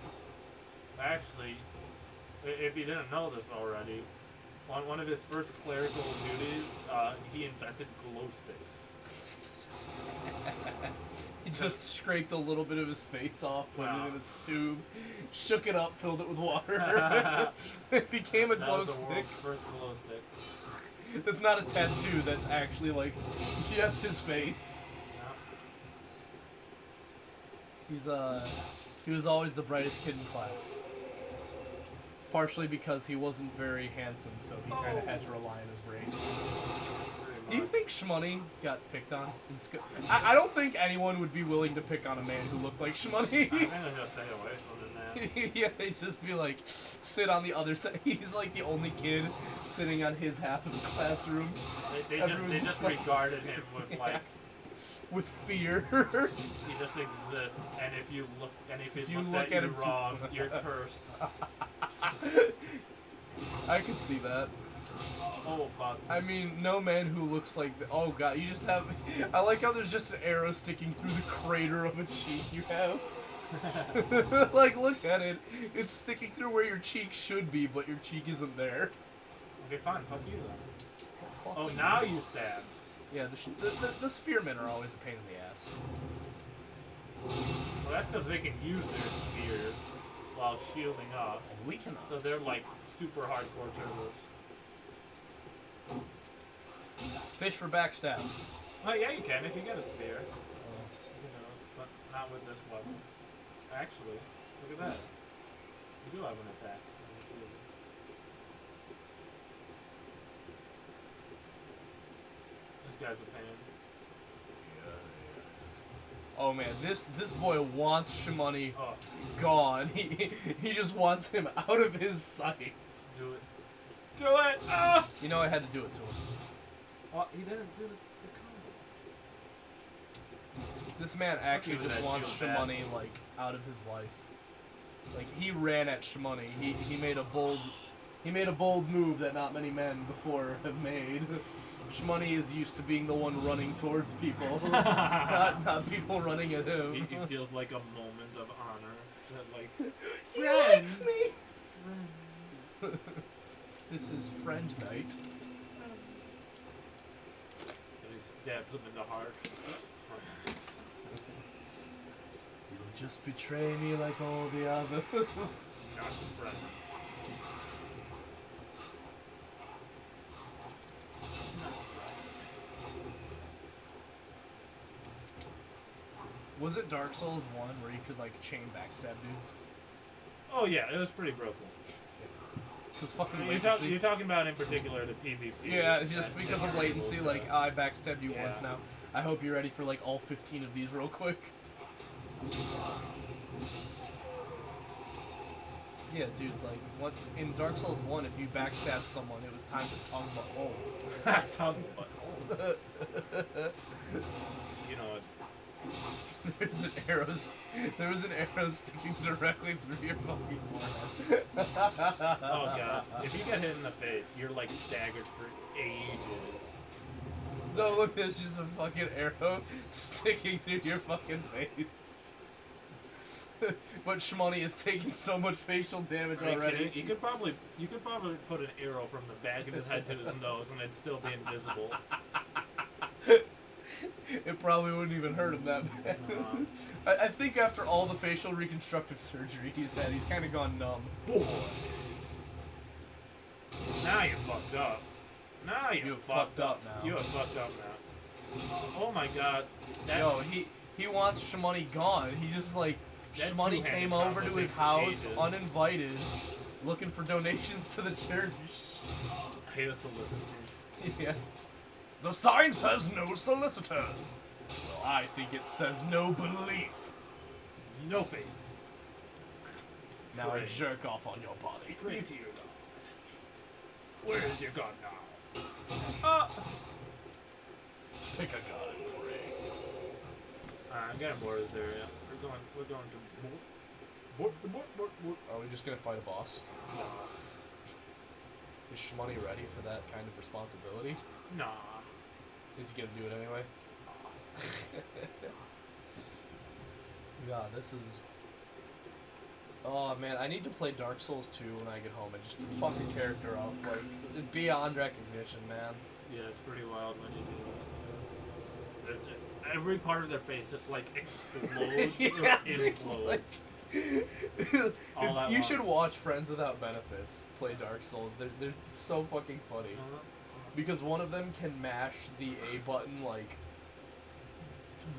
[SPEAKER 1] Actually, if you didn't know this already, on one of his first clerical duties, he invented glow sticks.
[SPEAKER 2] He just scraped a little bit of his face off, put
[SPEAKER 1] Wow.
[SPEAKER 2] it in a tube, shook it up, filled it with water. It became a
[SPEAKER 1] That
[SPEAKER 2] glow
[SPEAKER 1] was the
[SPEAKER 2] stick.
[SPEAKER 1] world's first glow stick.
[SPEAKER 2] That's not a tattoo, that's actually like just his face.
[SPEAKER 1] Yeah.
[SPEAKER 2] He was always the brightest kid in class. Partially because he wasn't very handsome, so he kind of had to rely on his brains.
[SPEAKER 1] Pretty
[SPEAKER 2] Do you think Shmoney got picked on in school? I don't think anyone would be willing to pick on a man who looked like Shmoney.
[SPEAKER 1] I think I just stay away from him, man.
[SPEAKER 2] Yeah, they just be like, sit on the other side. He's like the only kid sitting on his half of the classroom.
[SPEAKER 1] They
[SPEAKER 2] Everyone's
[SPEAKER 1] just
[SPEAKER 2] just like-
[SPEAKER 1] regarded him with
[SPEAKER 2] Yeah.
[SPEAKER 1] like
[SPEAKER 2] With fear.
[SPEAKER 1] he just exists, and if you look
[SPEAKER 2] If
[SPEAKER 1] he
[SPEAKER 2] you
[SPEAKER 1] looks
[SPEAKER 2] look
[SPEAKER 1] at
[SPEAKER 2] at
[SPEAKER 1] you
[SPEAKER 2] him too-
[SPEAKER 1] wrong, you're cursed.
[SPEAKER 2] I can see that.
[SPEAKER 1] Oh fuck.
[SPEAKER 2] I mean, no man who looks like. Oh god, you just have. I like how there's just an arrow sticking through the crater of a cheek you have. Like, look at it. It's sticking through where your cheek should be, but your cheek isn't there.
[SPEAKER 1] Okay, fine. Fuck you then. Oh, now you stab.
[SPEAKER 2] Yeah, the spearmen are always a pain in the ass.
[SPEAKER 1] Well, that's because they can use their spears while shielding up.
[SPEAKER 2] And we cannot.
[SPEAKER 1] So they're like super hardcore turbos.
[SPEAKER 2] Fish for backstab.
[SPEAKER 1] Oh yeah, you can if you get a spear. You know, but not with this weapon. Actually, look at that. You do have an attack. This guy's a pain.
[SPEAKER 2] Oh man, this boy wants Shmoney
[SPEAKER 1] Oh,
[SPEAKER 2] gone. He just wants him out of his sight.
[SPEAKER 1] do it. Do it! Ah!
[SPEAKER 2] You know I had to do it to him.
[SPEAKER 1] Well, he didn't do the combo.
[SPEAKER 2] This man actually
[SPEAKER 1] Look at
[SPEAKER 2] just
[SPEAKER 1] that
[SPEAKER 2] wants
[SPEAKER 1] shield back.
[SPEAKER 2] Shmoney like out of his life. Like he ran at Shmoney. He made a bold move that not many men before have made. Shmoney is used to being the one running towards people, not people running at him.
[SPEAKER 1] He feels like a moment of honor. That like,
[SPEAKER 2] He
[SPEAKER 1] friend.
[SPEAKER 2] likes me. This is friend night.
[SPEAKER 1] And he stabs him in the heart.
[SPEAKER 2] You'll just betray me like all the others.
[SPEAKER 1] Not friend.
[SPEAKER 2] Was it Dark Souls 1 where you could like chain backstab dudes?
[SPEAKER 1] Oh yeah, it was pretty broken.
[SPEAKER 2] Because fucking
[SPEAKER 1] You're,
[SPEAKER 2] latency.
[SPEAKER 1] you're talking about in particular the PvP.
[SPEAKER 2] Yeah, just
[SPEAKER 1] that-
[SPEAKER 2] because of latency, like I backstabbed you
[SPEAKER 1] Yeah.
[SPEAKER 2] once now. I hope you're ready for like all 15 of these real quick. Yeah, dude, like what in Dark Souls 1 if you backstabbed someone it was time to tongue the hole.
[SPEAKER 1] tongue butt. You know what?
[SPEAKER 2] There was an arrow sticking directly through your fucking forehead.
[SPEAKER 1] Oh god. If you get hit in the face, you're like staggered for ages.
[SPEAKER 2] No, look, there's just a fucking arrow sticking through your fucking face. But Shmoney is taking so much facial damage
[SPEAKER 1] Are you
[SPEAKER 2] already.
[SPEAKER 1] kidding? You could probably put an arrow from the back of his head to his nose and it'd still be invisible.
[SPEAKER 2] It probably wouldn't even hurt him that bad. I think after all the facial reconstructive surgery he's had, he's kind of gone numb.
[SPEAKER 1] Boy. Now you're fucked up. Now you're
[SPEAKER 2] You've
[SPEAKER 1] fucked
[SPEAKER 2] fucked up now.
[SPEAKER 1] You are fucked up now. Oh my god. That,
[SPEAKER 2] Yo, he wants Shmoney gone. He just like
[SPEAKER 1] That
[SPEAKER 2] Shmoney
[SPEAKER 1] two-handed
[SPEAKER 2] came over to
[SPEAKER 1] combo
[SPEAKER 2] his
[SPEAKER 1] takes
[SPEAKER 2] house
[SPEAKER 1] ages.
[SPEAKER 2] uninvited, looking for donations to the church.
[SPEAKER 1] I hate the solicitors.
[SPEAKER 2] Yeah. The sign says no solicitors. Well, I think it says no belief.
[SPEAKER 1] No faith.
[SPEAKER 2] Now I
[SPEAKER 1] Pray.
[SPEAKER 2] jerk off on your body.
[SPEAKER 1] Pray to your god. Where is your god now? Ah!
[SPEAKER 2] Pick a god and pray.
[SPEAKER 1] I'm getting bored of this area. We're going to board.
[SPEAKER 2] Are we just gonna fight a boss? Is Shmoney ready for that kind of responsibility?
[SPEAKER 1] Nah.
[SPEAKER 2] Is he gonna do it anyway? God, this is. Oh man, I need to play Dark Souls 2 when I get home and just fuck a character up, like beyond recognition, man.
[SPEAKER 1] Yeah, it's pretty wild when you do that. Every part of their face just like explodes
[SPEAKER 2] Yeah,
[SPEAKER 1] or
[SPEAKER 2] dude,
[SPEAKER 1] implodes.
[SPEAKER 2] like-
[SPEAKER 1] All at
[SPEAKER 2] you should
[SPEAKER 1] once.
[SPEAKER 2] watch Friends Without Benefits play Dark Souls. They're so fucking funny. Because one of them can mash the A button like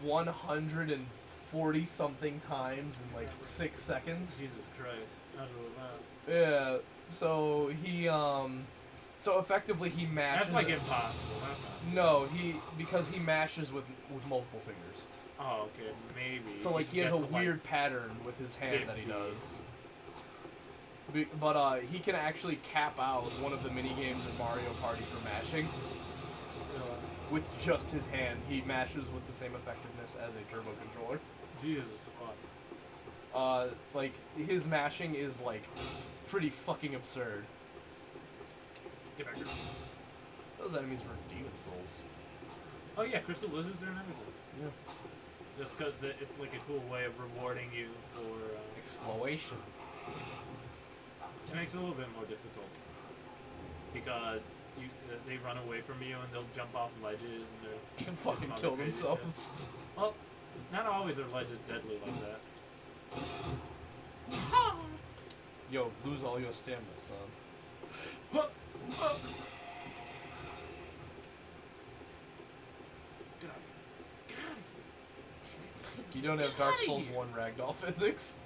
[SPEAKER 2] 140 something times in like 6 seconds.
[SPEAKER 1] Jesus Christ. That's really fast.
[SPEAKER 2] Yeah, so So effectively, he mashes.
[SPEAKER 1] That's like impossible. That's not.
[SPEAKER 2] No, because he mashes with multiple fingers.
[SPEAKER 1] Oh, okay, maybe.
[SPEAKER 2] So like he has
[SPEAKER 1] Get
[SPEAKER 2] a
[SPEAKER 1] to, like,
[SPEAKER 2] weird pattern with his hand that he
[SPEAKER 1] 50.
[SPEAKER 2] does. But he can actually cap out one of the mini games in Mario Party for mashing with just his hand. He mashes with the same effectiveness as a turbo controller.
[SPEAKER 1] Jesus, fuck.
[SPEAKER 2] Like his mashing is like pretty fucking absurd.
[SPEAKER 1] Get back here.
[SPEAKER 2] Those enemies were demon souls.
[SPEAKER 1] Oh yeah, crystal lizards are and everything.
[SPEAKER 2] Yeah.
[SPEAKER 1] Just because it's like a cool way of rewarding you for.
[SPEAKER 2] Exploration.
[SPEAKER 1] It makes it a little bit more difficult because they run away from you and they'll jump off ledges and they're
[SPEAKER 2] Can fucking kill themselves.
[SPEAKER 1] Well, not always are ledges deadly like that.
[SPEAKER 2] Yo, lose all your stamina, son.
[SPEAKER 1] Get out of here.
[SPEAKER 2] You don't have Dark Souls 1 ragdoll physics?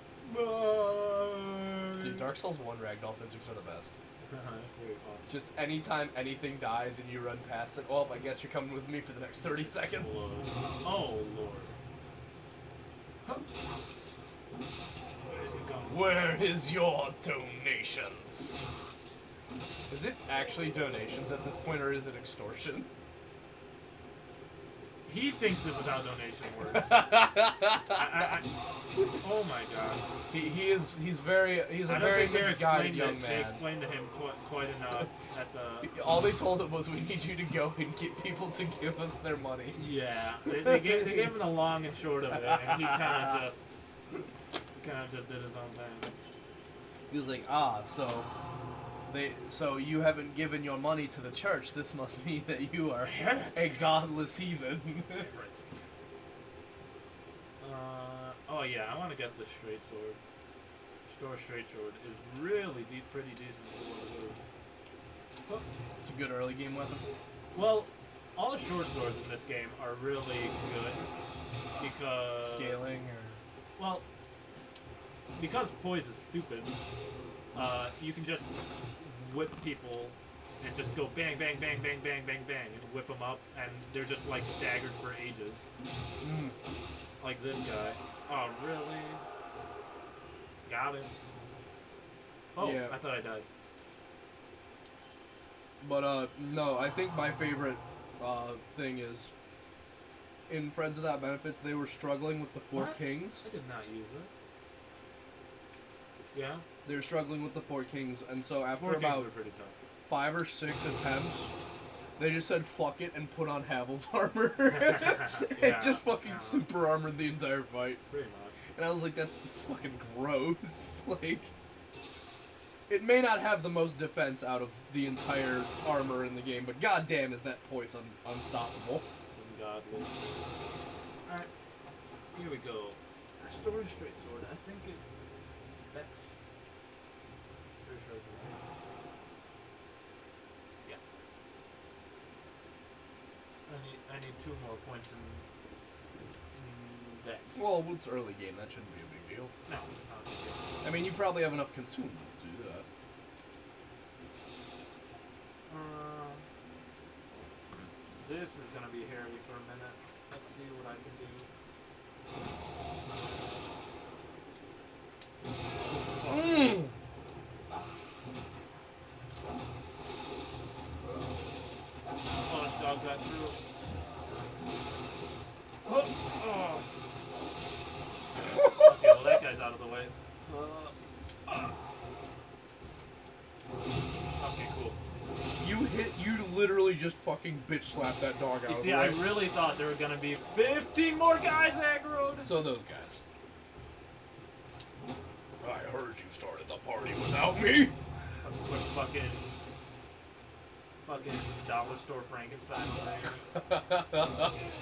[SPEAKER 2] Dude, Dark Souls 1 ragdoll physics are the best.
[SPEAKER 1] That's very fun.
[SPEAKER 2] Just anytime anything dies and you run past it, well, I guess you're coming with me for the next 30 seconds.
[SPEAKER 1] Lord. Oh, Lord. Where is he going?
[SPEAKER 2] Where is your donations? Is it actually donations at this point, or is it extortion?
[SPEAKER 1] He thinks this is how donation works. Oh my god.
[SPEAKER 2] He's a very
[SPEAKER 1] I don't think they're
[SPEAKER 2] misguided
[SPEAKER 1] explained
[SPEAKER 2] young
[SPEAKER 1] it. They
[SPEAKER 2] man.
[SPEAKER 1] explained to him quite enough at the...
[SPEAKER 2] All they told him was, we need you to go and get people to give us their money.
[SPEAKER 1] Yeah, they gave him the long and short of it, and he kind of just did his own thing.
[SPEAKER 2] He was like, so you haven't given your money to the church. This must mean that you are a godless heathen.
[SPEAKER 1] Oh yeah, I want to get the straight sword. Store straight sword is really pretty decent for what it is.
[SPEAKER 2] It's a good early game weapon.
[SPEAKER 1] Well, all the short swords in this game are really good because
[SPEAKER 2] Scaling or...
[SPEAKER 1] Well, because poise is stupid, you can just whip people and just go bang, bang, bang, bang, bang, bang, bang, and whip them up, and they're just like staggered for ages. Like this guy. Oh, really? Got him. Oh,
[SPEAKER 2] Yeah.
[SPEAKER 1] I thought I died.
[SPEAKER 2] But, no, I think my favorite thing is, in Friends Without Benefits, they were struggling with the Four
[SPEAKER 1] What?
[SPEAKER 2] Kings.
[SPEAKER 1] I did not use it. Yeah?
[SPEAKER 2] They were struggling with the Four Kings, and so after
[SPEAKER 1] Four
[SPEAKER 2] about
[SPEAKER 1] Kings are pretty tough.
[SPEAKER 2] 5 or 6 attempts, they just said fuck it and put on Havel's armor.
[SPEAKER 1] Yeah,
[SPEAKER 2] and just fucking
[SPEAKER 1] yeah.
[SPEAKER 2] super armored the entire fight.
[SPEAKER 1] Pretty much.
[SPEAKER 2] And I was like, that's fucking gross. Like, it may not have the most defense out of the entire armor in the game, but goddamn is that poise unstoppable.
[SPEAKER 1] Some godly. Alright. Here we go. Restore straight sword. I think it... That's... Pretty sure it's right. Yeah. I need 2 more points in dex.
[SPEAKER 2] Well, it's early game, that shouldn't be a big deal.
[SPEAKER 1] No, it's not.
[SPEAKER 2] I mean, you probably have enough consumables to do that.
[SPEAKER 1] This is gonna be hairy for a minute. Let's see what I can do. Oh, dog got through. Oh. Okay, well that guy's out of the way. Okay, cool.
[SPEAKER 2] You literally just fucking bitch slapped that dog out
[SPEAKER 1] You
[SPEAKER 2] of
[SPEAKER 1] see,
[SPEAKER 2] the way.
[SPEAKER 1] I really thought there were gonna be 15 more guys aggroed.
[SPEAKER 2] So those guys. I heard you started the party without me.
[SPEAKER 1] A quick fucking dollar store Frankenstein over there.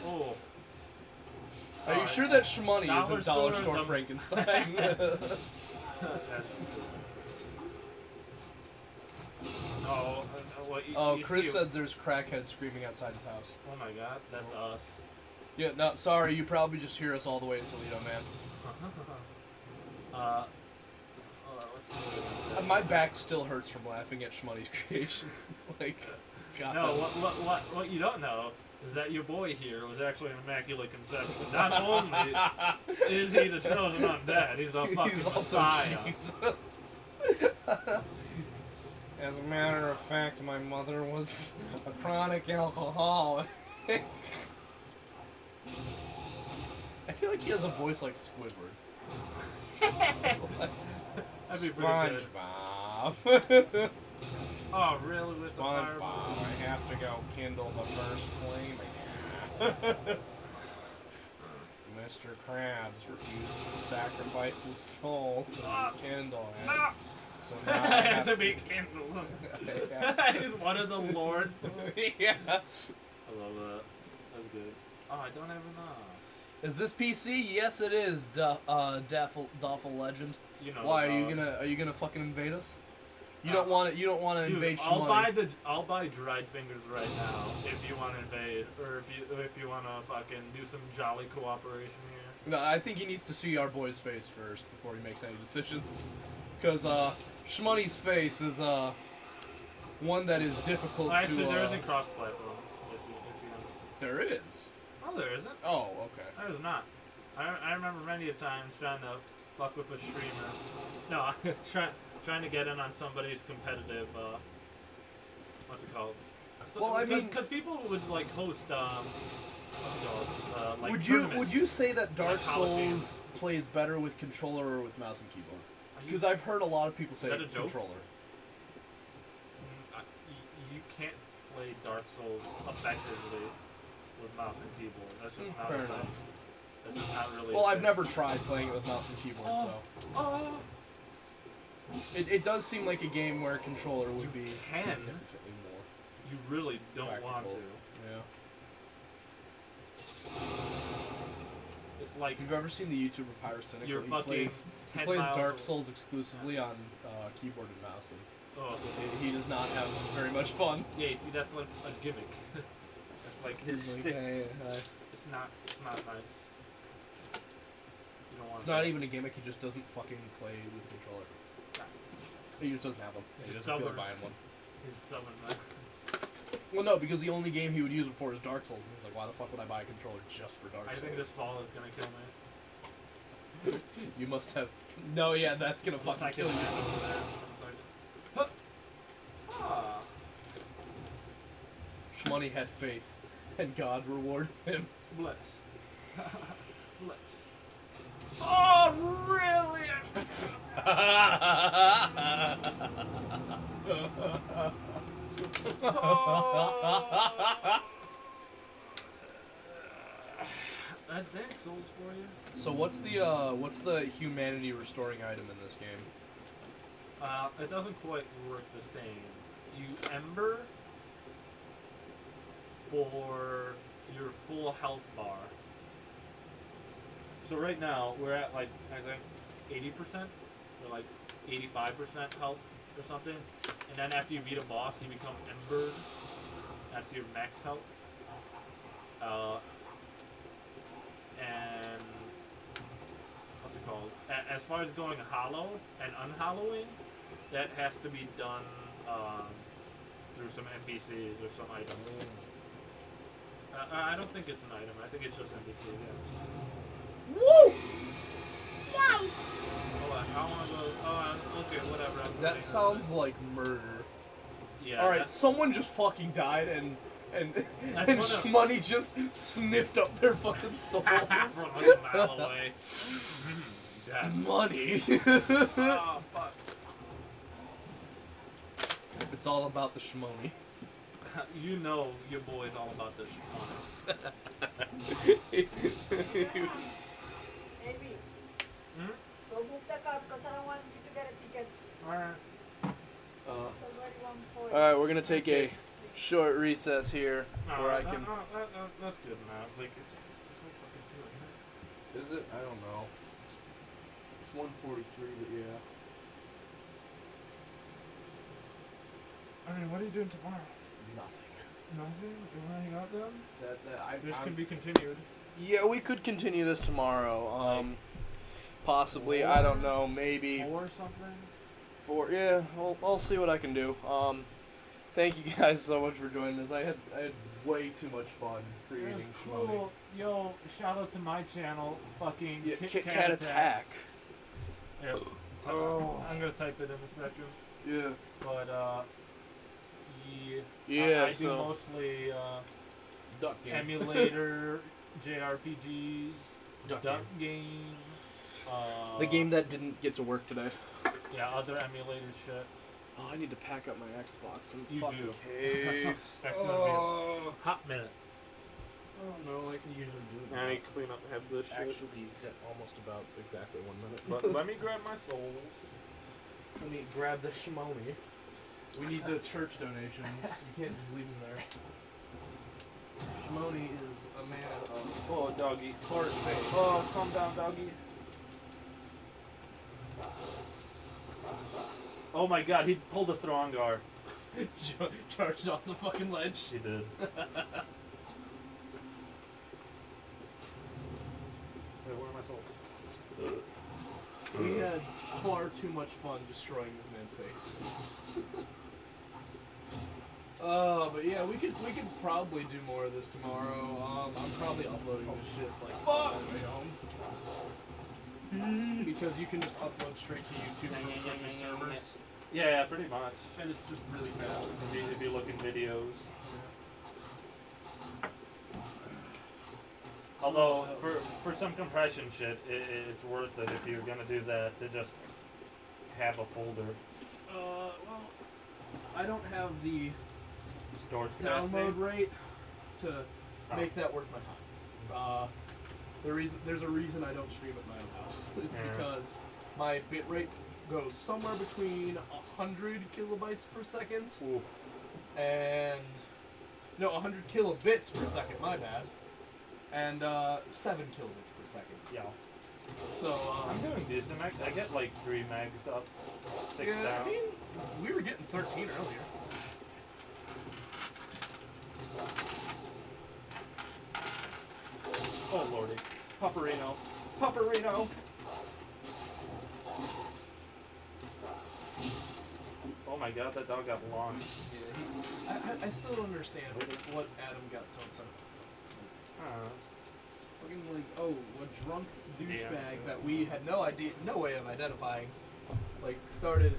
[SPEAKER 1] Oh.
[SPEAKER 2] Are you sure that Shmoney
[SPEAKER 1] Dollar
[SPEAKER 2] isn't Dollar
[SPEAKER 1] Store
[SPEAKER 2] Store
[SPEAKER 1] is a-
[SPEAKER 2] Frankenstein?
[SPEAKER 1] Oh, what, you
[SPEAKER 2] Chris
[SPEAKER 1] see-
[SPEAKER 2] said there's crackheads screaming outside his house.
[SPEAKER 1] Oh my god, that's us.
[SPEAKER 2] Yeah, no, sorry, you probably just hear us all the way in Toledo, man. My back still hurts from laughing at Schmoney's creation. Like, God.
[SPEAKER 1] No, what you don't know is that your boy here was actually an immaculate conception. Not only is he the chosen undead, he's a fucking
[SPEAKER 2] He's also
[SPEAKER 1] messiah.
[SPEAKER 2] Jesus. As a matter of fact, my mother was a chronic alcoholic. I feel like he has a voice like Squidward.
[SPEAKER 1] That'd be pretty good.
[SPEAKER 2] SpongeBob.
[SPEAKER 1] Oh, really? With the
[SPEAKER 2] SpongeBob,
[SPEAKER 1] fireball?
[SPEAKER 2] I have to go kindle the first flame again. Mr. Krabs refuses to sacrifice his soul to kindle it. So now I have
[SPEAKER 1] to be kindled. He's one of the lords.
[SPEAKER 2] Yeah.
[SPEAKER 1] I love that. That's good. Oh, I don't ever know.
[SPEAKER 2] Is this PC? Yes, it is. Doffel Legend.
[SPEAKER 1] You know.
[SPEAKER 2] Why are you gonna fucking invade us? You don't want to
[SPEAKER 1] Dude,
[SPEAKER 2] invade
[SPEAKER 1] Schmoney. I'll buy dried fingers right now if you want to invade, or if you want to fucking do some jolly cooperation here.
[SPEAKER 2] No, I think he needs to see our boy's face first before he makes any decisions. Because Schmoney's face is one that is difficult
[SPEAKER 1] Well, actually,
[SPEAKER 2] to.
[SPEAKER 1] there isn't cross-platform. If you
[SPEAKER 2] There is.
[SPEAKER 1] Oh, there isn't.
[SPEAKER 2] Oh, okay.
[SPEAKER 1] There is not. I remember many a times trying to fuck with a streamer. No, trying to get in on somebody's competitive. What's it called? So,
[SPEAKER 2] Well, I mean,
[SPEAKER 1] because people would like host what's it called? Like
[SPEAKER 2] would
[SPEAKER 1] tournaments.
[SPEAKER 2] you say that Dark
[SPEAKER 1] Like Coliseum.
[SPEAKER 2] Souls plays better with controller or with mouse and keyboard?
[SPEAKER 1] Are you-
[SPEAKER 2] Because I've heard a lot of people say
[SPEAKER 1] Is that a joke?
[SPEAKER 2] controller.
[SPEAKER 1] You can't play Dark Souls effectively with mouse and keyboard. That's just not
[SPEAKER 2] Fair
[SPEAKER 1] a
[SPEAKER 2] enough.
[SPEAKER 1] thing. That's just not really.
[SPEAKER 2] Well,
[SPEAKER 1] a
[SPEAKER 2] I've
[SPEAKER 1] thing.
[SPEAKER 2] never tried playing it with mouse and keyboard, so
[SPEAKER 1] Oh,
[SPEAKER 2] it does seem like a game where a controller would be
[SPEAKER 1] can.
[SPEAKER 2] significantly more
[SPEAKER 1] you really don't want
[SPEAKER 2] practical.
[SPEAKER 1] to.
[SPEAKER 2] Yeah.
[SPEAKER 1] It's like
[SPEAKER 2] If you've ever seen the YouTuber Pyrocynical,
[SPEAKER 1] you're
[SPEAKER 2] he
[SPEAKER 1] fucking
[SPEAKER 2] plays
[SPEAKER 1] 10
[SPEAKER 2] Dark
[SPEAKER 1] miles
[SPEAKER 2] Souls exclusively on keyboard and mouse, and
[SPEAKER 1] Oh,
[SPEAKER 2] he does not have very much fun.
[SPEAKER 1] yeah. See, that's like a gimmick. That's like his
[SPEAKER 2] He's like,
[SPEAKER 1] shtick.
[SPEAKER 2] hey,
[SPEAKER 1] It's not nice. You don't want
[SPEAKER 2] it's not
[SPEAKER 1] that.
[SPEAKER 2] even a gimmick. He just doesn't fucking play with a controller. He just doesn't have them. He
[SPEAKER 1] He's
[SPEAKER 2] doesn't feel
[SPEAKER 1] stubborn.
[SPEAKER 2] like buying one.
[SPEAKER 1] He's a stubborn man.
[SPEAKER 2] Well, no, because the only game he would use it for is Dark Souls, and he's like, why the fuck would I buy a controller just for Dark
[SPEAKER 1] I
[SPEAKER 2] Souls?
[SPEAKER 1] think this fall is gonna kill me.
[SPEAKER 2] You must have. No, yeah, that's gonna
[SPEAKER 1] Looks
[SPEAKER 2] fucking
[SPEAKER 1] like
[SPEAKER 2] kill
[SPEAKER 1] it's
[SPEAKER 2] you.
[SPEAKER 1] land over there. Huh. Ah.
[SPEAKER 2] Schmoney had faith, and God rewarded him.
[SPEAKER 1] Bless. Bless. Oh, really? Oh. That's Dark Souls for you.
[SPEAKER 2] So what's the humanity restoring item in this game?
[SPEAKER 1] It doesn't quite work the same. You ember for your full health bar. So right now we're at like I think 80% or like 85% health or something, and then after you beat a boss, you become embered. That's your max health. And what's it called? As far as going hollow and unhollowing, that has to be done through some NPCs or some item. I don't think it's an item. I think it's just NPC. Yeah.
[SPEAKER 2] Woo!
[SPEAKER 1] Hold on. I want to go. Oh, okay, whatever. I'm
[SPEAKER 2] That
[SPEAKER 1] moving.
[SPEAKER 2] sounds like murder.
[SPEAKER 1] Yeah.
[SPEAKER 2] All right,
[SPEAKER 1] that's-
[SPEAKER 2] someone just fucking died, and
[SPEAKER 1] That's
[SPEAKER 2] and
[SPEAKER 1] one of-
[SPEAKER 2] Schmoney just sniffed up their fucking souls.
[SPEAKER 1] From like a mile away. Death.
[SPEAKER 2] Money.
[SPEAKER 1] Oh fuck.
[SPEAKER 2] It's all about the Schmoney.
[SPEAKER 1] You know your boy's all about this shit.
[SPEAKER 3] Maybe.
[SPEAKER 1] Hmm?
[SPEAKER 3] Go book the card because I don't want you to get a ticket.
[SPEAKER 1] Alright.
[SPEAKER 3] Somebody want for
[SPEAKER 2] All right, we're gonna take a short recess here, where I can.
[SPEAKER 1] That's good enough. Like it's like fucking 2, isn't it?
[SPEAKER 2] Is it? I don't know. It's 1:43, but yeah.
[SPEAKER 1] I mean, what are you doing tomorrow?
[SPEAKER 2] Nothing.
[SPEAKER 1] Nothing. You want to hang out then? This
[SPEAKER 2] I'm-
[SPEAKER 1] can be continued.
[SPEAKER 2] Yeah, we could continue this tomorrow. possibly. I don't know. Maybe
[SPEAKER 1] 4 or something.
[SPEAKER 2] 4. Yeah, I'll see what I can do. Thank you guys so much for joining us. I had way too much fun
[SPEAKER 1] It was
[SPEAKER 2] creating Schmoey.
[SPEAKER 1] cool. Yo, shout out to my channel. Fucking
[SPEAKER 2] Yeah,
[SPEAKER 1] Kit
[SPEAKER 2] Cat Attack.
[SPEAKER 1] Yep.
[SPEAKER 2] Oh.
[SPEAKER 1] I'm gonna type it in a second.
[SPEAKER 2] Yeah.
[SPEAKER 1] But
[SPEAKER 2] Yeah.
[SPEAKER 1] I do
[SPEAKER 2] So
[SPEAKER 1] mostly
[SPEAKER 2] duck game.
[SPEAKER 1] emulator, JRPGs,
[SPEAKER 2] Duck
[SPEAKER 1] duck game.
[SPEAKER 2] The game that didn't get to work today.
[SPEAKER 1] Yeah, other emulator shit.
[SPEAKER 2] Oh, I need to pack up my Xbox in
[SPEAKER 1] You
[SPEAKER 2] fucking
[SPEAKER 1] do.
[SPEAKER 2] case.
[SPEAKER 1] That's gonna be
[SPEAKER 2] Oh.
[SPEAKER 1] Hot minute.
[SPEAKER 2] Oh no, I can usually do it.
[SPEAKER 4] I need to clean up half this shit.
[SPEAKER 2] Actually, almost about exactly 1 minute.
[SPEAKER 4] But let me grab my souls.
[SPEAKER 2] Let me grab the Schmoey. We need the church donations. You can't just leave them there. Schmoey is a man of
[SPEAKER 4] Oh, doggy.
[SPEAKER 2] hard faith.
[SPEAKER 4] Oh, calm down, doggy.
[SPEAKER 1] Oh my god, he pulled a Throngar.
[SPEAKER 2] Charged off the fucking ledge.
[SPEAKER 1] He did.
[SPEAKER 4] Wait, where are my souls?
[SPEAKER 2] We had far too much fun destroying this man's face. But yeah, we could probably do more of this tomorrow. I'm probably uploading this shit like on the way home. Because you can just upload straight to YouTube from fucking servers.
[SPEAKER 1] Yeah, pretty much.
[SPEAKER 2] And it's just really fast.
[SPEAKER 1] If you look in videos. Although, for some compression shit, it's worth it if you're gonna do that to just have a folder.
[SPEAKER 2] Well, I don't have the
[SPEAKER 1] Storage capacity.
[SPEAKER 2] download rate to make that worth my time. There's a reason I don't stream at my own house. It's
[SPEAKER 1] Yeah.
[SPEAKER 2] because my bitrate goes somewhere between 100 kilobytes per second
[SPEAKER 1] Ooh.
[SPEAKER 2] and 100 kilobits per second. My bad. And 7 kilobits per second.
[SPEAKER 1] Yeah.
[SPEAKER 2] So
[SPEAKER 1] I'm doing decent. I get like 3 megs up, 6
[SPEAKER 2] yeah,
[SPEAKER 1] down.
[SPEAKER 2] I mean, we were getting 13 earlier.
[SPEAKER 1] Oh lordy. Paparino. Paparino! Oh my god, that dog got launched.
[SPEAKER 2] Yeah, I still don't understand what Adam got so upset about. Fucking like, oh, a drunk douchebag that we had no way of identifying, like started